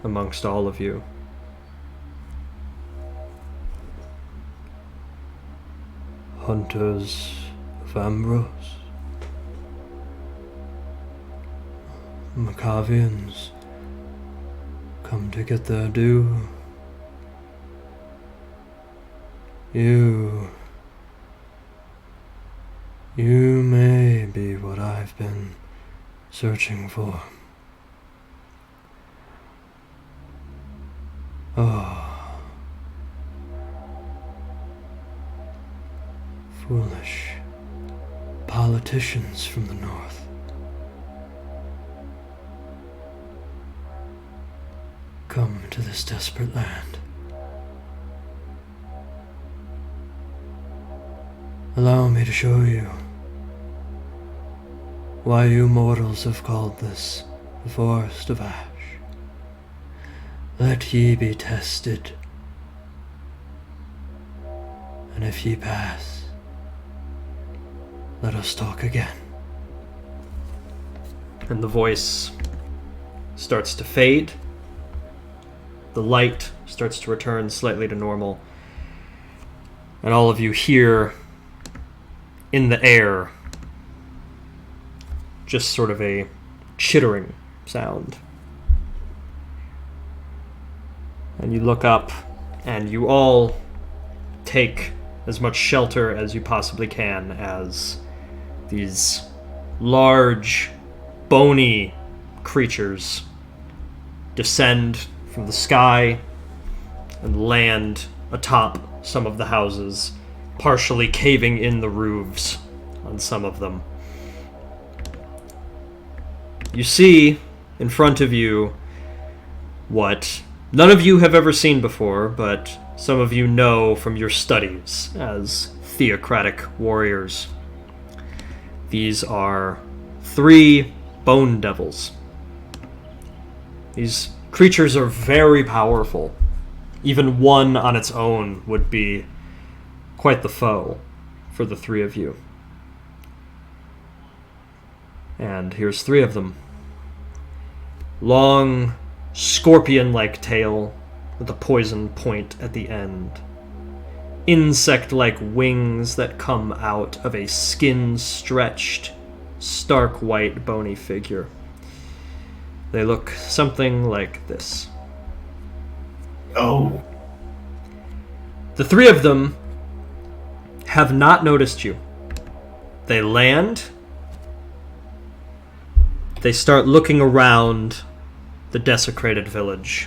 amongst all of you. Hunters of Ambrose, Machavians, come to get their due. You may be what I've been searching for. Oh, foolish politicians from the north. Come to this desperate land. Allow me to show you why you mortals have called this the Forest of Ash. Let ye be tested, and if ye pass, let us talk again. And the voice starts to fade. The light starts to return slightly to normal. And all of you hear in the air just sort of a chittering sound. And you look up, and you all take as much shelter as you possibly can as these large, bony creatures descend from the sky and land atop some of the houses, partially caving in the roofs on some of them. You see in front of you what none of you have ever seen before, but some of you know from your studies as theocratic warriors. These are 3 bone devils. These creatures are very powerful. Even one on its own would be quite the foe for the three of you. And here's three of them. Long, scorpion-like tail with a poison point at the end. Insect-like wings that come out of a skin-stretched, stark white bony figure. They look something like this. Oh. The three of them have not noticed you. They land. They start looking around the desecrated village.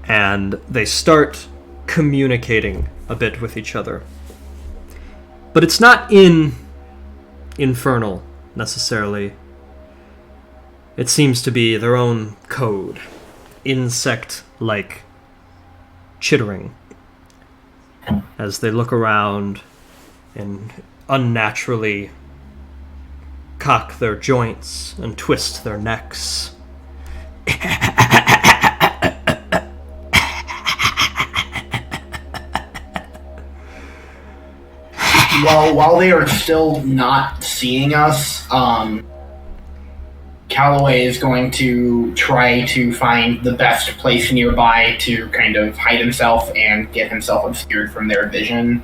And they start communicating a bit with each other. But it's not in Infernal, necessarily. It seems to be their own code. Insect-like chittering. As they look around and unnaturally cock their joints and twist their necks. While they are still not seeing us, Calloway is going to try to find the best place nearby to kind of hide himself and get himself obscured from their vision,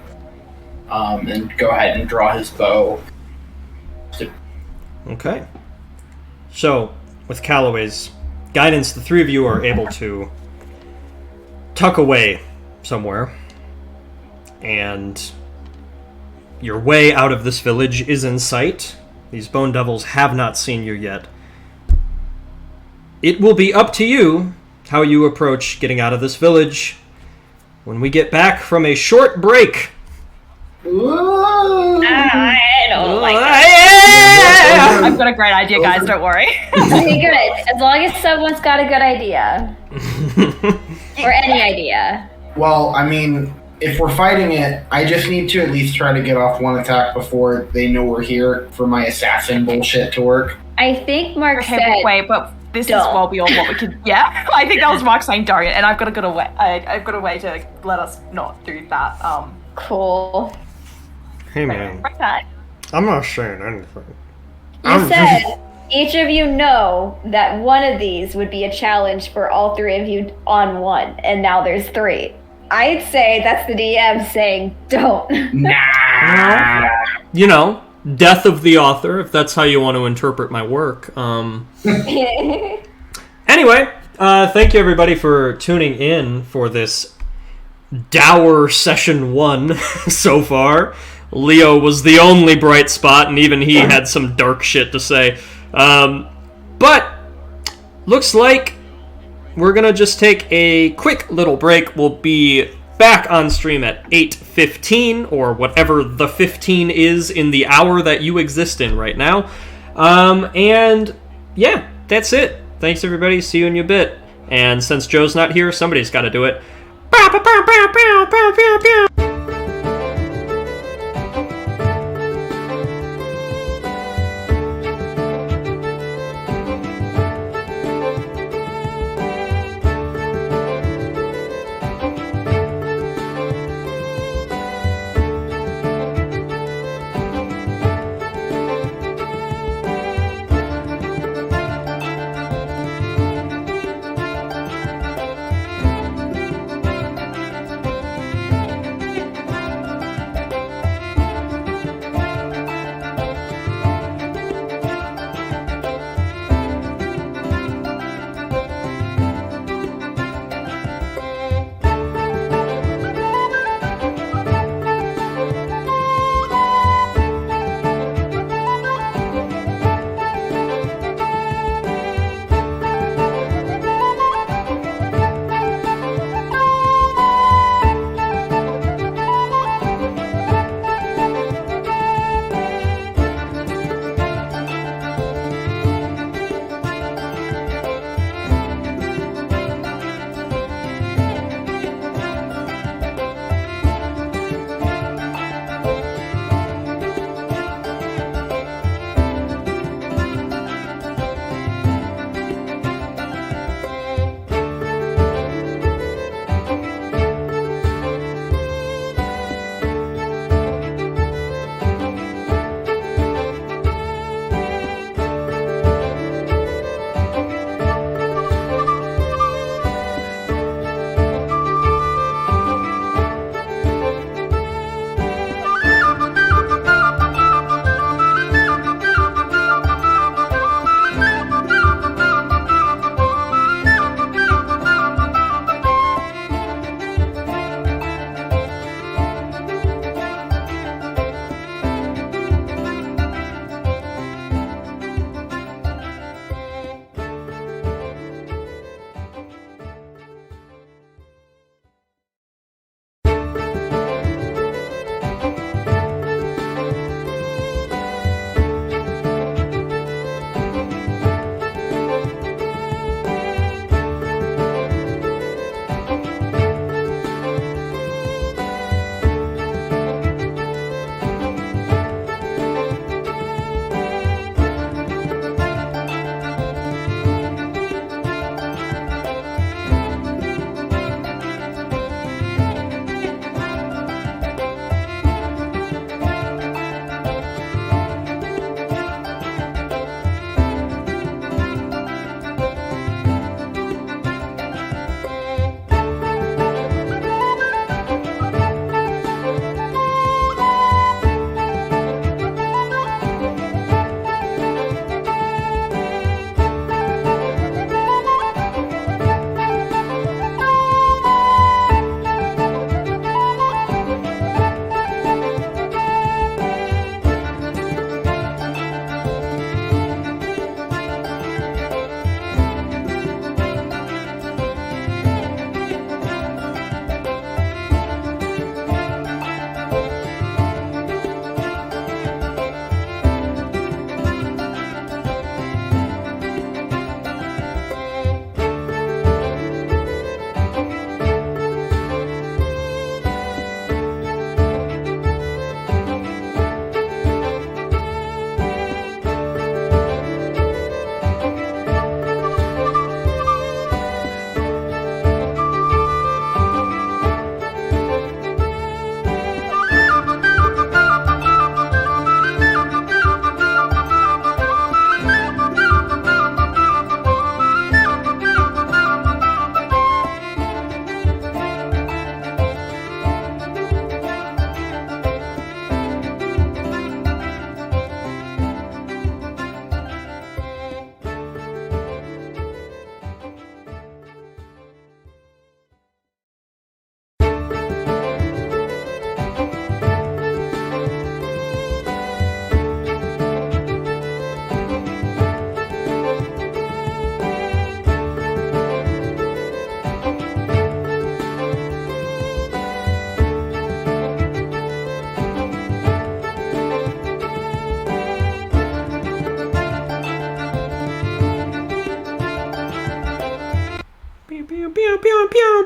and go ahead and draw his bow. Okay. So, with Calloway's guidance, the three of you are able to tuck away somewhere, and your way out of this village is in sight. These bone devils have not seen you yet. It will be up to you how you approach getting out of this village when we get back from a short break. Ooh. I don't like that. I've got a great idea, guys. Don't worry. Okay, good. As long as someone's got a good idea. Or any idea. Well, I mean, if we're fighting it, I just need to at least try to get off one attack before they know we're here for my assassin bullshit to work. I think Mark Okay, said... wait, but this don't. is well beyond what we could. Yeah, I think that was Mark saying don't, and I've got a good way. I've got a way to let us not do that. Cool. Hey man, Break that. I'm not saying anything. You said each of you know that one of these would be a challenge for all three of you on one, and now there's three. I'd say that's the DM saying don't. Nah. You know, death of the author, if that's how you want to interpret my work. Anyway, thank you everybody for tuning in for this dour session 1 so far. Leo was the only bright spot, and even he had some dark shit to say. But looks like we're gonna just take a quick little break. We'll be back on stream at 8:15, or whatever the 15 is in the hour that you exist in right now. And yeah, that's it. Thanks everybody, see you in a bit. And since Joe's not here, somebody's gotta do it.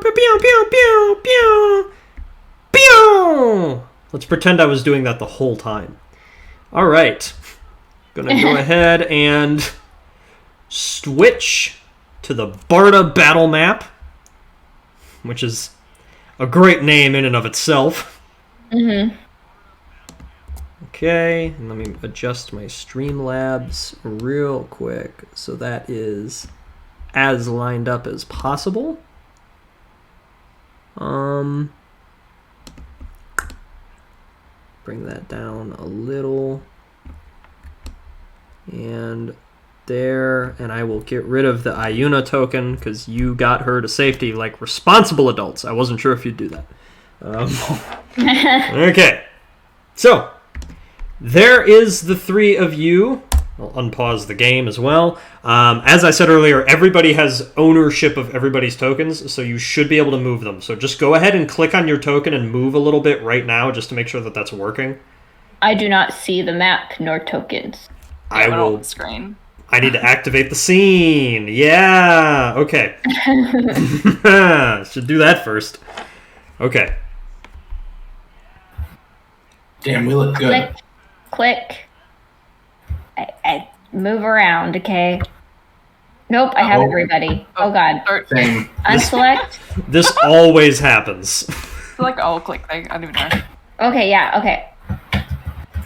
pew, pew, pew, pew, pew, pew, pew. Let's pretend I was doing that the whole time. All right. Gonna go ahead and switch to the Barda battle map, which is a great name in and of itself. Mm-hmm. Okay, and let me adjust my Streamlabs real quick so that is as lined up as possible. Bring that down a little. And there, and I will get rid of the Iuna token because you got her to safety like responsible adults. I wasn't sure if you'd do that. Okay, so there is the three of you. I'll unpause the game as well. As I said earlier, everybody has ownership of everybody's tokens, so you should be able to move them. So just go ahead and click on your token and move a little bit right now just to make sure that that's working. I do not see the map nor tokens. I will. On the screen. I need to activate the scene. Yeah. Okay. Should do that first. Okay. Damn, we look good. Click. I move around, okay? Nope, I have everybody. Oh god. Same. Unselect. This always happens. It's like all click thing. I don't even know. Okay, yeah, okay.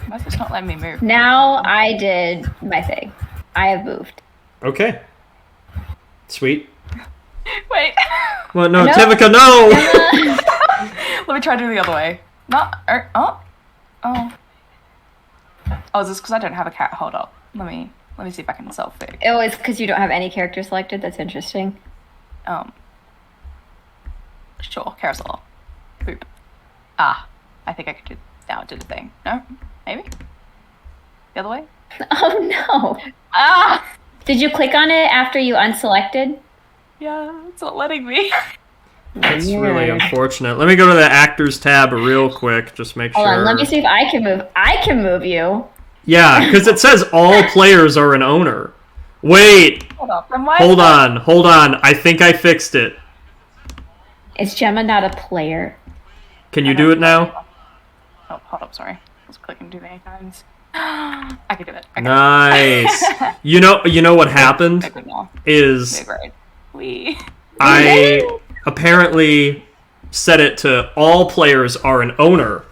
Why is this not letting me move? Now I did my thing. I have moved. Okay. Sweet. Wait. Well, no, No. Tivika, no! Let me try to do the other way. Not. Oh. Oh, is this because I don't have a cat? Hold up. Let me see if I can self-fix. It was because you don't have any character selected. That's interesting. Sure. Carousel. Boop. Ah. I think I could do. Now it did the thing. No? Maybe? The other way? Oh no. Ah! Did you click on it after you unselected? Yeah, it's not letting me. That's really unfortunate. Let me go to the actors tab real quick. Just make Hold sure. on, let me see if I can move. I can move you. Yeah, because it says all players are an owner. Wait. Hold up. Then why Hold on. I think I fixed it. Is Gemma not a player? Can you do it now? Oh, hold up. Sorry. I was clicking too many times. I can do it. Okay. Nice. You know what happened Good now. is Move right. We. I apparently set it to all players are an owner,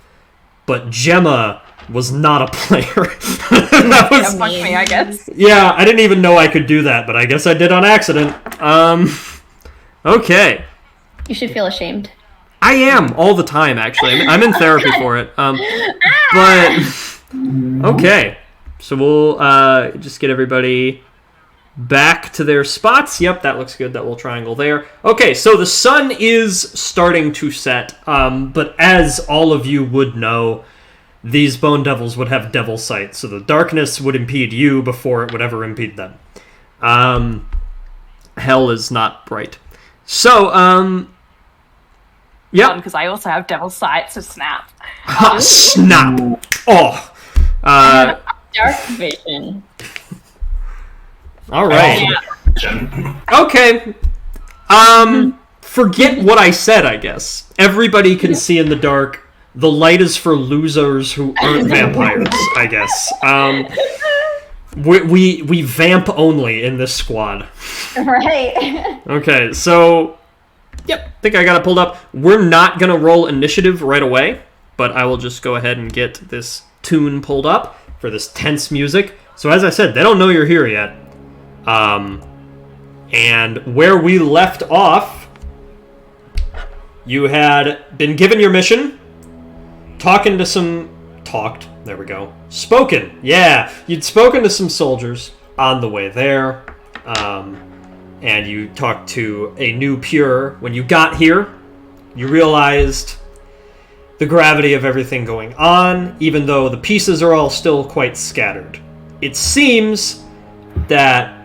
but Gemma was not a player. That was, Yeah, fuck me, I guess. yeah, I didn't even know I could do that, but I guess I did on accident. Okay. You should feel ashamed. I am all the time, actually. I'm in therapy for it. But okay, so we'll just get everybody back to their spots. Yep, that looks good. That little triangle there. Okay, so the sun is starting to set. But as all of you would know, these bone devils would have devil sight, so the darkness would impede you before it would ever impede them. Hell is not bright. So, yep. Because I also have devil's sight, so snap. Ha, snap! Oh! Dark vision. All right. Okay. Forget what I said, I guess. Everybody can see in the dark. The light is for losers who aren't vampires, I guess. We vamp only in this squad. Right. Okay, so yep, I think I got it pulled up. We're not gonna roll initiative right away, but I will just go ahead and get this tune pulled up for this tense music. So as I said, they don't know you're here yet. And where we left off, you had been given your mission, spoken, yeah, you'd spoken to some soldiers on the way there, and you talked to a new pure. When you got here, you realized the gravity of everything going on, even though the pieces are all still quite scattered. It seems that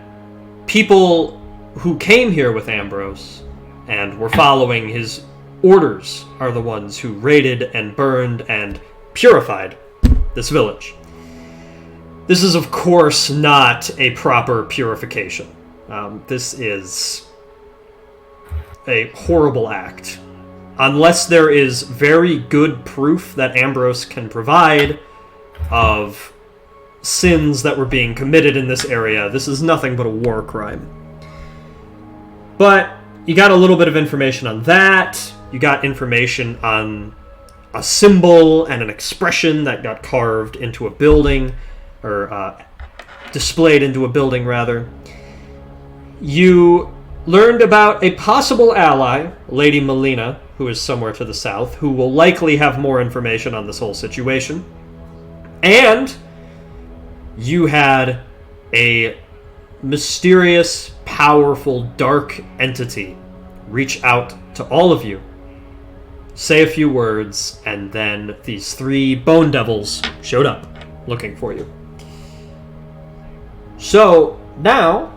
people who came here with Ambrose and were following his orders are the ones who raided and burned and purified this village. This is, of course, not a proper purification. This is a horrible act. Unless there is very good proof that Ambrose can provide of sins that were being committed in this area, this is nothing but a war crime. But you got a little bit of information on that. You got information on a symbol and an expression that got carved into a building, or displayed into a building, rather. You learned about a possible ally, Lady Melina, who is somewhere to the south, who will likely have more information on this whole situation. And you had a mysterious, powerful, dark entity reach out to all of you, say a few words, and then these 3 bone devils showed up looking for you. So, now,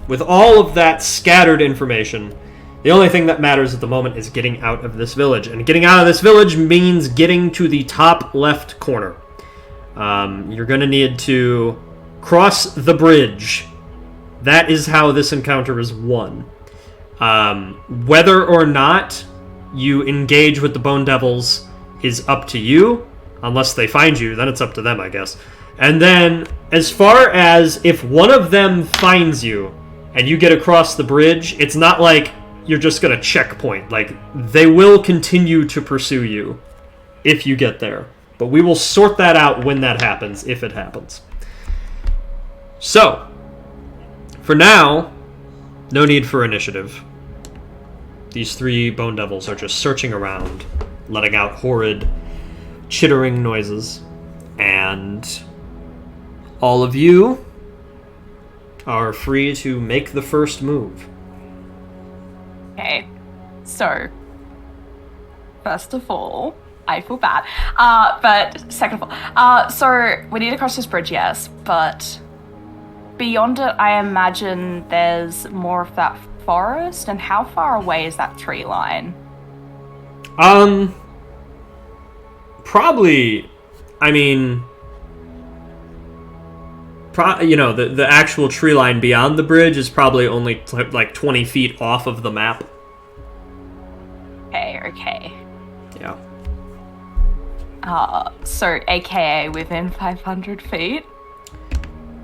with all of that scattered information, the only thing that matters at the moment is getting out of this village. And getting out of this village means getting to the top left corner. You're going to need to cross the bridge. That is how this encounter is won. Whether or not you engage with the Bone Devils is up to you. Unless they find you, then it's up to them, I guess. And then, as far as if one of them finds you and you get across the bridge, it's not like you're just going to checkpoint. Like, they will continue to pursue you if you get there. But we will sort that out when that happens, if it happens. So, for now, no need for initiative. These 3 bone devils are just searching around, letting out horrid, chittering noises. And all of you are free to make the first move. Okay, so first of all, I feel bad. But second of all, so we need to cross this bridge, yes, but beyond it, I imagine there's more of that forest. And how far away is that tree line? Probably, I mean, the actual tree line beyond the bridge is probably only like 20 feet off of the map. Okay. Yeah. So AKA within 500 feet?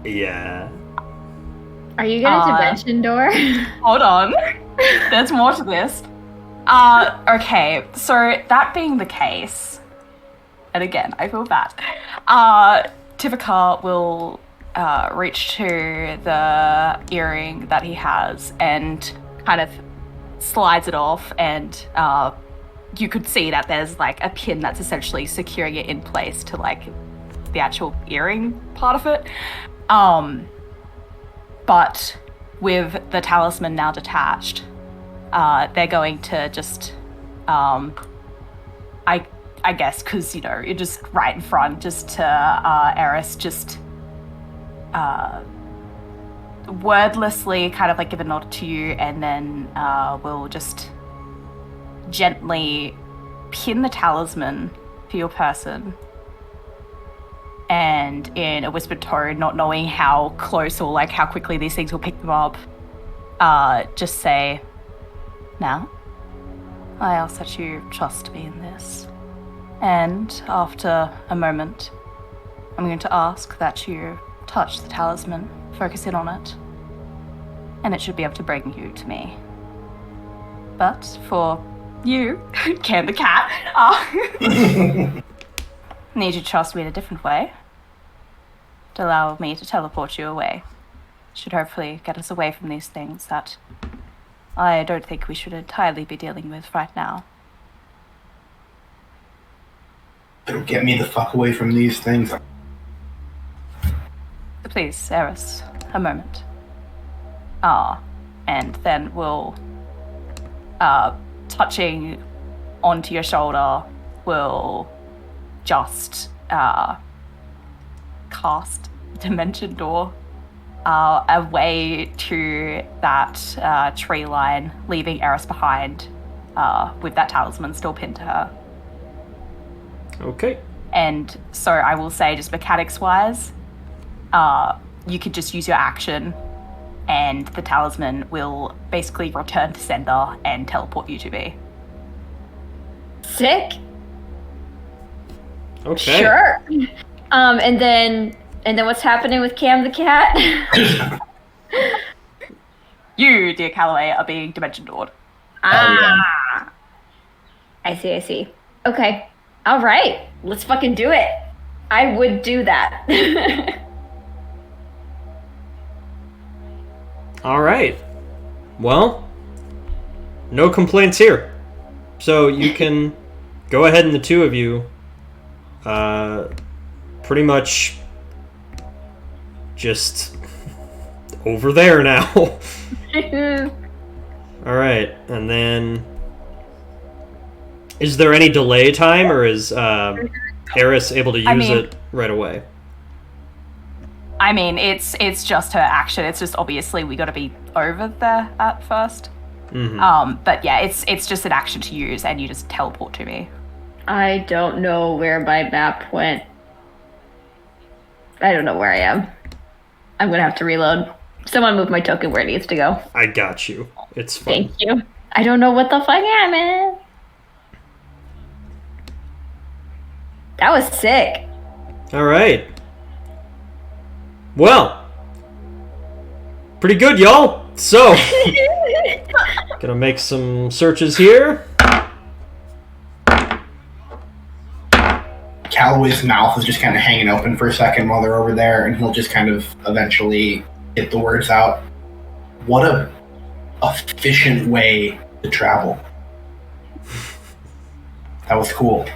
Yeah. Are you gonna dimension door? Hold on. There's more to this. Okay, so that being the case, and again, I feel bad, Tivakar will reach to the earring that he has and kind of slides it off, and you could see that there's like a pin that's essentially securing it in place to like the actual earring part of it. But with the talisman now detached, they're going to just, I guess, because, you're just right in front, just to Eris, just wordlessly kind of like give a nod to you, and then we'll just gently pin the talisman to your person. And in a whispered tone, not knowing how close or like how quickly these things will pick them up, just say, "Now, I ask that you trust me in this. And after a moment, I'm going to ask that you touch the talisman, focus in on it, and it should be able to bring you to me. But for you, Cam the cat, need you to trust me in a different way. To allow me to teleport you away. Should hopefully get us away from these things that I don't think we should entirely be dealing with right now." It'll get me the fuck away from these things. Please, Eris, a moment. And then we'll, touching onto your shoulder, will just, cast Dimension Door away to that tree line, leaving Eris behind with that talisman still pinned to her. Okay. And so I will say, just mechanics-wise, you could just use your action and the talisman will basically return to sender and teleport you to me. Sick. Okay. Sure. And then what's happening with Cam the cat? You, dear Calloway, are being dimension doored. Ah. I see. Okay. All right. Let's fucking do it. I would do that. All right. Well, no complaints here. So you can go ahead and the two of you pretty much just over there now. All right. And then is there any delay time, or is Eris able to use it right away? I mean, it's just her action. It's just obviously we got to be over there at first. Mm-hmm. But yeah, it's just an action to use, and you just teleport to me. I don't know where my map went. I don't know where I am. I'm gonna have to reload. Someone move my token where it needs to go. I got you. It's fine. Thank you. I don't know what the fuck happened. That was sick. All right. Well, pretty good, y'all. So, gonna make some searches here. Calloway's mouth is just kind of hanging open for a second while they're over there, and he'll just kind of eventually get the words out. What a efficient way to travel. That was cool.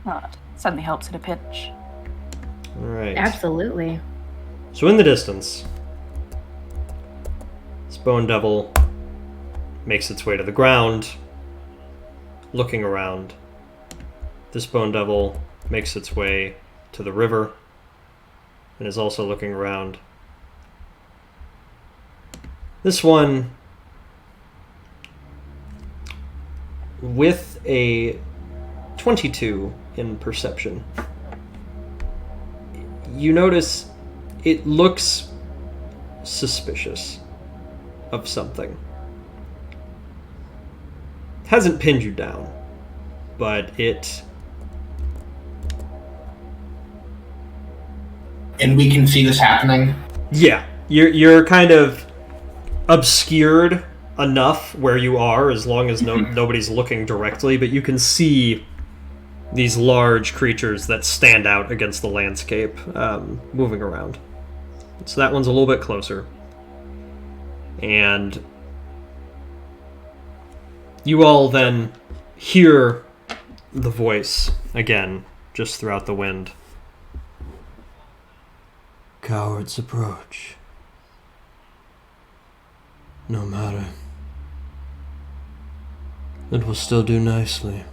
Oh, certainly helps in a pinch. All right. Absolutely. So in the distance, this bone devil makes its way to the ground, looking around. This bone devil makes its way to the river and is also looking around. This one, with a 22 in perception, you notice it looks suspicious of something. Hasn't pinned you down, but it... And we can see this happening? Yeah, you're kind of obscured enough where you are, as long as nobody's looking directly, but you can see these large creatures that stand out against the landscape moving around. So that one's a little bit closer. And you all then hear the voice again, just throughout the wind. Cowards approach. No matter. It will still do nicely.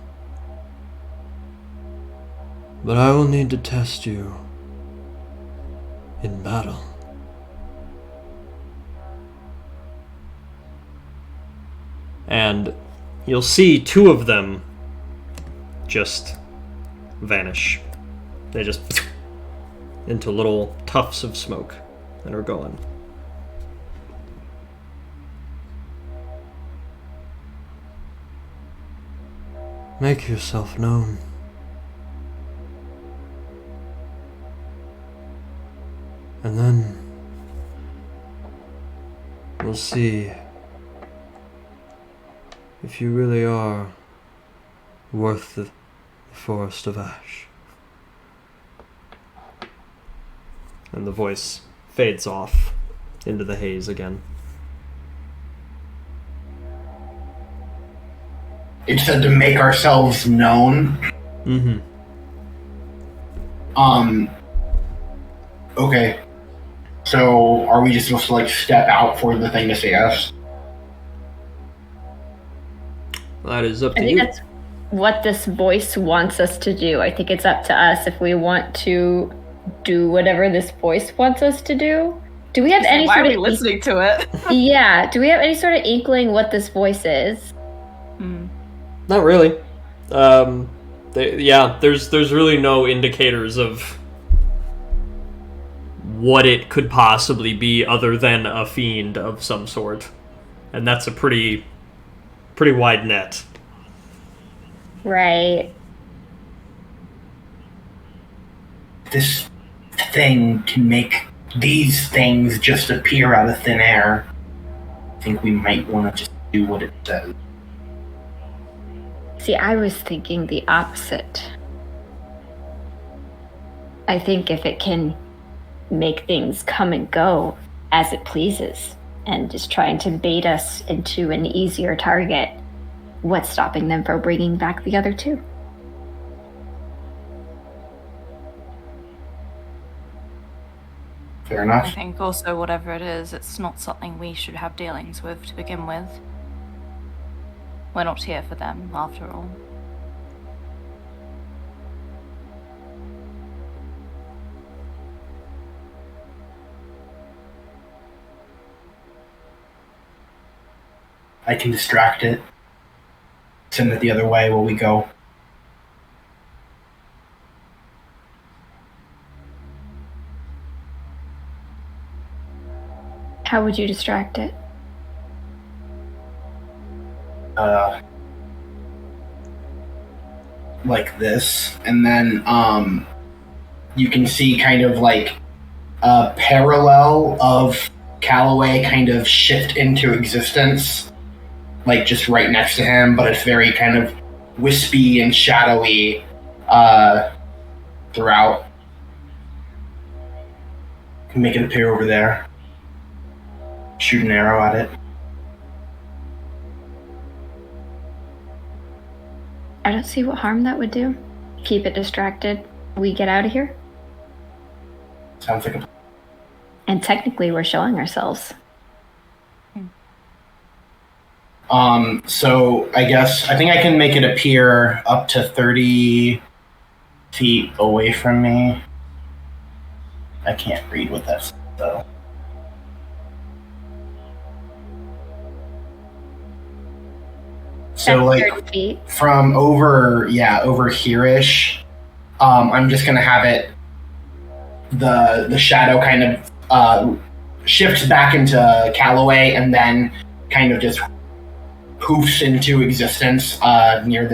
But I will need to test you in battle. And you'll see two of them just vanish. They just into little tufts of smoke and are gone. Make yourself known. And then we'll see if you really are worth the forest of ash. And the voice fades off into the haze again. It said to make ourselves known. Mm-hmm. Okay. So, are we just supposed to, like, step out for the thing to see us? That is up to I think you. that's what this voice wants us to do. I think it's up to us if we want to do whatever this voice wants us to do. Do we have any Why sort are we of listening to it? Yeah, do we have any sort of inkling what this voice is? Not really. There's really no indicators of what it could possibly be other than a fiend of some sort. And that's a pretty wide net. Right. This thing can make these things just appear out of thin air. I think we might want to just do what it says. See, I was thinking the opposite. I think if it can make things come and go as it pleases and is trying to bait us into an easier target, what's stopping them from bringing back the other two? Fair I enough. think also whatever it is, it's not something we should have dealings with to begin with. We're not here for them, after all. I can distract it. Send it the other way while we go. How would you distract it? Like this, and then you can see kind of like a parallel of Calloway kind of shift into existence, like just right next to him, but it's very kind of wispy and shadowy throughout. Can make it appear over there. Shoot an arrow at it. I don't see what harm that would do. Keep it distracted. We get out of here. Sounds like a... And technically, we're showing ourselves. So I think I can make it appear up to 30 feet away from me. I can't read what that's though. So That's like 30 feet. from over here-ish, I'm just gonna have it, the shadow kind of shifts back into Calloway and then kind of just poofs into existence near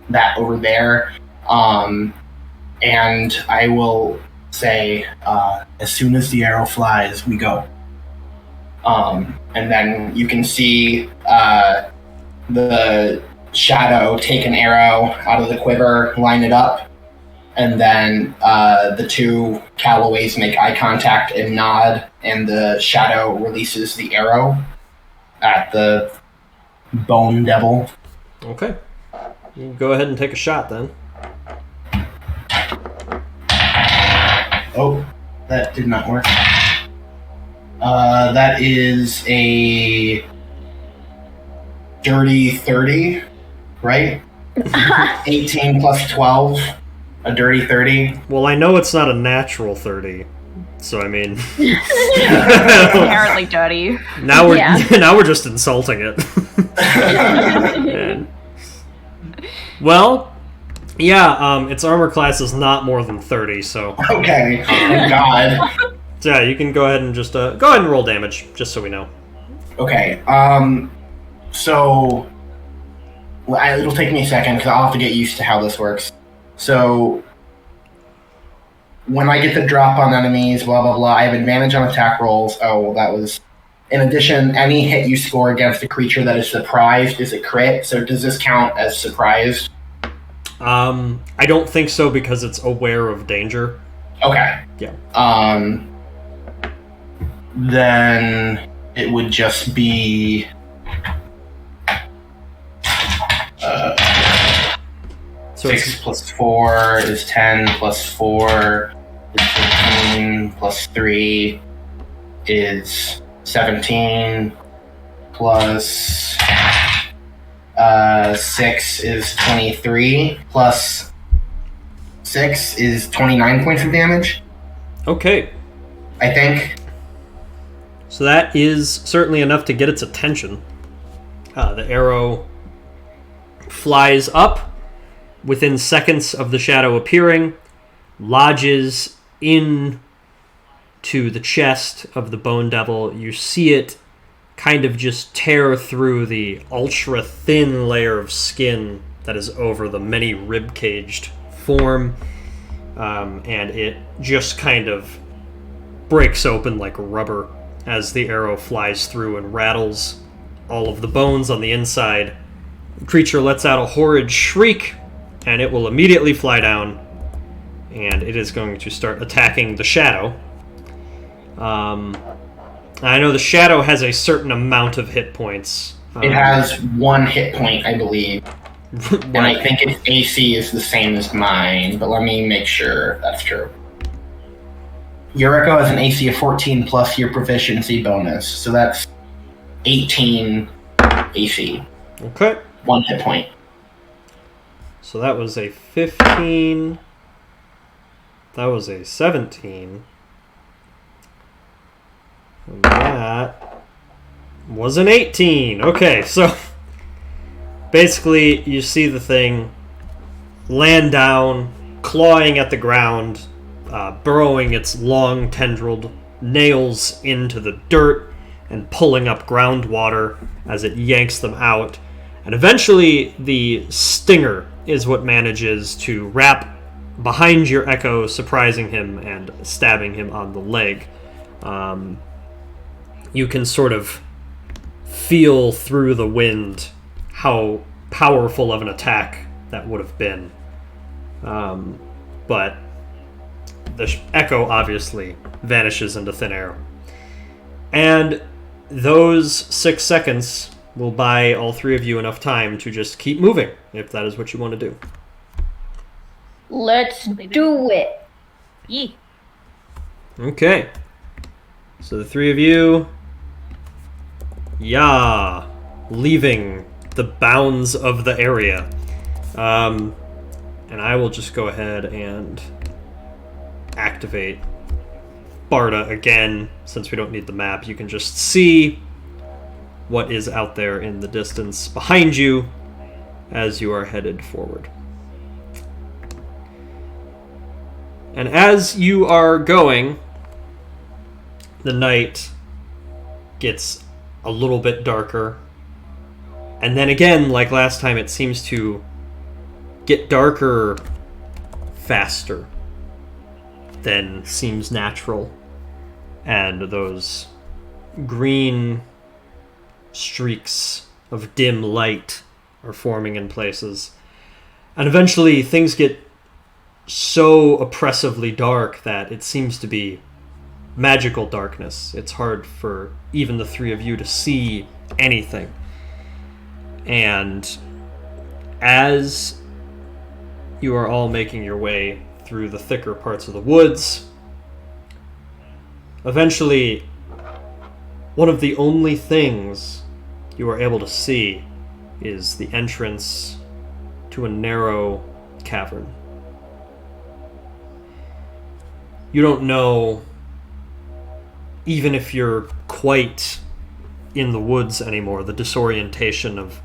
that over there. And I will say, as soon as the arrow flies, we go. And then you can see the shadow take an arrow out of the quiver, line it up, and then the two Callaways make eye contact and nod, and the shadow releases the arrow at the bone devil. Okay. You can go ahead and take a shot then. Oh, that did not work. That is a dirty 30, right? 18 plus 12, a dirty 30. Well, I know it's not a natural 30, so I mean... Inherently dirty. Now we're just insulting it. And- well, yeah, its armor class is not more than 30, so... Okay, thank God. So yeah, you can go ahead and just go ahead and roll damage, just so we know. Okay, so it'll take me a second because I'll have to get used to how this works. So when I get the drop on enemies, blah blah blah, I have advantage on attack rolls. Oh, well, that was. In addition, any hit you score against a creature that is surprised is a crit. So does this count as surprised? I don't think so because it's aware of danger. Okay. Yeah. Then it would just be. So 6 plus 4 is 10, plus 4 is 15, plus 3 is 17, plus 6 is 23, plus 6 is 29 points of damage, okay. I think. So that is certainly enough to get its attention. The arrow flies up within seconds of the shadow appearing, lodges in to the chest of the Bone Devil, you see it kind of just tear through the ultra-thin layer of skin that is over the many rib-caged form, and it just kind of breaks open like rubber as the arrow flies through and rattles all of the bones on the inside. The creature lets out a horrid shriek, and it will immediately fly down, and it is going to start attacking the shadow. I know the shadow has a certain amount of hit points. It has 1 hit point, I believe. And I think its AC is the same as mine, but let me make sure that's true. Your Echo has an AC of 14 plus your proficiency bonus, so that's 18 AC. Okay. 1 hit point. So that was a 15. That was a 17. And that was an 18. Okay, so basically you see the thing land down, clawing at the ground, burrowing its long tendrilled nails into the dirt and pulling up groundwater as it yanks them out. And eventually the stinger is what manages to wrap behind your Echo, surprising him and stabbing him on the leg. You can sort of feel through the wind how powerful of an attack that would have been. But the Echo obviously vanishes into thin air. And those 6 seconds will buy all 3 of you enough time to just keep moving, if that is what you want to do. Let's do it. Yee. Okay. So the 3 of you, leaving the bounds of the area. And I will just go ahead and activate Barda again, since we don't need the map. You can just see what is out there in the distance behind you as you are headed forward. And as you are going, the night gets a little bit darker. And then again, like last time, it seems to get darker faster than seems natural. And those green streaks of dim light are forming in places. And eventually things get so oppressively dark that it seems to be magical darkness. It's hard for even the 3 of you to see anything. And as you are all making your way through the thicker parts of the woods, eventually one of the only things you are able to see is the entrance to a narrow cavern. You don't know, even if you're quite in the woods anymore, the disorientation of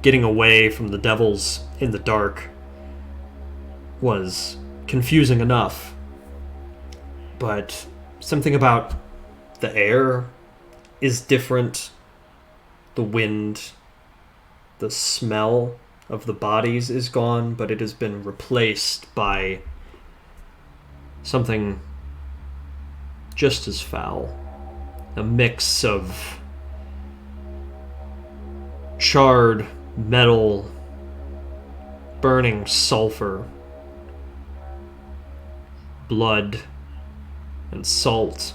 getting away from the devils in the dark was confusing enough. But something about the air is different. The wind, the smell of the bodies is gone, but it has been replaced by something just as foul. A mix of charred metal, burning sulfur, blood, and salt.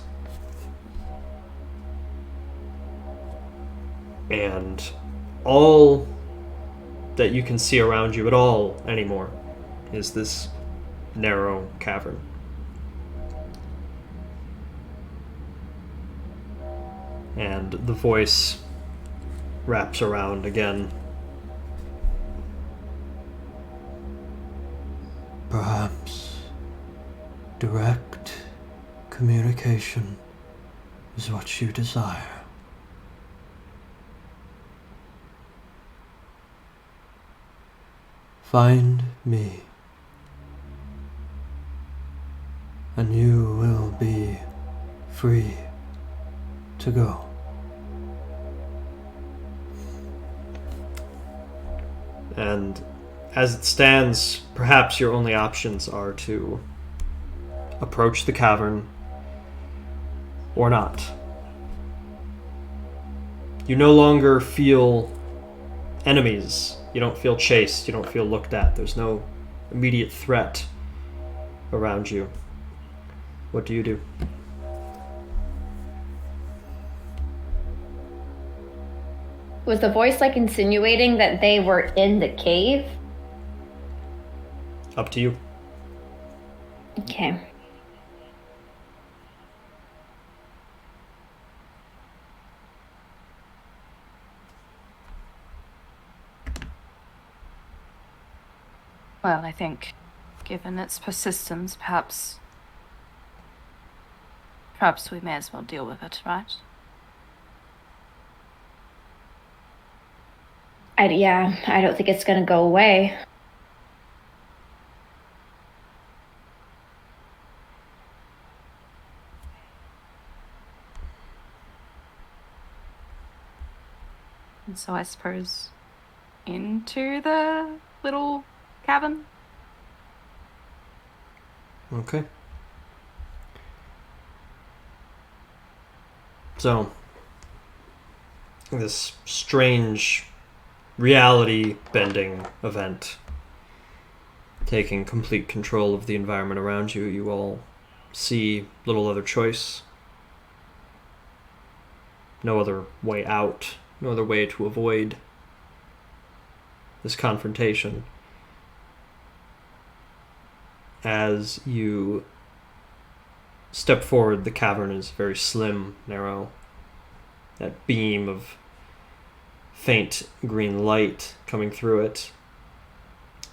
And all that you can see around you at all anymore is this narrow cavern. And the voice wraps around again. Perhaps direct communication is what you desire. Find me, and you will be free to go. And as it stands, perhaps your only options are to approach the cavern or not. You no longer feel enemies. You don't feel chased. You don't feel looked at. There's no immediate threat around you. What do you do? Was the voice like insinuating that they were in the cave? Up to you. Okay. Well, I think, given its persistence, perhaps we may as well deal with it, right? I don't think it's gonna go away. And so I suppose into the little cabin. Okay. So, this strange reality-bending event taking complete control of the environment around you, you all see little other choice. No other way out, no other way to avoid this confrontation. As you step forward, the cavern is very slim, narrow. That beam of faint green light coming through it.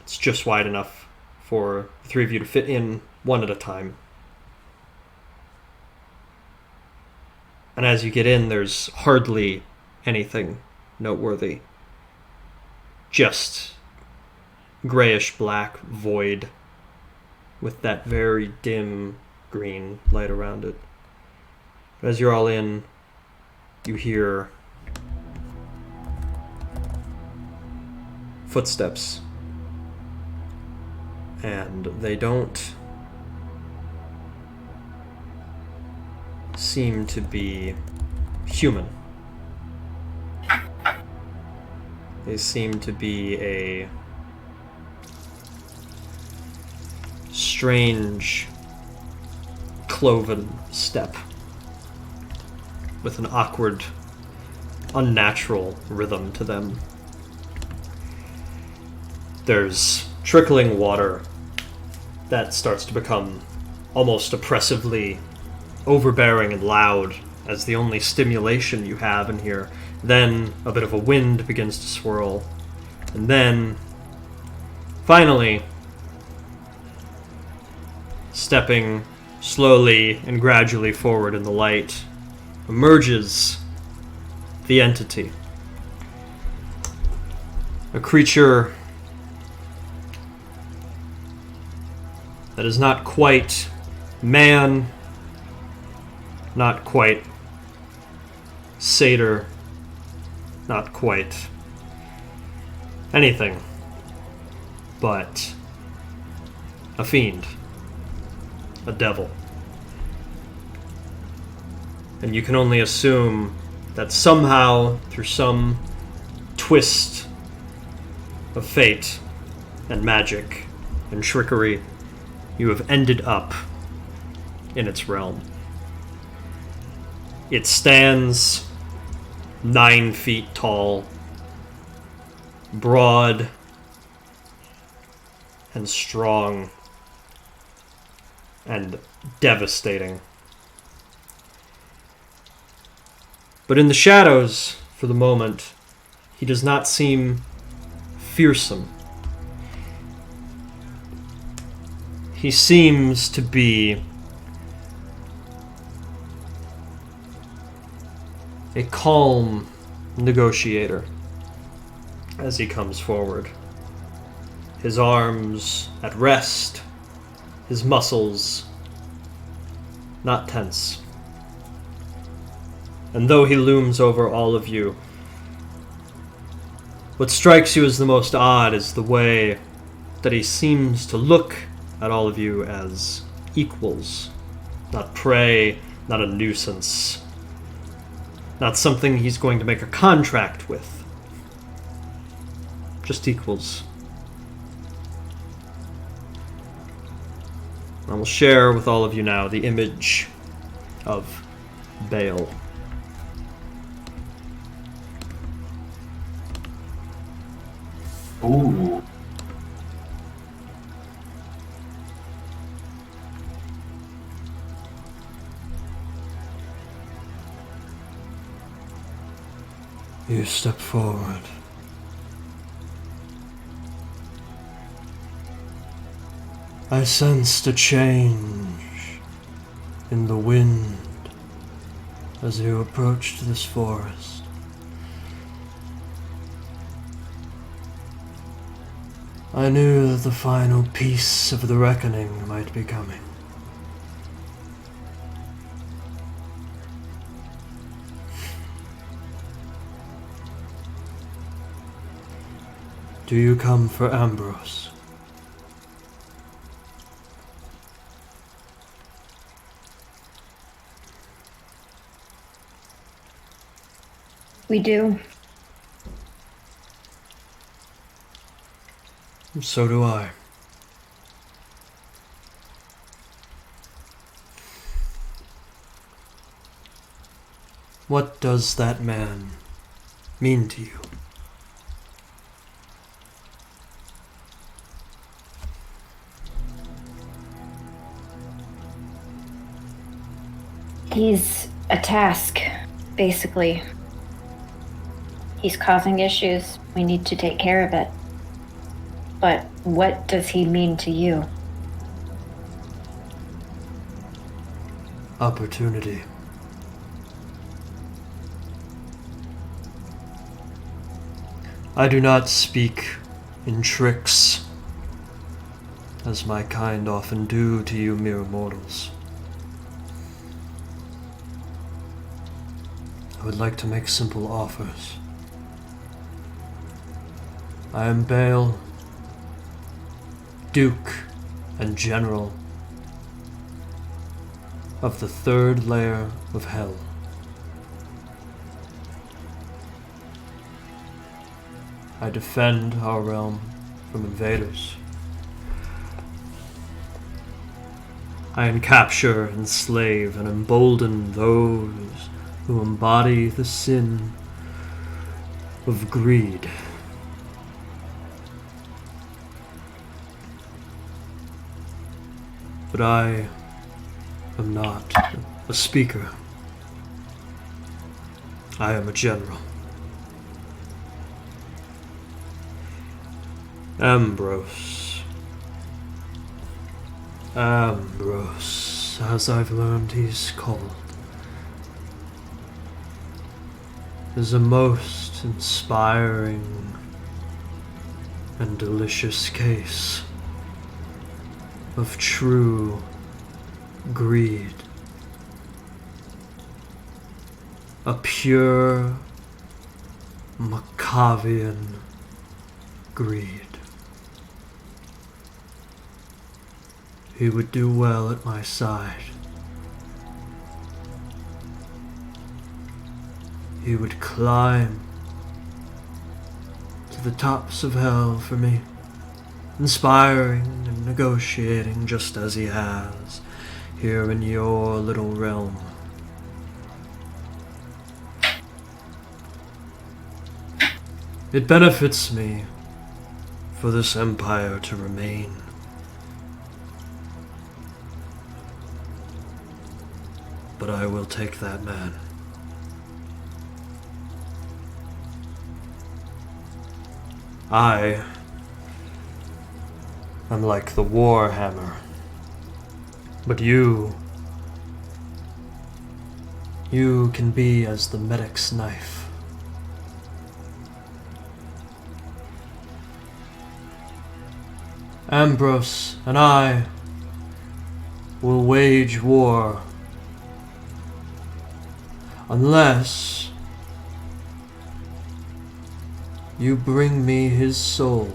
It's just wide enough for the three of you to fit in one at a time. And as you get in, there's hardly anything noteworthy. Just grayish-black void with that very dim green light around it. But as you're all in, you hear footsteps. And they don't seem to be human. They seem to be a strange cloven step with an awkward, unnatural rhythm to them. There's trickling water that starts to become almost oppressively overbearing and loud as the only stimulation you have in here. Then a bit of a wind begins to swirl. And then, finally, stepping slowly and gradually forward in the light, emerges the entity. A creature that is not quite man, not quite satyr, not quite anything, but a fiend, a devil. And you can only assume that somehow, through some twist of fate and magic and trickery, you have ended up in its realm. It stands 9 feet tall, broad and strong and devastating. But in the shadows, for the moment, he does not seem fearsome. He seems to be a calm negotiator as he comes forward. His arms at rest, his muscles not tense. And though he looms over all of you, what strikes you as the most odd is the way that he seems to look at all of you as equals. Not prey, not a nuisance. Not something he's going to make a contract with. Just equals. I will share with all of you now the image of Baal. Ooh. You step forward. I sensed a change in the wind as you approached this forest. I knew that the final piece of the reckoning might be coming. Do you come for Ambrose? We do. So do I. What does that man mean to you? He's a task, basically. He's causing issues. We need to take care of it. But what does he mean to you? Opportunity. I do not speak in tricks, as my kind often do to you mere mortals. I would like to make simple offers. I am Baal, Duke and General of the third layer of Hell. I defend our realm from invaders. I capture, enslave, and embolden those who embody the sin of greed. But I am not a speaker. I am a general. Ambrose, as I've learned he's called, is a most inspiring and delicious case of true greed. A pure Machavian greed. He would do well at my side. He would climb to the tops of hell for me, inspiring and negotiating just as he has here in your little realm. It benefits me for this empire to remain. But I will take that man. I am like the war hammer, but you can be as the medic's knife. Ambrose and I will wage war Unless you bring me his soul,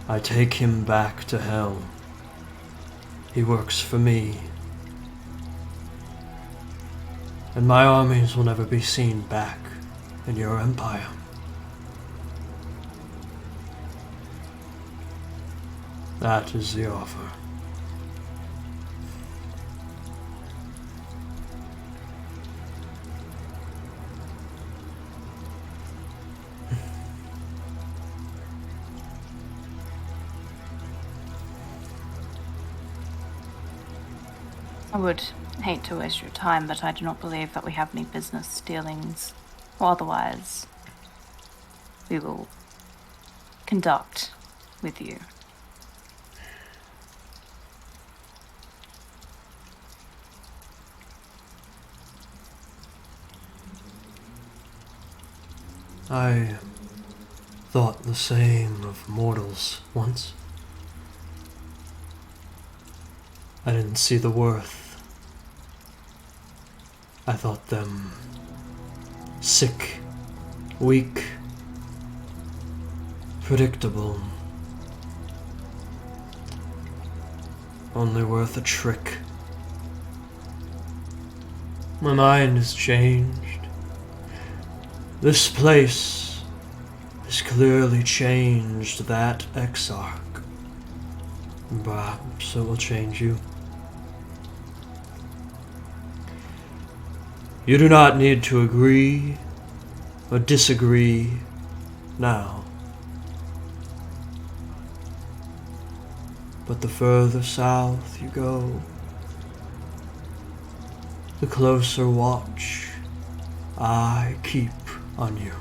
I take him back to hell. He works for me. And my armies will never be seen back in your empire. That is the offer. I would hate to waste your time, but I do not believe that we have any business dealings, or otherwise we will conduct with you. I thought the same of mortals once. I didn't see the worth. I thought them sick, weak, predictable, only worth a trick. My mind has changed. This place has clearly changed that Exarch. Perhaps it will change you. You do not need to agree or disagree now. But the further south you go, the closer watch I keep on you.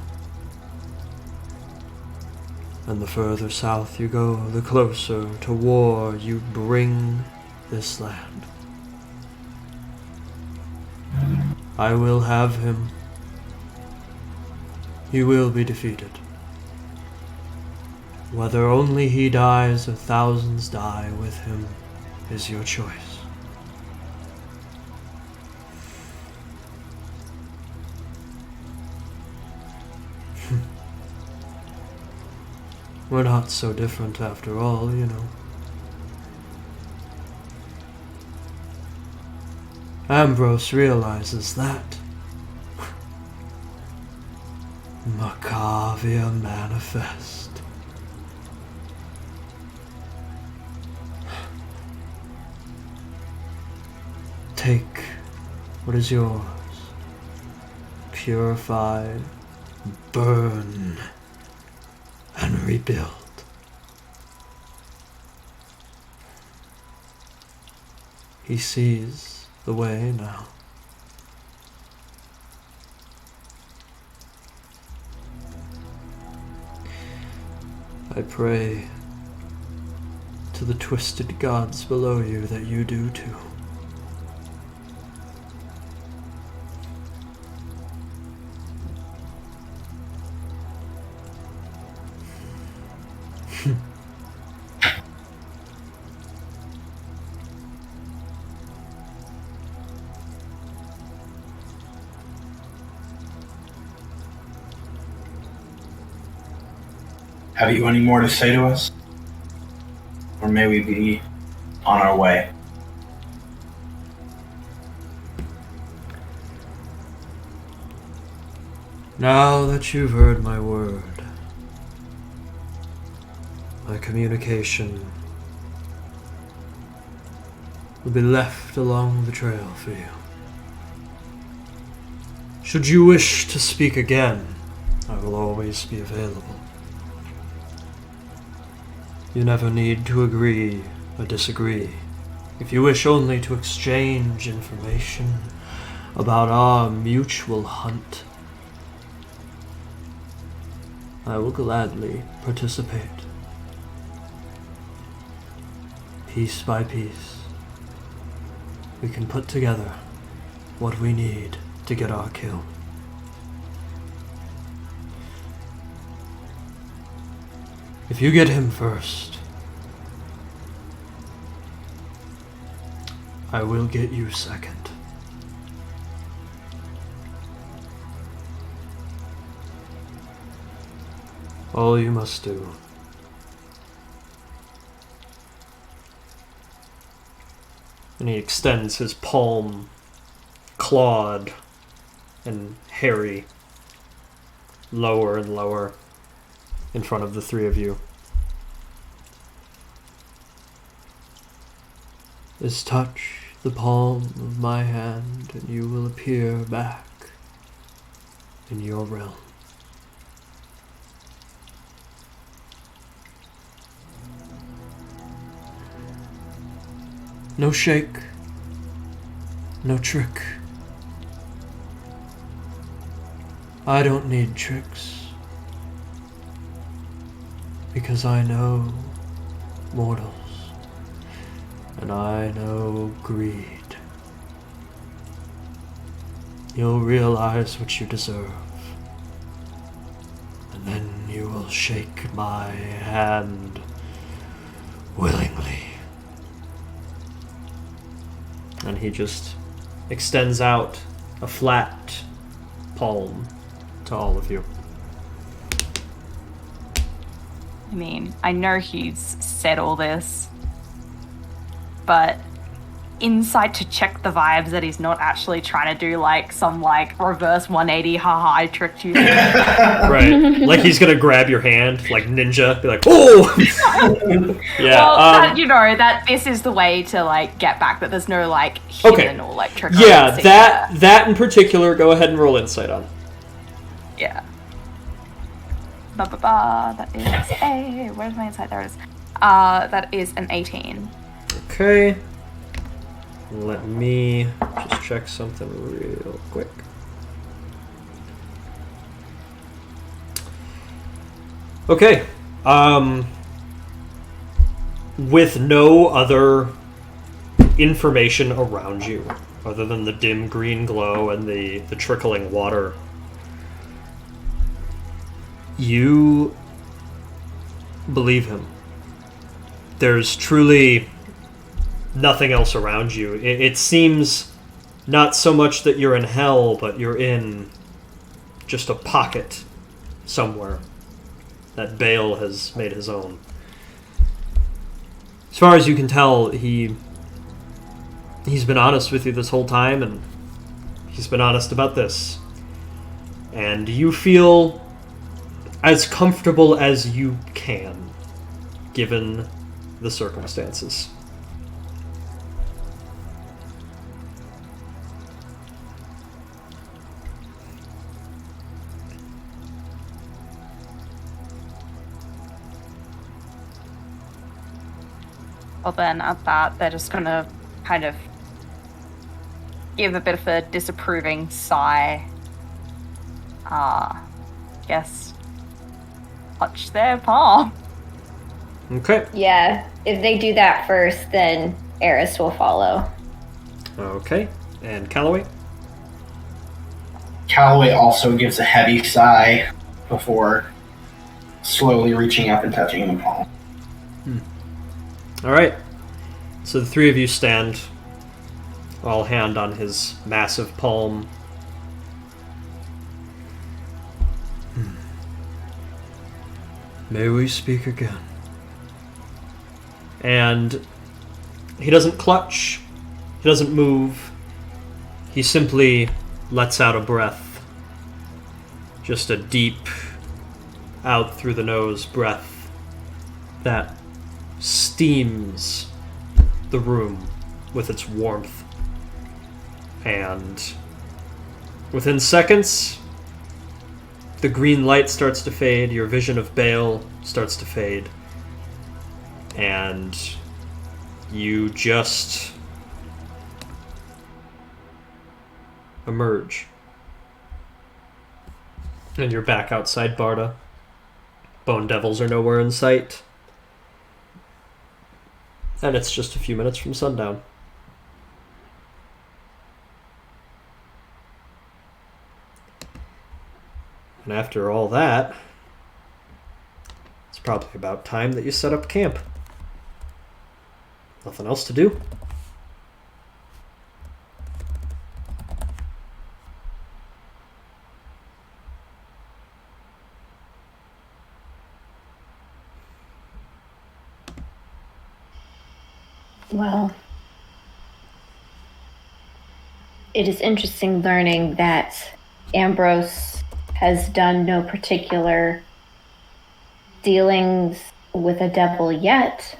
And the further south you go, the closer to war you bring this land. I will have him. He will be defeated. Whether only he dies or thousands die with him is your choice. We're not so different after all, you know. Ambrose realizes that. Machavia manifest. Take what is yours. Purify, burn, and rebuild. He sees the way now. I pray to the twisted gods below you that you do too. Have you any more to say to us? Or may we be on our way? Now that you've heard my word, my communication will be left along the trail for you. Should you wish to speak again, I will always be available. You never need to agree or disagree. If you wish only to exchange information about our mutual hunt, I will gladly participate. Piece by piece, we can put together what we need to get our kill. If you get him first, I will get you second. all you must do. And he extends his palm, clawed and hairy, lower and lower in front of the three of you. Is touch the palm of my hand, and you will appear back in your realm. No shake, no trick. I don't need tricks, because I know mortals, and I know greed. You'll realize what you deserve, and then you will shake my hand willingly. And he just extends out a flat palm to all of you. I mean, I know he's said all this, but insight to check the vibes that he's not actually trying to do like some like reverse 180 haha I tricked you. Right. Like he's gonna grab your hand like ninja, be like, oh! Yeah. Well, that, you know, that this is the way to like get back, that there's no like hidden or like trick. Yeah, that in particular, go ahead and roll insight on. Yeah. That is a... Where's my insight? There it is. That is an 18. Okay. Let me just check something real quick. Okay. With no other information around you, other than the dim green glow and the trickling water, you believe him. There's truly nothing else around you. It seems not so much that you're in hell, but you're in just a pocket somewhere that Bale has made his own. As far as you can tell, he's been honest with you this whole time, and he's been honest about this. And you feel as comfortable as you can, given the circumstances. Well then, at that, they're just gonna kind of give a bit of a disapproving sigh. Guess touch their palm. Okay. Yeah, if they do that first, then Eris will follow. Okay. And Calloway? Calloway also gives a heavy sigh before slowly reaching up and touching the palm. Alright. So the three of you stand, all hand on his massive palm. May we speak again? And he doesn't clutch, he doesn't move, he simply lets out a breath. Just a deep, out through the nose breath that steams the room with its warmth. And within seconds, the green light starts to fade, your vision of Bale starts to fade, and you just emerge. And you're back outside Barda. Bone Devils are nowhere in sight. And it's just a few minutes from sundown. And after all that, it's probably about time that you set up camp. Nothing else to do. Well, it is interesting learning that Ambrose has done no particular dealings with a devil yet,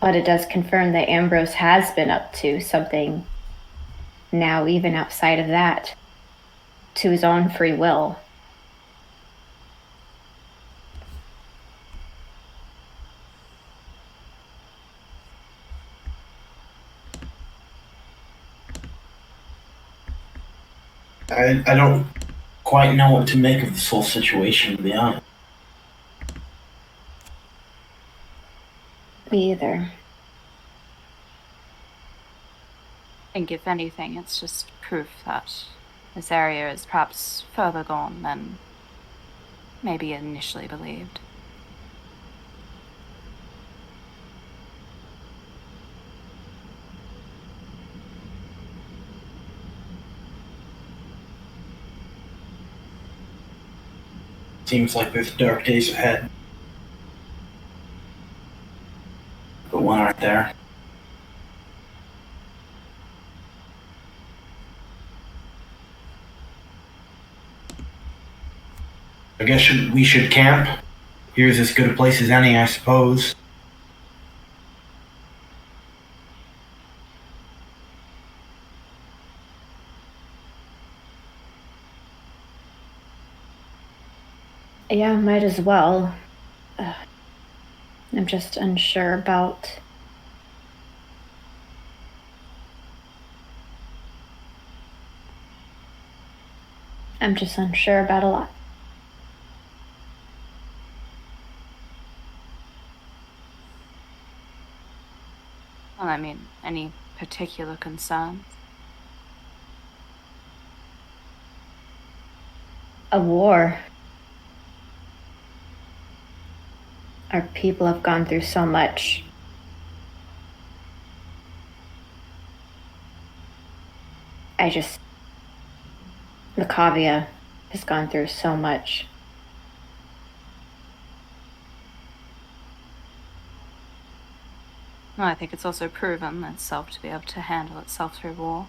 but it does confirm that Ambrose has been up to something now, even outside of that, to his own free will. I don't quite know what to make of this whole situation, to be honest. Me either. I think if anything, it's just proof that this area is perhaps further gone than maybe initially believed. Seems like there's dark days ahead. But one aren't there. I guess we should camp. Here's as good a place as any, I suppose. Yeah, might as well. I'm just unsure about... I'm just unsure about a lot. Well, I mean, any particular concerns? A war. Our people have gone through so much. Machavia has gone through so much. Well, I think it's also proven itself to be able to handle itself through war.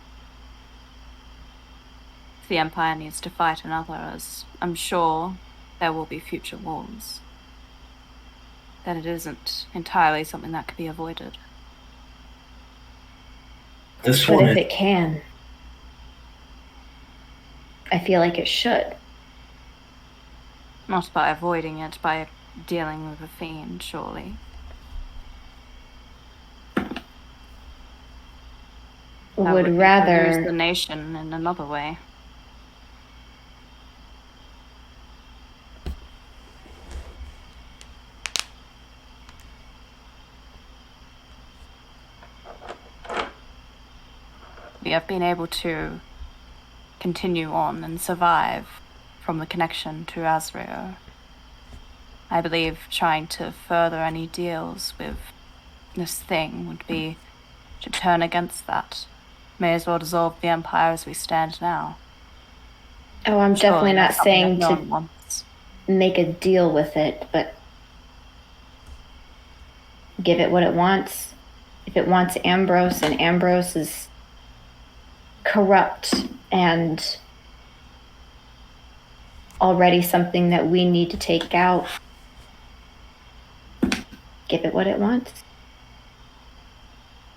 If the Empire needs to fight another, as I'm sure there will be future wars, then it isn't entirely something that could be avoided. But if it can, I feel like it should. Not by avoiding it, by dealing with a fiend, surely. Would rather lose the nation in another way. We have been able to continue on and survive from the connection to Azrael. I believe trying to further any deals with this thing would be to turn against that. May as well dissolve the Empire as we stand now. Oh, I'm definitely not saying no to make a deal with it, but give it what it wants. If it wants Ambrose, and Ambrose is corrupt and already something that we need to take out, give it what it wants.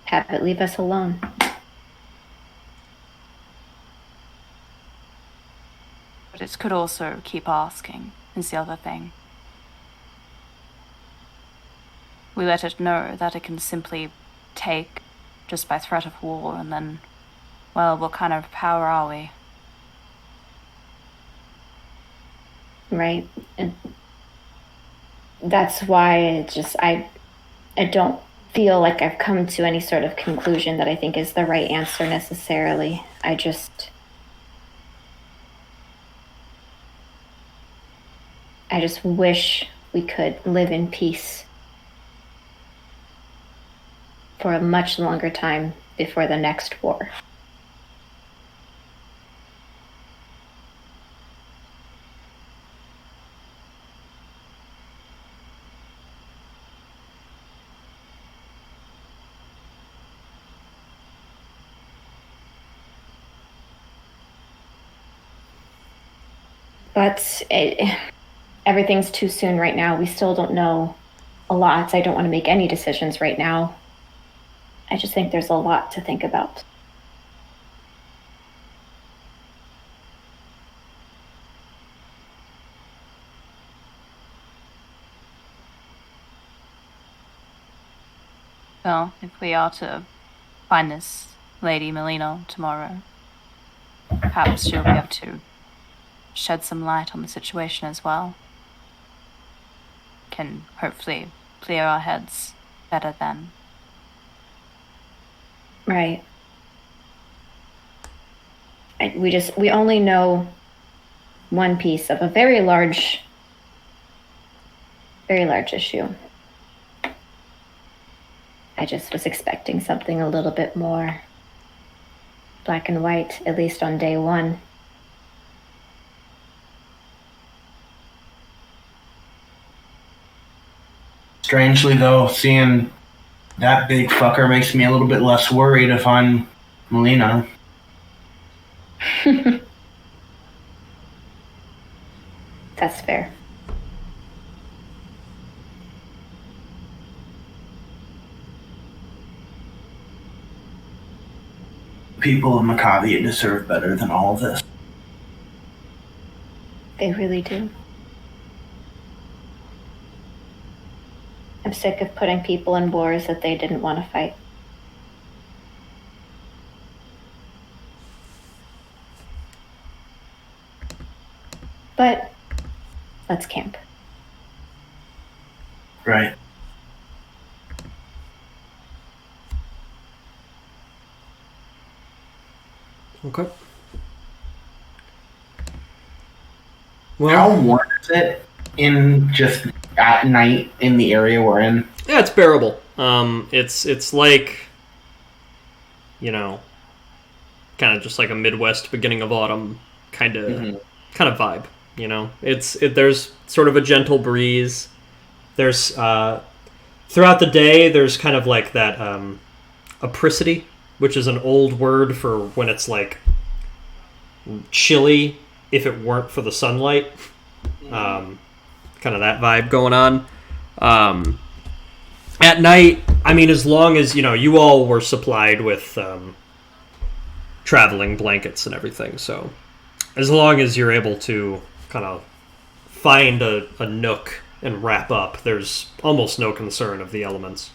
Have it leave us alone. But it could also keep asking, is the other thing. We let it know that it can simply take just by threat of war, and then, well, what kind of power are we? Right? And that's why I don't feel like I've come to any sort of conclusion that I think is the right answer necessarily. I just wish we could live in peace for a much longer time before the next war. But everything's too soon right now. We still don't know a lot. I don't want to make any decisions right now. I just think there's a lot to think about. Well, if we are to find this Lady Melina tomorrow, perhaps she'll be able to shed some light on the situation as well. Can hopefully clear our heads better then. Right. We only know one piece of a very large issue. I just was expecting something a little bit more black and white, at least on day one. Strangely, though, seeing that big fucker makes me a little bit less worried if I'm Melina. That's fair. People of Machavia deserve better than all of this. They really do. I'm sick of putting people in wars that they didn't want to fight. But let's camp. Right. Okay. How Well, warm is it in just at night in the area we're in? yeah, it's bearable. It's like, kind of just like a Midwest beginning of autumn kind of vibe. There's sort of a gentle breeze. There's throughout the day there's kind of like that apricity, which is an old word for when it's like chilly if it weren't for the sunlight. Kind of that vibe going on. At night, I mean, as long as, you all were supplied with traveling blankets and everything, so as long as you're able to kind of find a nook and wrap up, there's almost no concern of the elements.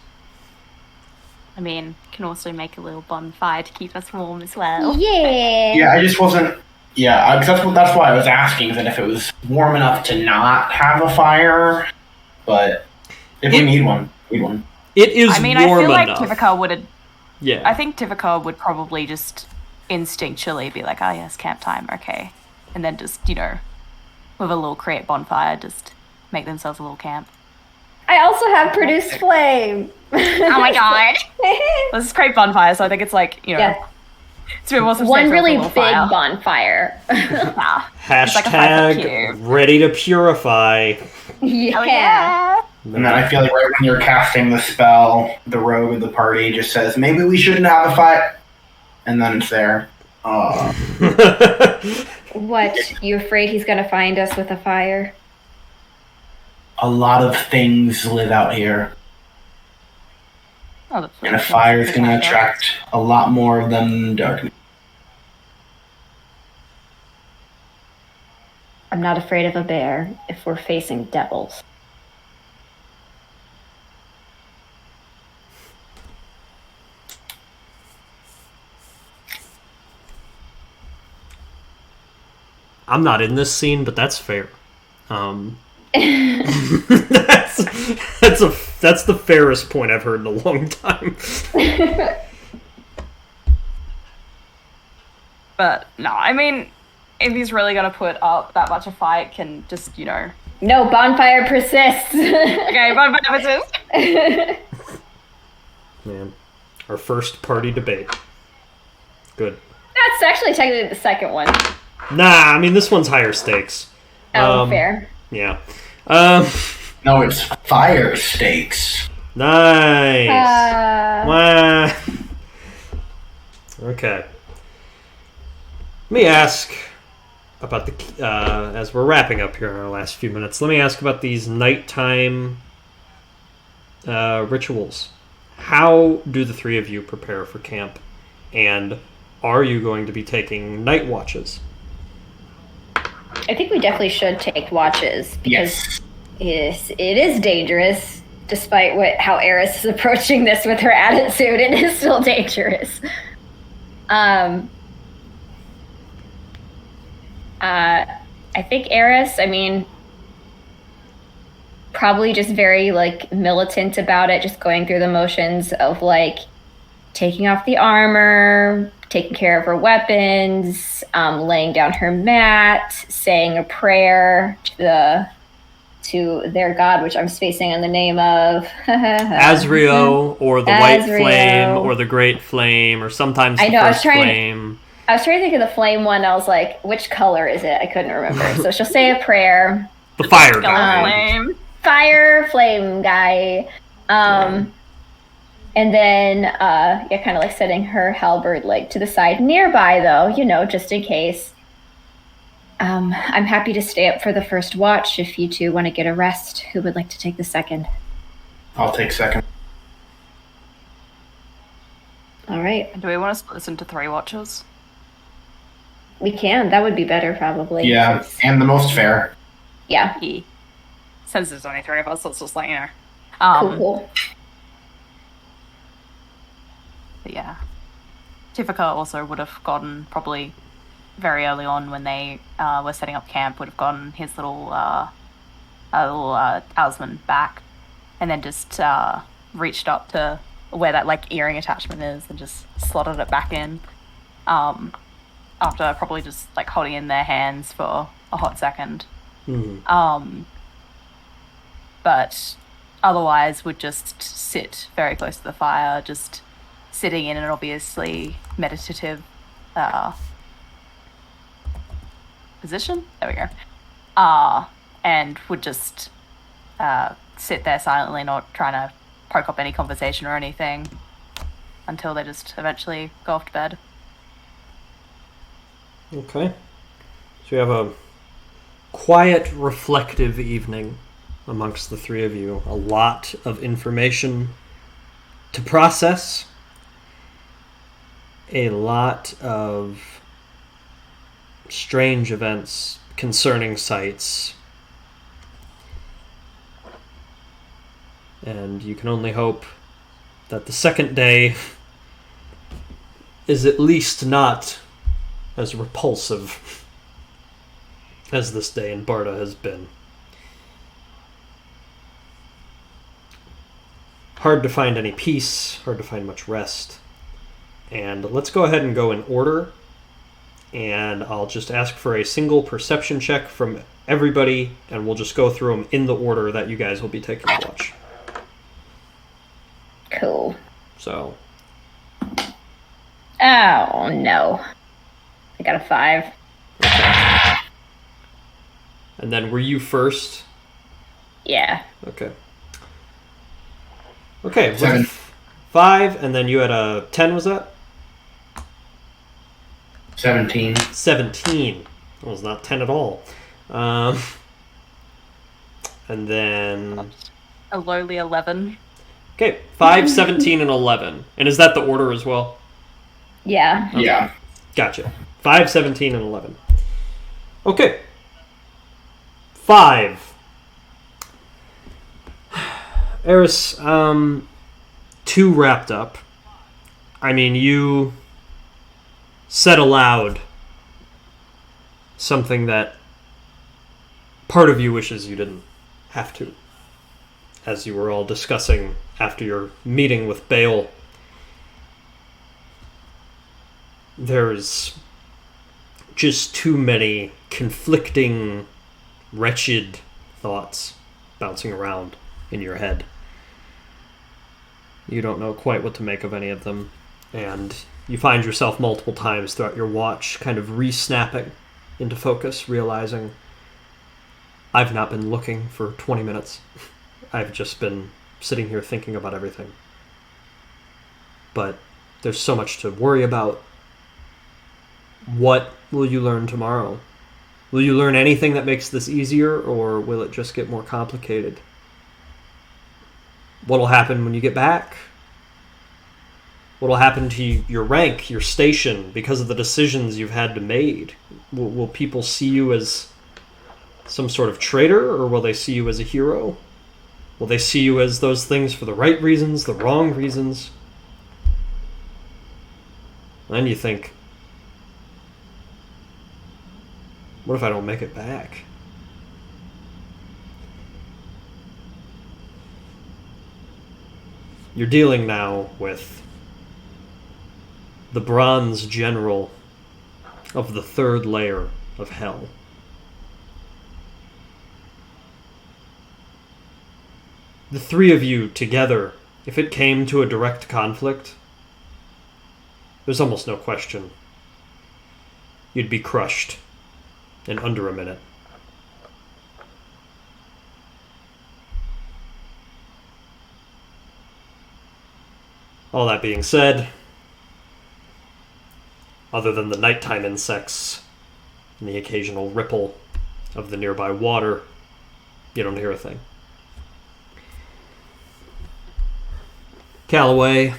I mean, can also make a little bonfire to keep us warm as well. Yeah. Yeah, I just wasn't. Yeah, that's why I was asking, that if it was warm enough to not have a fire, but if we need one, we need one. It is warm enough. I feel like Tivika would. Yeah. I think Tivika would probably just instinctually be like, "Oh yes, camp time, okay," and then just with a little create bonfire, just make themselves a little camp. I also have produced flame. Oh my god! Let's just create bonfire. So I think it's like Yeah. it's a bit more One really substantial big fire. bonfire. Yeah. Hashtag ready to purify. Yeah. Oh yeah! And then I feel like right when you're casting the spell, the rogue of the party just says, maybe we shouldn't have a fight. And then it's there. What? You afraid he's gonna find us with a fire? A lot of things live out here. Oh, And a fire is going to attract a lot more of them than darkness. I'm not afraid of a bear if we're facing devils. I'm not in this scene, but that's fair. That's the fairest point I've heard in a long time. But no, I mean, if he's really gonna put up that much of fight, can just No, bonfire persists. Okay, bonfire persists. Man, our first party debate. Good. That's actually technically the second one. Nah, I mean this one's higher stakes. Fair. Yeah. No, it's fire stakes. Nice. Wah. Okay. Let me ask about the as we're wrapping up here in our last few minutes. Let me ask about these nighttime rituals. How do the three of you prepare for camp, and are you going to be taking night watches? I think we definitely should take watches because it is dangerous. Despite how Eris is approaching this with her attitude, it is still dangerous. I think Eris, probably just very militant about it, just going through the motions of taking off the armor, taking care of her weapons, laying down her mat, saying a prayer to their god, which I'm spacing on the name of. Azrio, or the White Flame, or the Great Flame, or sometimes the First Flame. I was trying to think of the flame one. I was like, which color is it? I couldn't remember. So she'll say a prayer. The fire guy. Fire flame guy. And then, kind of setting her halberd to the side nearby, though, just in case. I'm happy to stay up for the first watch if you two want to get a rest. Who would like to take the second? I'll take second. All right. Do we want to split this into 3 watches? We can. That would be better, probably. Yeah, and the most fair. Yeah. Since there's only 3 of us, let's just let you know. Cool. But yeah. Tifika also would have gotten, probably very early on when they were setting up camp, would have gotten his little talisman back, and then just reached up to where that earring attachment is and just slotted it back in. After probably just holding in their hands for a hot second. But otherwise would just sit very close to the fire, just sitting in an obviously meditative position. There we go. And would just sit there silently, not trying to poke up any conversation or anything until they just eventually go off to bed. Okay. So you have a quiet, reflective evening amongst the three of you. A lot of information to process. A lot of strange events concerning sites. And you can only hope that the second day is at least not as repulsive as this day in Barda has been. Hard to find any peace, hard to find much rest. And let's go ahead and go in order. And I'll just ask for a single perception check from everybody, and we'll just go through them in the order that you guys will be taking a watch. Cool. So. Oh, no. I got a 5. Okay. And then were you first? Yeah. Okay. Okay. 7. 5, and then you had a 10, was that? 17. 17. That was not 10 at all. And then... A lowly 11. Okay, 5, 17, and 11. And is that the order as well? Yeah. Okay. Yeah. Gotcha. 5, 17, and 11. Okay. 5. Eris, 2 wrapped up. I mean, you said aloud something that part of you wishes you didn't have to, as you were all discussing after your meeting with Baal. There's just too many conflicting, wretched thoughts bouncing around in your head. You don't know quite what to make of any of them, and you find yourself multiple times throughout your watch kind of re-snapping into focus, realizing, I've not been looking for 20 minutes. I've just been sitting here thinking about everything. But there's so much to worry about. What will you learn tomorrow? Will you learn anything that makes this easier, or will it just get more complicated? What'll happen when you get back? What'll happen to your rank, your station, because of the decisions you've had to make? Will people see you as some sort of traitor, or will they see you as a hero? Will they see you as those things for the right reasons, the wrong reasons? And you think, what if I don't make it back? You're dealing now with the bronze general of the third layer of hell. The three of you together, if it came to a direct conflict, there's almost no question. You'd be crushed in under a minute. All that being said, other than the nighttime insects and the occasional ripple of the nearby water, you don't hear a thing. Callaway,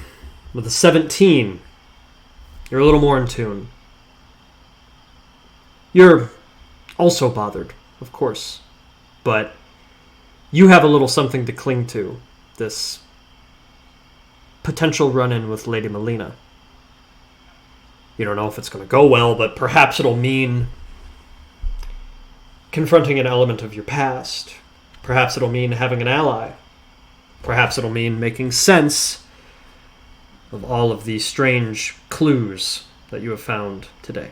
with a 17, you're a little more in tune. You're also bothered, of course, but you have a little something to cling to, this potential run-in with Lady Melina. You don't know if it's going to go well, but perhaps it'll mean confronting an element of your past. Perhaps it'll mean having an ally. Perhaps it'll mean making sense of all of the strange clues that you have found today.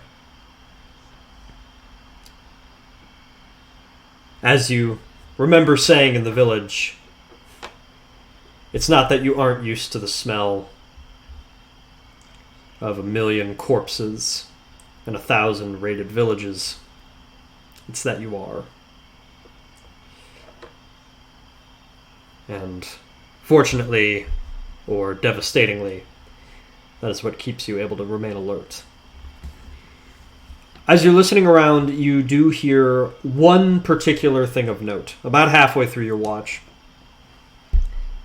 As you remember saying in the village, it's not that you aren't used to the smell of 1,000,000 corpses and 1,000 raided villages. It's that you are. And fortunately, or devastatingly, that is what keeps you able to remain alert. As you're listening around, you do hear one particular thing of note, about halfway through your watch.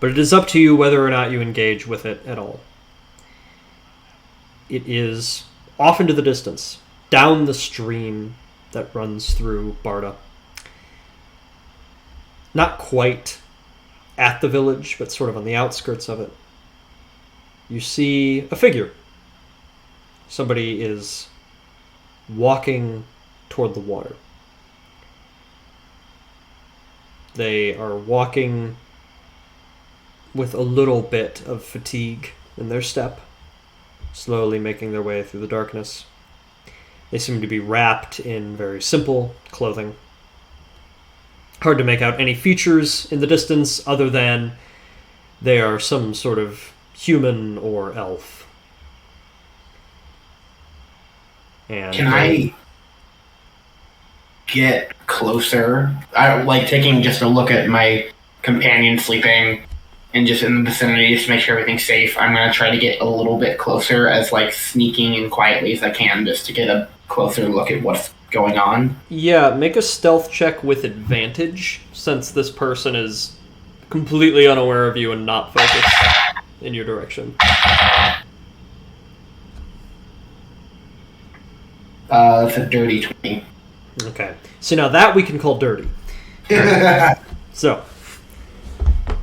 But it is up to you whether or not you engage with it at all. It is off into the distance, down the stream that runs through Barda. Not quite at the village, but sort of on the outskirts of it. You see a figure. Somebody is walking toward the water. They are walking with a little bit of fatigue in their step, slowly making their way through the darkness. They seem to be wrapped in very simple clothing. Hard to make out any features in the distance other than they are some sort of human or elf. And can I get closer? I like taking just a look at my companion sleeping and just in the vicinity just to make sure everything's safe. I'm going to try to get a little bit closer, as like sneaking and quietly as I can, just to get a closer look at what's going on. Yeah, make a stealth check with advantage, since this person is completely unaware of you and not focused in your direction. That's a dirty 20. Okay. So now that we can call dirty. So,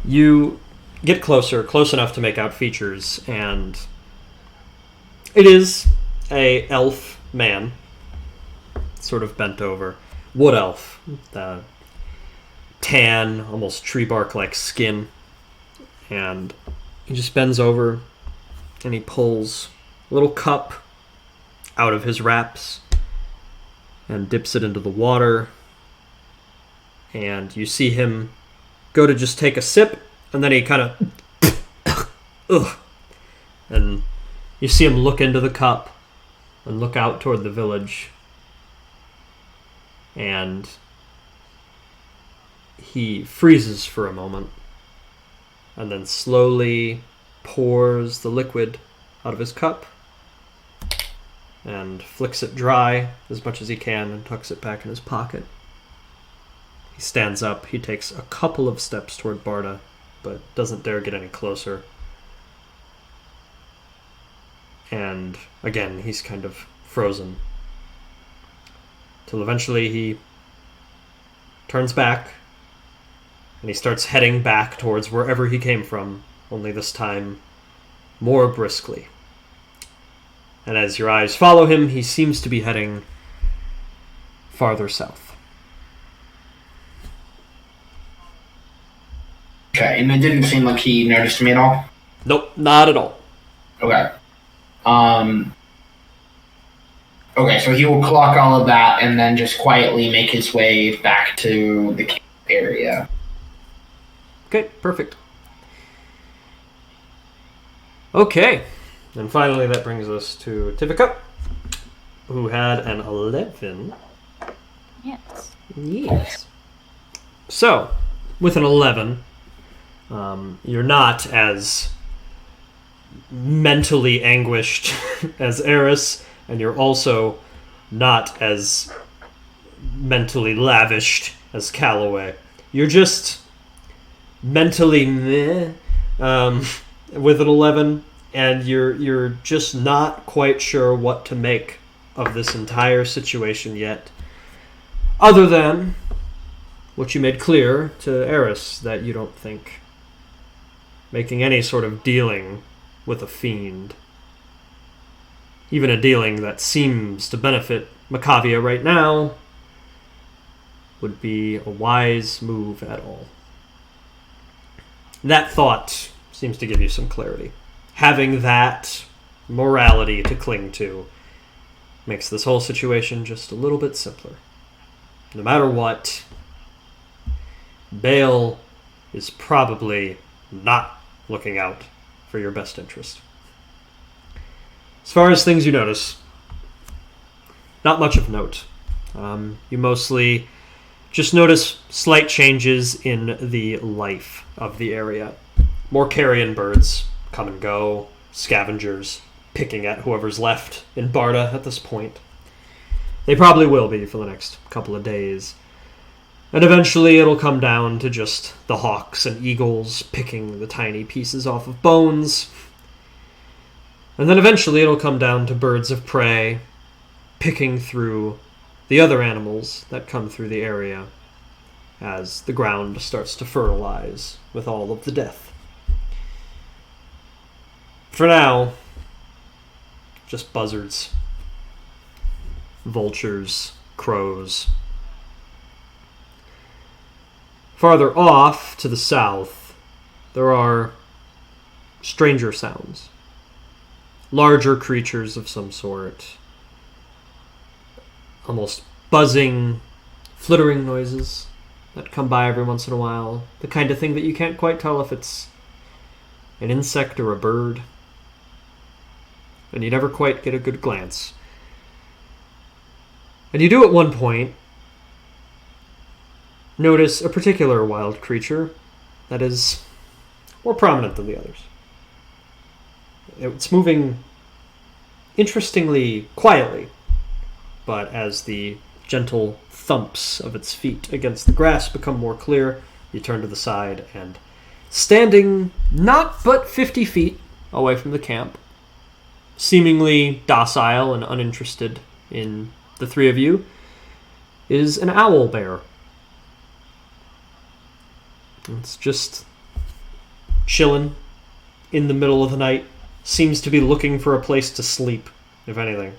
you get close enough to make out features, and it is a elf man, sort of bent over. Wood elf. Tan, almost tree bark-like skin. And he just bends over, and he pulls a little cup out of his wraps and dips it into the water. And you see him go to just take a sip, and then he kind of and you see him look into the cup and look out toward the village, and he freezes for a moment and then slowly pours the liquid out of his cup and flicks it dry as much as he can and tucks it back in his pocket. He stands up. He takes a couple of steps toward Barda, but doesn't dare get any closer. And again, he's kind of frozen. Till eventually he turns back, and he starts heading back towards wherever he came from, only this time more briskly. And as your eyes follow him, he seems to be heading farther south. Okay, and it didn't seem like he noticed me at all? Nope, not at all. Okay. Okay, so he will clock all of that and then just quietly make his way back to the camp area. Okay, perfect. Okay, and finally that brings us to Tivika, who had an 11. Yes. Yes. So, with an 11, you're not as mentally anguished as Eris, and you're also not as mentally lavished as Calloway. You're just mentally meh, with an 11, and you're just not quite sure what to make of this entire situation yet, other than what you made clear to Eris, that you don't think making any sort of dealing with a fiend, even a dealing that seems to benefit Machavia right now, would be a wise move at all. That thought seems to give you some clarity. Having that morality to cling to makes this whole situation just a little bit simpler. No matter what, Bale is probably not looking out for your best interest. As far as things you notice, not much of note. You mostly just notice slight changes in the life of the area. More carrion birds come and go, scavengers picking at whoever's left in Barda at this point. They probably will be for the next couple of days. And eventually it'll come down to just the hawks and eagles picking the tiny pieces off of bones. And then eventually it'll come down to birds of prey picking through the other animals that come through the area as the ground starts to fertilize with all of the death. For now, just buzzards, vultures, crows. Farther off to the south, there are stranger sounds. Larger creatures of some sort. Almost buzzing, flittering noises that come by every once in a while. The kind of thing that you can't quite tell if it's an insect or a bird. And you never quite get a good glance. And you do at one point notice a particular wild creature that is more prominent than the others. It's moving interestingly quietly, but as the gentle thumps of its feet against the grass become more clear, you turn to the side, and standing not but 50 feet away from the camp, seemingly docile and uninterested in the three of you, is an owl bear. It's just chilling in the middle of the night. Seems to be looking for a place to sleep, if anything.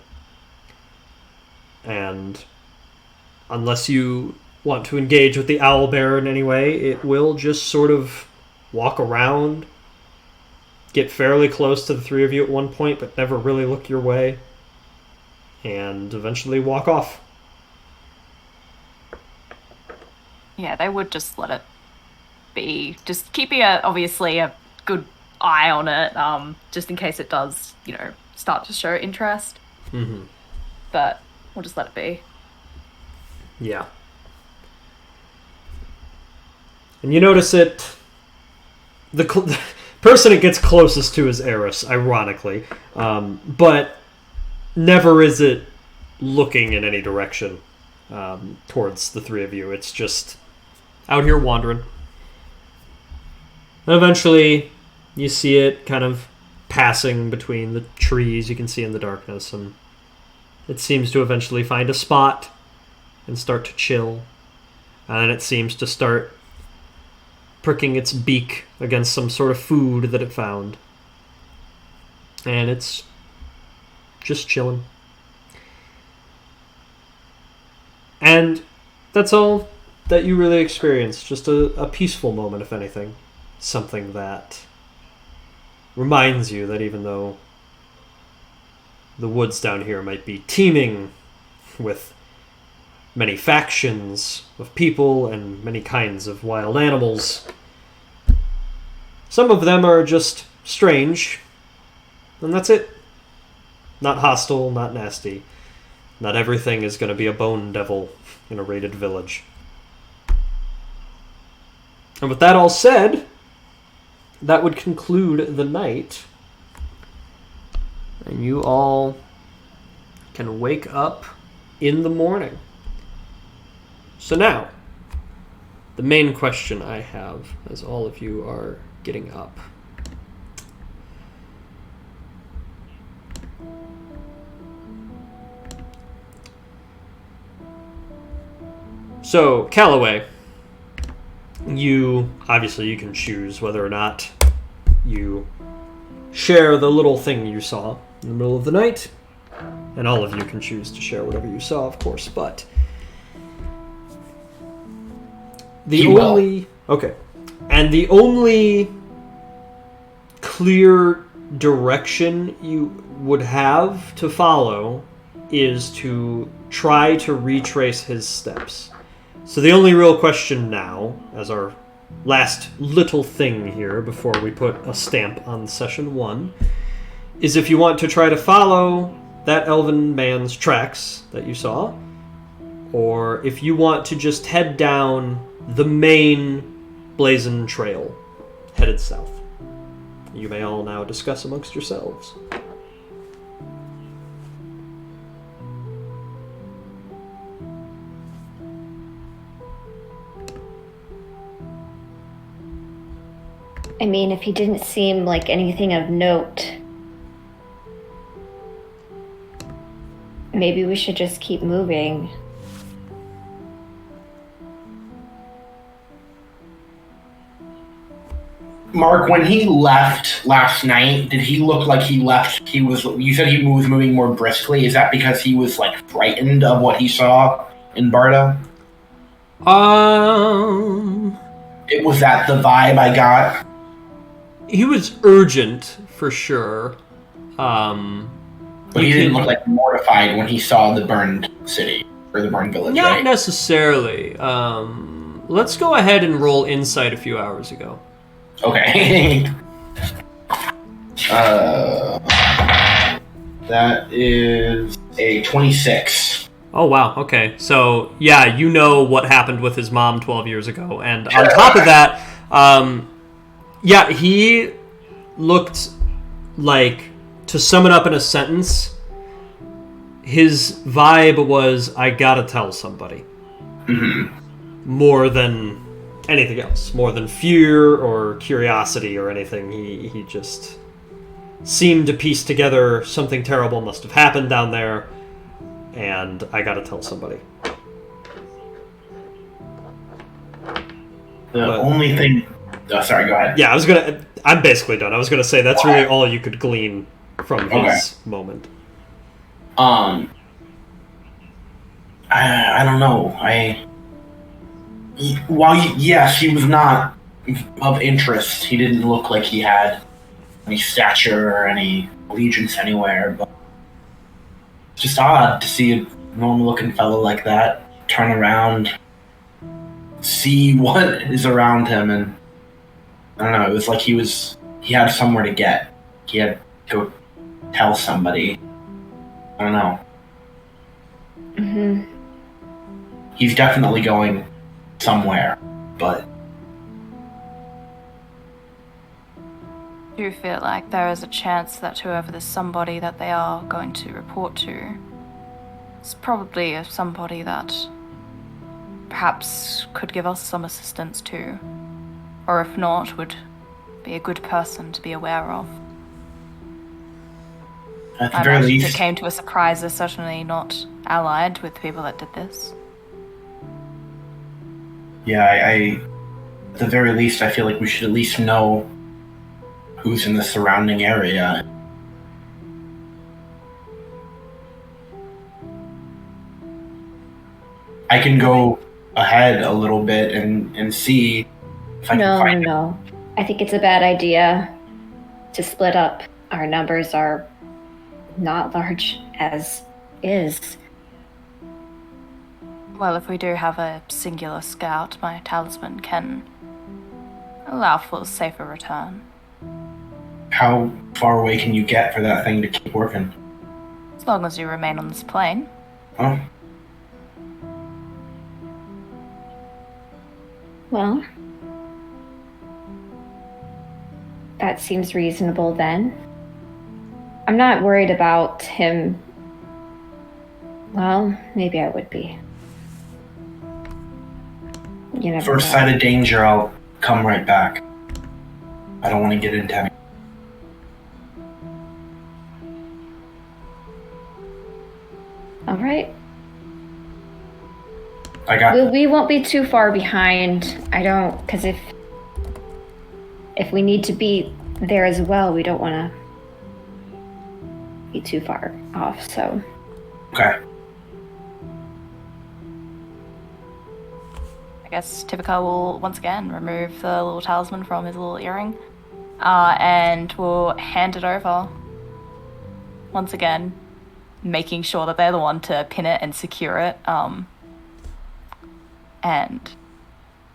And unless you want to engage with the owl bear in any way, it will just sort of walk around, get fairly close to the three of you at one point, but never really look your way, and eventually walk off. Yeah, they would just let it be. Just keeping obviously a good eye on it, just in case it does, start to show interest. Mm-hmm. But we'll just let it be. Yeah. And you notice it. The person it gets closest to is Eris, ironically. But never is it looking in any direction towards the three of you. It's just out here wandering. And eventually, you see it kind of passing between the trees you can see in the darkness, and it seems to eventually find a spot and start to chill. And then it seems to start pricking its beak against some sort of food that it found. And it's just chilling. And that's all that you really experience. Just a peaceful moment, if anything. Something that reminds you that even though the woods down here might be teeming with many factions of people and many kinds of wild animals, some of them are just strange, and that's it. Not hostile, not nasty. Not everything is going to be a bone devil in a raided village. And with that all said, that would conclude the night. And you all can wake up in the morning. So now, the main question I have, as all of you are getting up. So, Callaway, you can choose whether or not you share the little thing you saw in the middle of the night, and all of you can choose to share whatever you saw, of course, but the only clear direction you would have to follow is to try to retrace his steps. So the only real question now, as our last little thing here before we put a stamp on session 1, is if you want to try to follow that elven man's tracks that you saw, or if you want to just head down the main blazon trail headed south. You may all now discuss amongst yourselves. I mean, if he didn't seem like anything of note, maybe we should just keep moving. Mark, when he left last night, did he look like he left? You said he was moving more briskly. Is that because he was like frightened of what he saw in Barda? Was that the vibe I got? He was urgent, for sure. But he didn't look like mortified when he saw the burned city, or the burned village, Not right? necessarily. Let's go ahead and roll insight a few hours ago. Okay. That is a 26. Oh, wow, okay. So, yeah, you know what happened with his mom 12 years ago. And on top of that, yeah, he looked like, to sum it up in a sentence, his vibe was, I gotta tell somebody. Mm-hmm. More than anything else. More than fear or curiosity or anything. He just seemed to piece together something terrible must have happened down there, and I gotta tell somebody. Only thing... Oh, sorry, go ahead. Yeah, I'm basically done. I was gonna say that's really all you could glean from his moment. I don't know. Yes, he was not of interest. He didn't look like he had any stature or any allegiance anywhere, but it's just odd to see a normal-looking fellow like that turn around, see what is around him, and I don't know, it was like he had somewhere to get. He had to go tell somebody. I don't know. Mm-hmm. He's definitely going somewhere, but Do you feel like there is a chance that whoever this somebody that they are going to report to is probably somebody that perhaps could give us some assistance too? Or if not, would be a good person to be aware of? At the I very imagine least, if it came to a surprise, they're certainly not allied with the people that did this. yeah, at the very least, I feel like we should at least know who's in the surrounding area. I can go ahead a little bit and see if I can find No. I think it's a bad idea to split up. Our numbers are not large as is. Well, if we do have a singular scout, my talisman can allow for a safer return. How far away can you get for that thing to keep working? As long as you remain on this plane. Oh, Well, that seems reasonable then. I'm not worried about him. Well, maybe I would be. You never first know. sign of danger, I'll come right back. I don't want to get into any. All right. I got We won't be too far behind. I don't, because if we need to be there as well, we don't want to be too far off. So okay. I guess Tivika will once again remove the little talisman from his little earring, and will hand it over. Once again, making sure that they're the one to pin it and secure it. And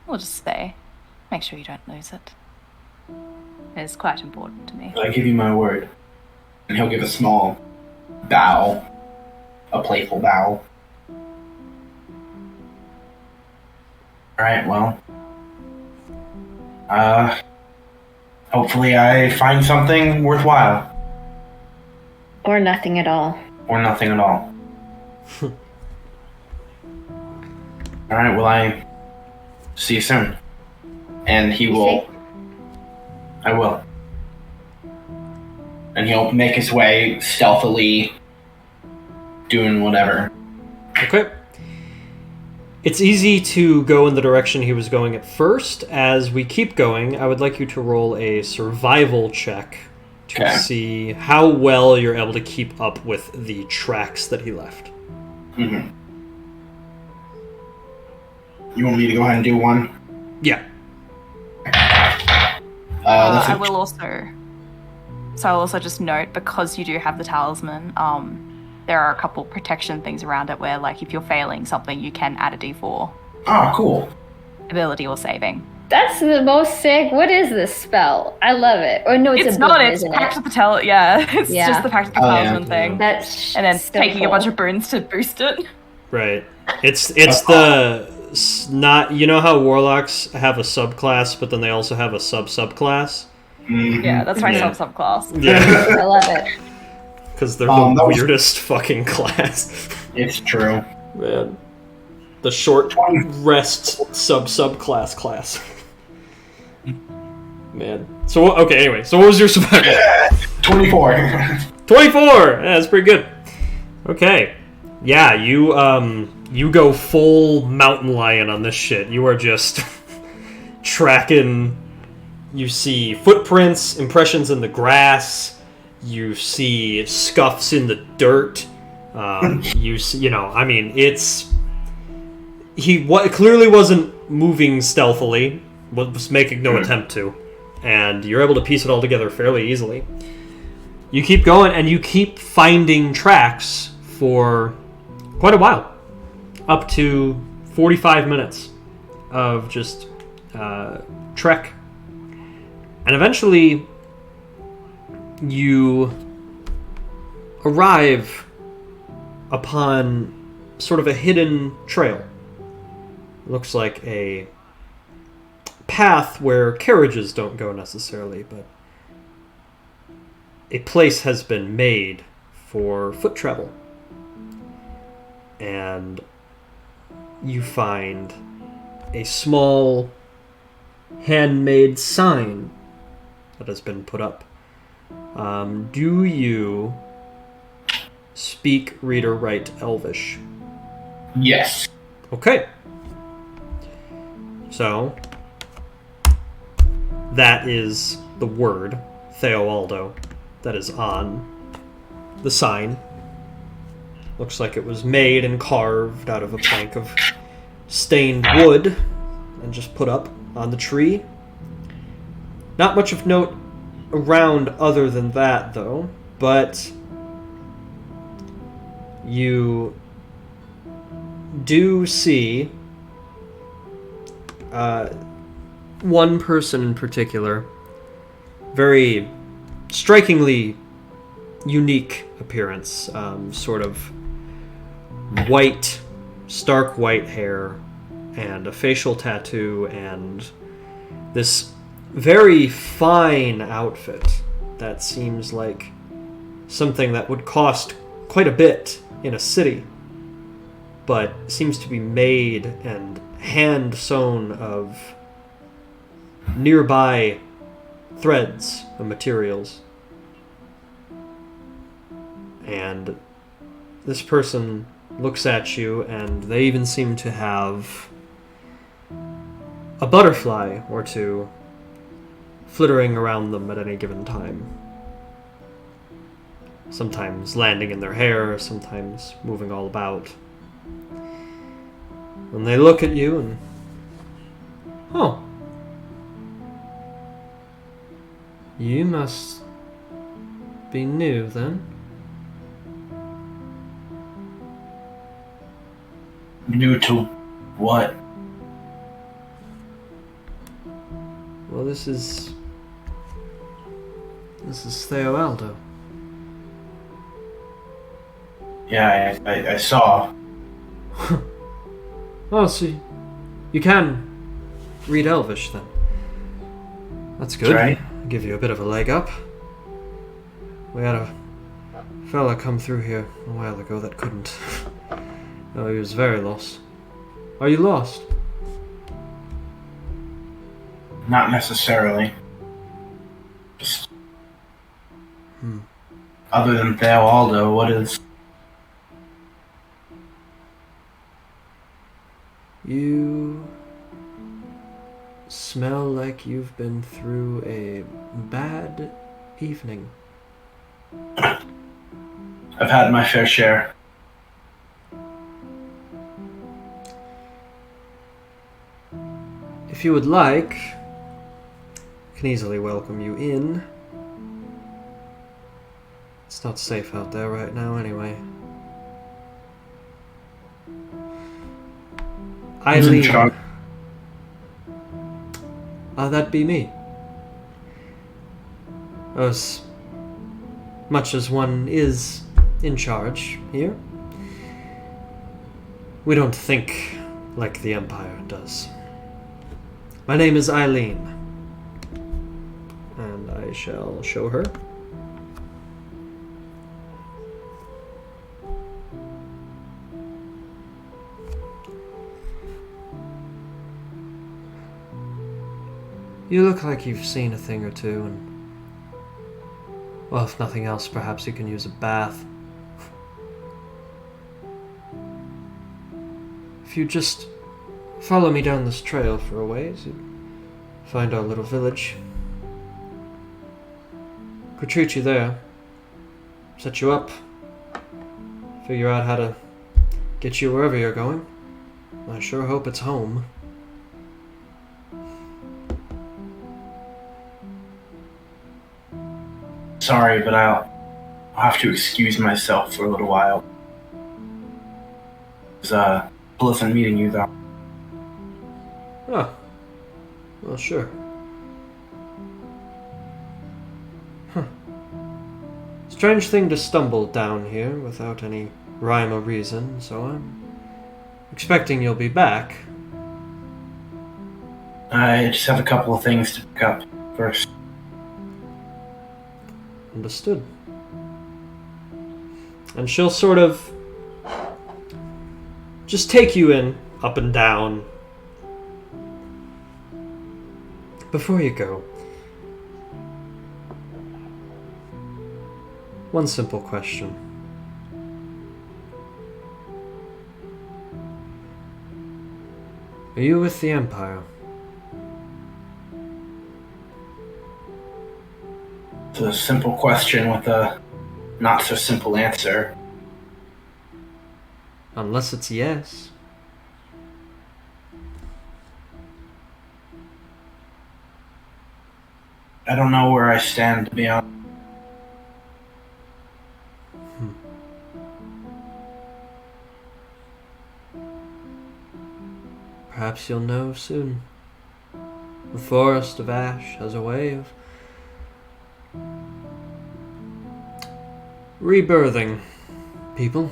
we'll just say, make sure you don't lose it. It's quite important to me. I give you my word. And he'll give a small bow, a playful bow. Alright, well. Hopefully I find something worthwhile. or nothing at all. Or nothing at all. Alright, well, I see you soon. And he will. I will. And he'll make his way stealthily, doing whatever. Okay. It's easy to go in the direction he was going at first. As we keep going, I would like you to roll a survival check to Okay. see how well you're able to keep up with the tracks that he left. Mm-hmm. You want me to go ahead and do one? Yeah. That's I will also. So I'll also just note, because you do have the talisman, there are a couple protection things around it where, like, if you're failing something, you can add a d4 Oh, cool. ability or saving. That's the most sick. What is this spell? I love it. Or no, It's a not. boon, It's isn't Pact it? of the Yeah, it's Yeah. just the Pact of the Oh, yeah. Talisman thing, That's and then so taking a cool. bunch of boons to boost it. Right. It's the not, you know how warlocks have a subclass, but then they also have a subclass. Mhm. Yeah, that's my Yeah. subclass. Yeah, I love it. because they're that the was- weirdest fucking class. It's true. Man, the short rest subclass class. Man. So okay. Anyway, so what was your survival? 24. 24. Yeah, that's pretty good. Okay. Yeah, you go full mountain lion on this shit. You are just tracking. You see footprints, impressions in the grass. You see scuffs in the dirt. I mean, he clearly wasn't moving stealthily. Was making no attempt to, and you're able to piece it all together fairly easily. You keep going, and you keep finding tracks for quite a while, up to 45 minutes of just trek. And eventually, you arrive upon sort of a hidden trail. Looks like a path where carriages don't go necessarily, but a place has been made for foot travel. And you find a small handmade sign that has been put up. Do you speak, read, or write Elvish? Yes. Okay. So, that is the word, Theoaldo, that is on the sign. Looks like it was made and carved out of a plank of stained wood and just put up on the tree. Not much of note around other than that, though, but you do see one person in particular, very strikingly unique appearance, sort of white, stark white hair, and a facial tattoo, and this very fine outfit that seems like something that would cost quite a bit in a city, but seems to be made and hand sewn of nearby threads of materials. And this person looks at you, and they even seem to have a butterfly or two flittering around them at any given time. Sometimes landing in their hair, sometimes moving all about. And they look at you and... Oh. You must be new, then? New to what? Well, this is Theoaldo. Yeah, I saw. Oh, so you can read Elvish, then. That's good. That's right. Give you a bit of a leg up. We had a fella come through here a while ago that couldn't. Oh, he was very lost. Are you lost? Not necessarily. Just... Other than Theoaldo, what is... You smell like you've been through a bad evening. I've had my fair share. If you would like, I can easily welcome you in. It's not safe out there right now anyway. Who's in charge? That'd be me. As much as one is in charge here, we don't think like the Empire does. My name is Eileen, and I shall show her. You look like you've seen a thing or two, and, well, if nothing else, perhaps you can use a bath. If you just follow me down this trail for a ways, you'd find our little village. Could treat you there, set you up, figure out how to get you wherever you're going. I sure hope it's home. Sorry, but I'll have to excuse myself for a little while. It was pleasant meeting you, though. Oh. Well, sure. Huh. Strange thing to stumble down here without any rhyme or reason, so I'm expecting you'll be back. I just have a couple of things to pick up first. Understood. And she'll sort of just take you in, up and down. Before you go, one simple question. Are you with the Empire? It's a simple question with a not so simple answer. Unless it's yes. I don't know where I stand, to be honest. Perhaps you'll know soon. The Forest of Ash has a way of rebirthing people.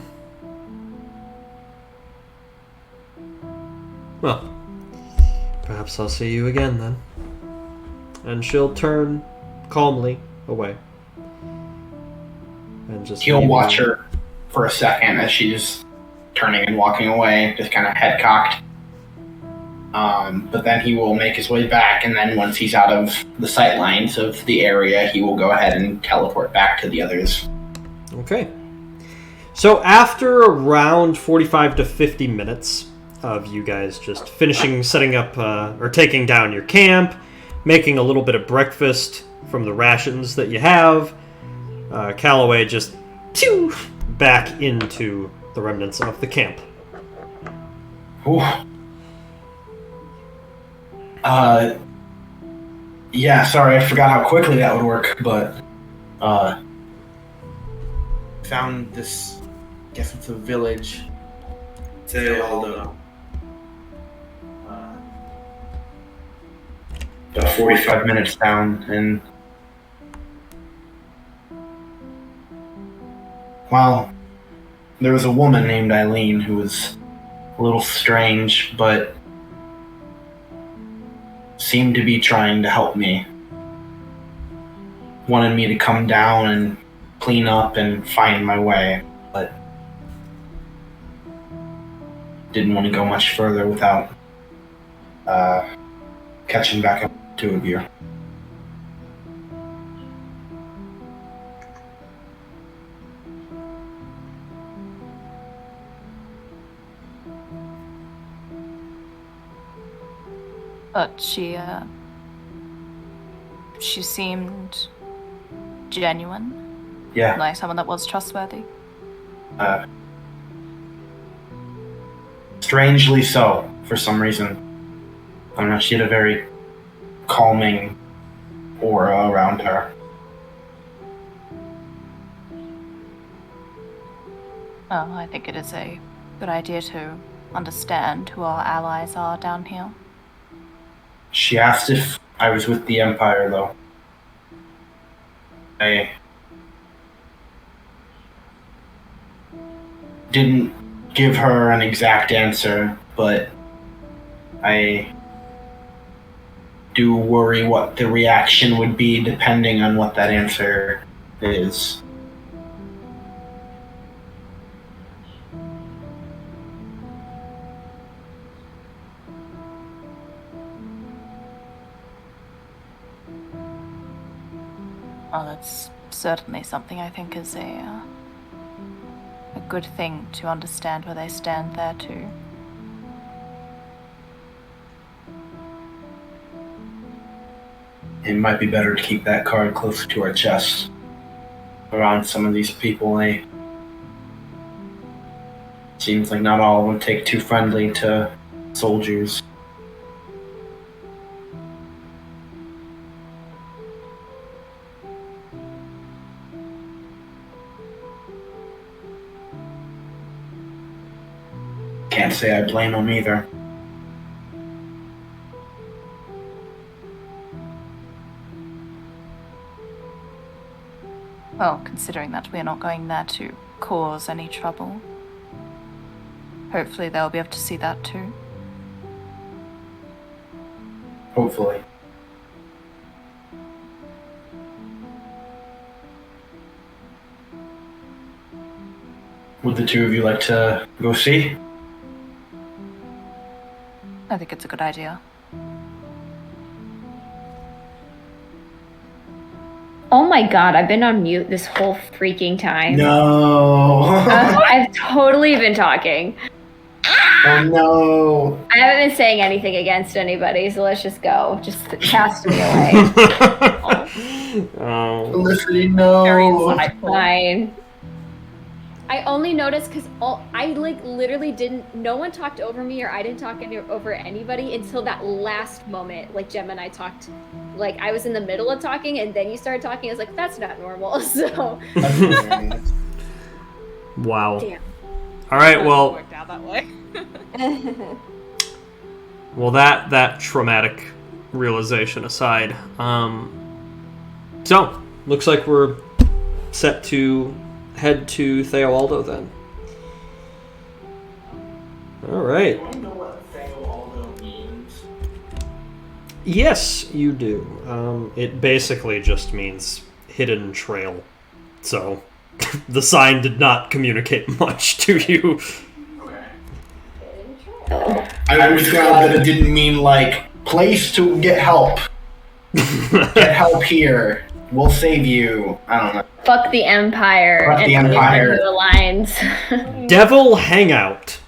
Well, perhaps I'll see you again then. And she'll turn calmly away. And just He'll watch her for a second as she's turning and walking away, just kind of head cocked. But then he will make his way back, and then once he's out of the sight lines of the area, he will go ahead and teleport back to the others. Okay. So after around 45 to 50 minutes of you guys just finishing setting up or taking down your camp, making a little bit of breakfast from the rations that you have, Calloway just pew, back into the remnants of the camp. Ooh. Yeah, sorry, I forgot how quickly that would work, but, found this, I guess it's a village. Say Aldo. About 45 minutes down, and, well, there was a woman named Eileen who was a little strange, but seemed to be trying to help me. Wanted me to come down and clean up and find my way, but didn't want to go much further without catching back up to two of you. But she seemed genuine, Yeah. like someone that was trustworthy. Strangely so, for some reason. I don't know, she had a very calming aura around her. Well, I think it is a good idea to understand who our allies are down here. She asked if I was with the Empire, though. I didn't give her an exact answer, but I do worry what the reaction would be depending on what that answer is. Well, that's certainly something I think is a good thing to understand where they stand there too. It might be better to keep that card closer to our chest. Around some of these people, they seems like not all would take too friendly to soldiers. Can't say I blame them either. Well, considering that we're not going there to cause any trouble, hopefully they'll be able to see that too. Hopefully. would the two of you like to go see? I think it's a good idea. Oh my god, I've been on mute this whole freaking time. No. I've totally been talking. Oh no. I haven't been saying anything against anybody, so let's just go. Just cast me away. Oh. Felicity, no. Very insightful. Fine. I only noticed because I like literally didn't. No one talked over me, or I didn't talk over anybody until that last moment. Like Gemma and I talked. Like I was in the middle of talking, and then you started talking. I was like, "That's not normal." So. Wow. Damn. All right. Well. Worked out that way. Well, that traumatic realization aside, so looks like we're set to head to Theoaldo then. All right. Do you know what Theoaldo means? Yes, you do. It basically just means hidden trail. So the sign did not communicate much to you. I was glad that it didn't mean like place to get help. Get help here. We'll save you. I don't know. Fuck the Empire. Fuck the and Empire. the lines. Devil hangout.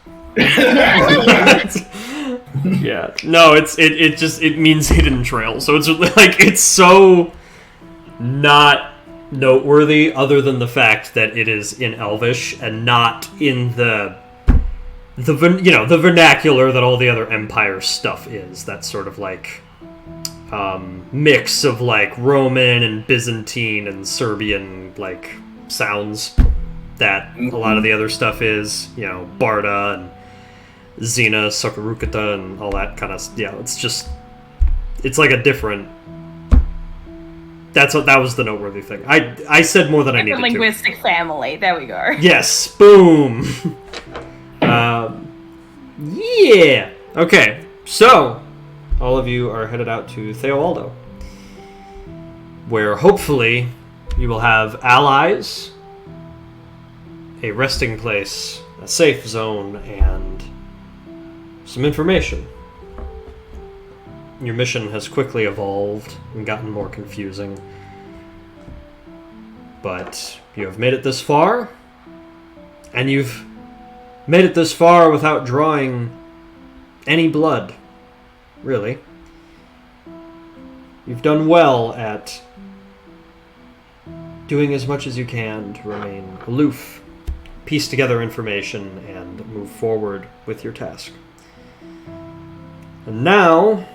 Yeah. No, it means hidden trail. So it's like it's so not noteworthy other than the fact that it is in Elvish and not in the vernacular that all the other Empire stuff is. That sort of like mix of like Roman and Byzantine and Serbian like sounds that a lot of the other stuff is, Barda and Xena, Sokarukata and all that kind of, it's like a different, that was the noteworthy thing. I said more than I needed to. Linguistic family, there we go. Yes, boom! Yeah! Okay, so, all of you are headed out to Theoaldo, where hopefully you will have allies, a resting place, a safe zone, and some information. Your mission has quickly evolved and gotten more confusing, but you have made it this far, and you've made it this far without drawing any blood, really. You've done well at doing as much as you can to remain aloof, piece together information, and move forward with your task. And now,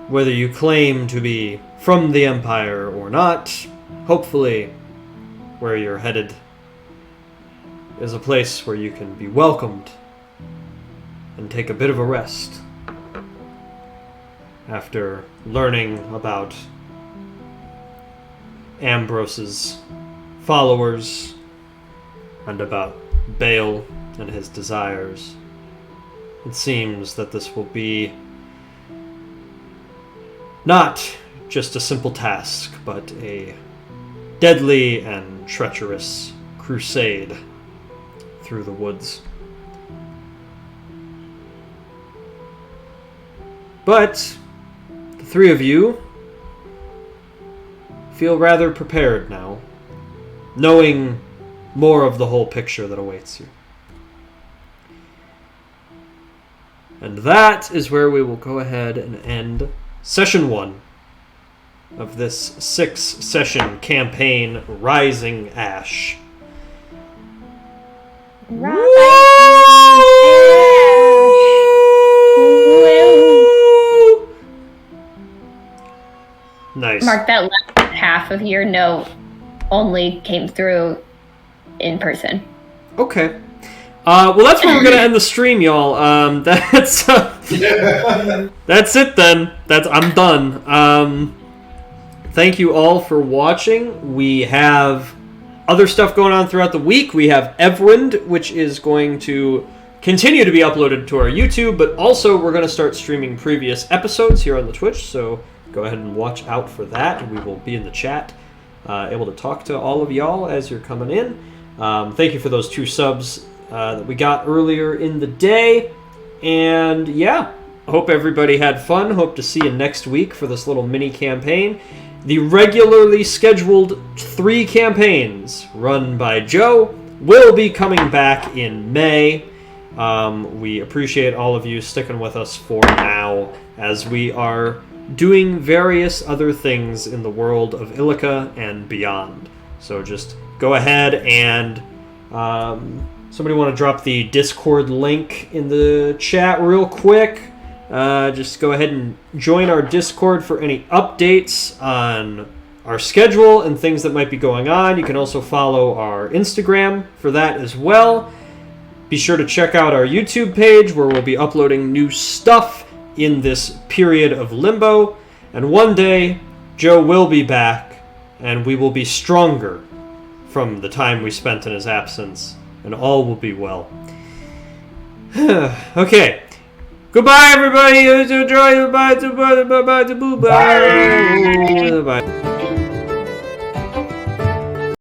whether you claim to be from the Empire or not, hopefully where you're headed is a place where you can be welcomed and take a bit of a rest after learning about Ambrose's followers and about Baal and his desires. It seems that this will be not just a simple task, but a deadly and treacherous crusade through the woods. But the three of you feel rather prepared now, knowing more of the whole picture that awaits you. And that is where we will go ahead and end Session 1 of this 6-session campaign, Rising Ash. Nice. Mark, that last half of your note only came through in person. Okay. Well, that's where we're gonna end the stream, y'all. That's it then. I'm done. Thank you all for watching. We have other stuff going on throughout the week. We have Evrind, which is going to continue to be uploaded to our YouTube, but also we're going to start streaming previous episodes here on the Twitch, so go ahead and watch out for that. We will be in the chat, able to talk to all of y'all as you're coming in. Thank you for those 2 subs that we got earlier in the day. And yeah, hope everybody had fun. Hope to see you next week for this little mini campaign. The regularly scheduled 3 campaigns run by Joe will be coming back in May. We appreciate all of you sticking with us for now as we are doing various other things in the world of Illica and beyond. So just go ahead and somebody want to drop the Discord link in the chat real quick. Just go ahead and join our Discord for any updates on our schedule and things that might be going on. You can also follow our Instagram for that as well. Be sure to check out our YouTube page where we'll be uploading new stuff in this period of limbo. And one day, Joe will be back, and we will be stronger from the time we spent in his absence, and all will be well. Okay. Goodbye, everybody. Bye.